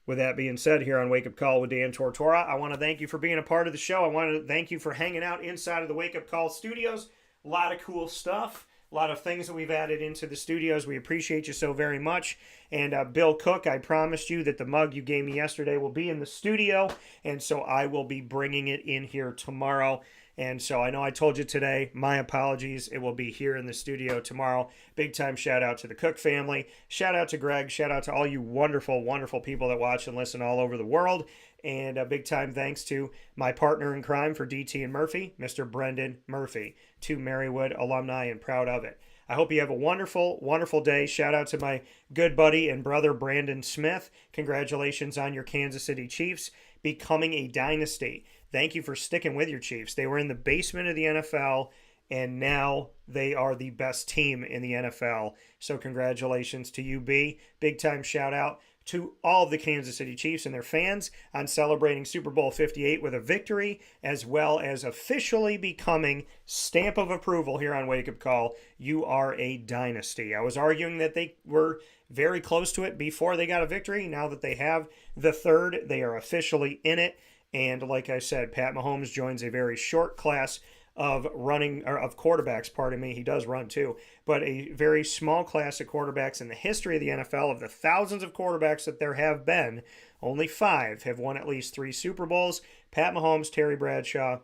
With that being said, here on Wake Up Call with Dan Tortora, I want to thank you for being a part of the show. I want to thank you for hanging out inside of the Wake Up Call studios. A lot of cool stuff. A lot of things that we've added into the studios. We appreciate you so very much. And Bill Cook, I promised you that the mug you gave me yesterday will be in the studio. And so I will be bringing it in here tomorrow. And so I know I told you today, my apologies. It will be here in the studio tomorrow. Big time shout out to the Cook family. Shout out to Greg. Shout out to all you wonderful, wonderful people that watch and listen all over the world. And a big time thanks to my partner in crime for DT and Murphy, Mr. Brendan Murphy, two Marywood alumni and proud of it. I hope you have a wonderful, wonderful day. Shout out to my good buddy and brother, Brandon Smith. Congratulations on your Kansas City Chiefs becoming a dynasty. Thank you for sticking with your Chiefs. They were in the basement of the NFL, and now they are the best team in the NFL. So congratulations to you, B. Big time shout out to all of the Kansas City Chiefs and their fans on celebrating Super Bowl 58 with a victory, as well as officially becoming stamp of approval here on Wake Up Call. You are a dynasty. I was arguing that they were very close to it before they got a victory. Now that they have the third, they are officially in it. And like I said, Pat Mahomes joins a very short class of quarterbacks, pardon me. He does run too, but a very small class of quarterbacks in the history of the NFL. Of the thousands of quarterbacks that there have been, only 5 have won at least 3 Super Bowls. Pat Mahomes, Terry Bradshaw,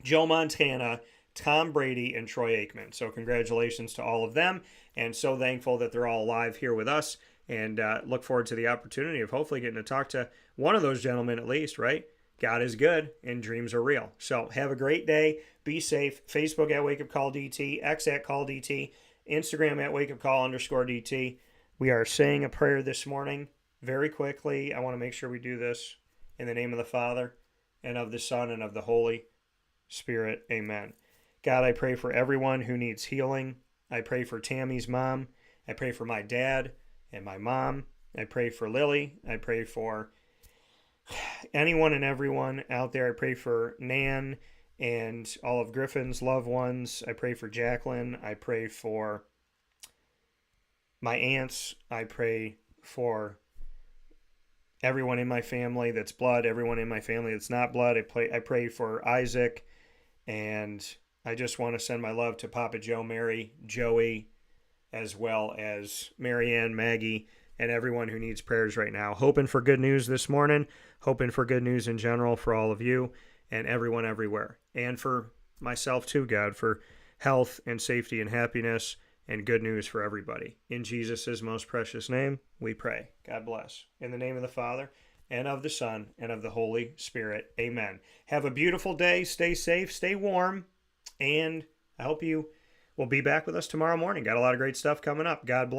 Joe Montana, Tom Brady, and Troy Aikman. So congratulations to all of them, and so thankful that they're all alive here with us, and look forward to the opportunity of hopefully getting to talk to one of those gentlemen at least, right? God is good and dreams are real. So have a great day. Be safe. Facebook at Wake Up Call DT, X at Call DT, Instagram at Wake Up Call _DT. We are saying a prayer this morning very quickly. I want to make sure we do this in the name of the Father and of the Son and of the Holy Spirit. Amen. God, I pray for everyone who needs healing. I pray for Tammy's mom. I pray for my dad and my mom. I pray for Lily. I pray for anyone and everyone out there. I pray for Nan and all of Griffin's loved ones. I pray for Jacqueline. I pray for my aunts. I pray for everyone in my family that's blood, everyone in my family that's not blood. I pray for Isaac, and I just want to send my love to Papa Joe, Mary, Joey, as well as Marianne, Maggie, and everyone who needs prayers right now. Hoping for good news this morning, hoping for good news in general for all of you and everyone everywhere. And for myself too, God, for health and safety and happiness and good news for everybody. In Jesus' most precious name, we pray. God bless. In the name of the Father, and of the Son, and of the Holy Spirit. Amen. Have a beautiful day. Stay safe, stay warm, and I hope you will be back with us tomorrow morning. Got a lot of great stuff coming up. God bless.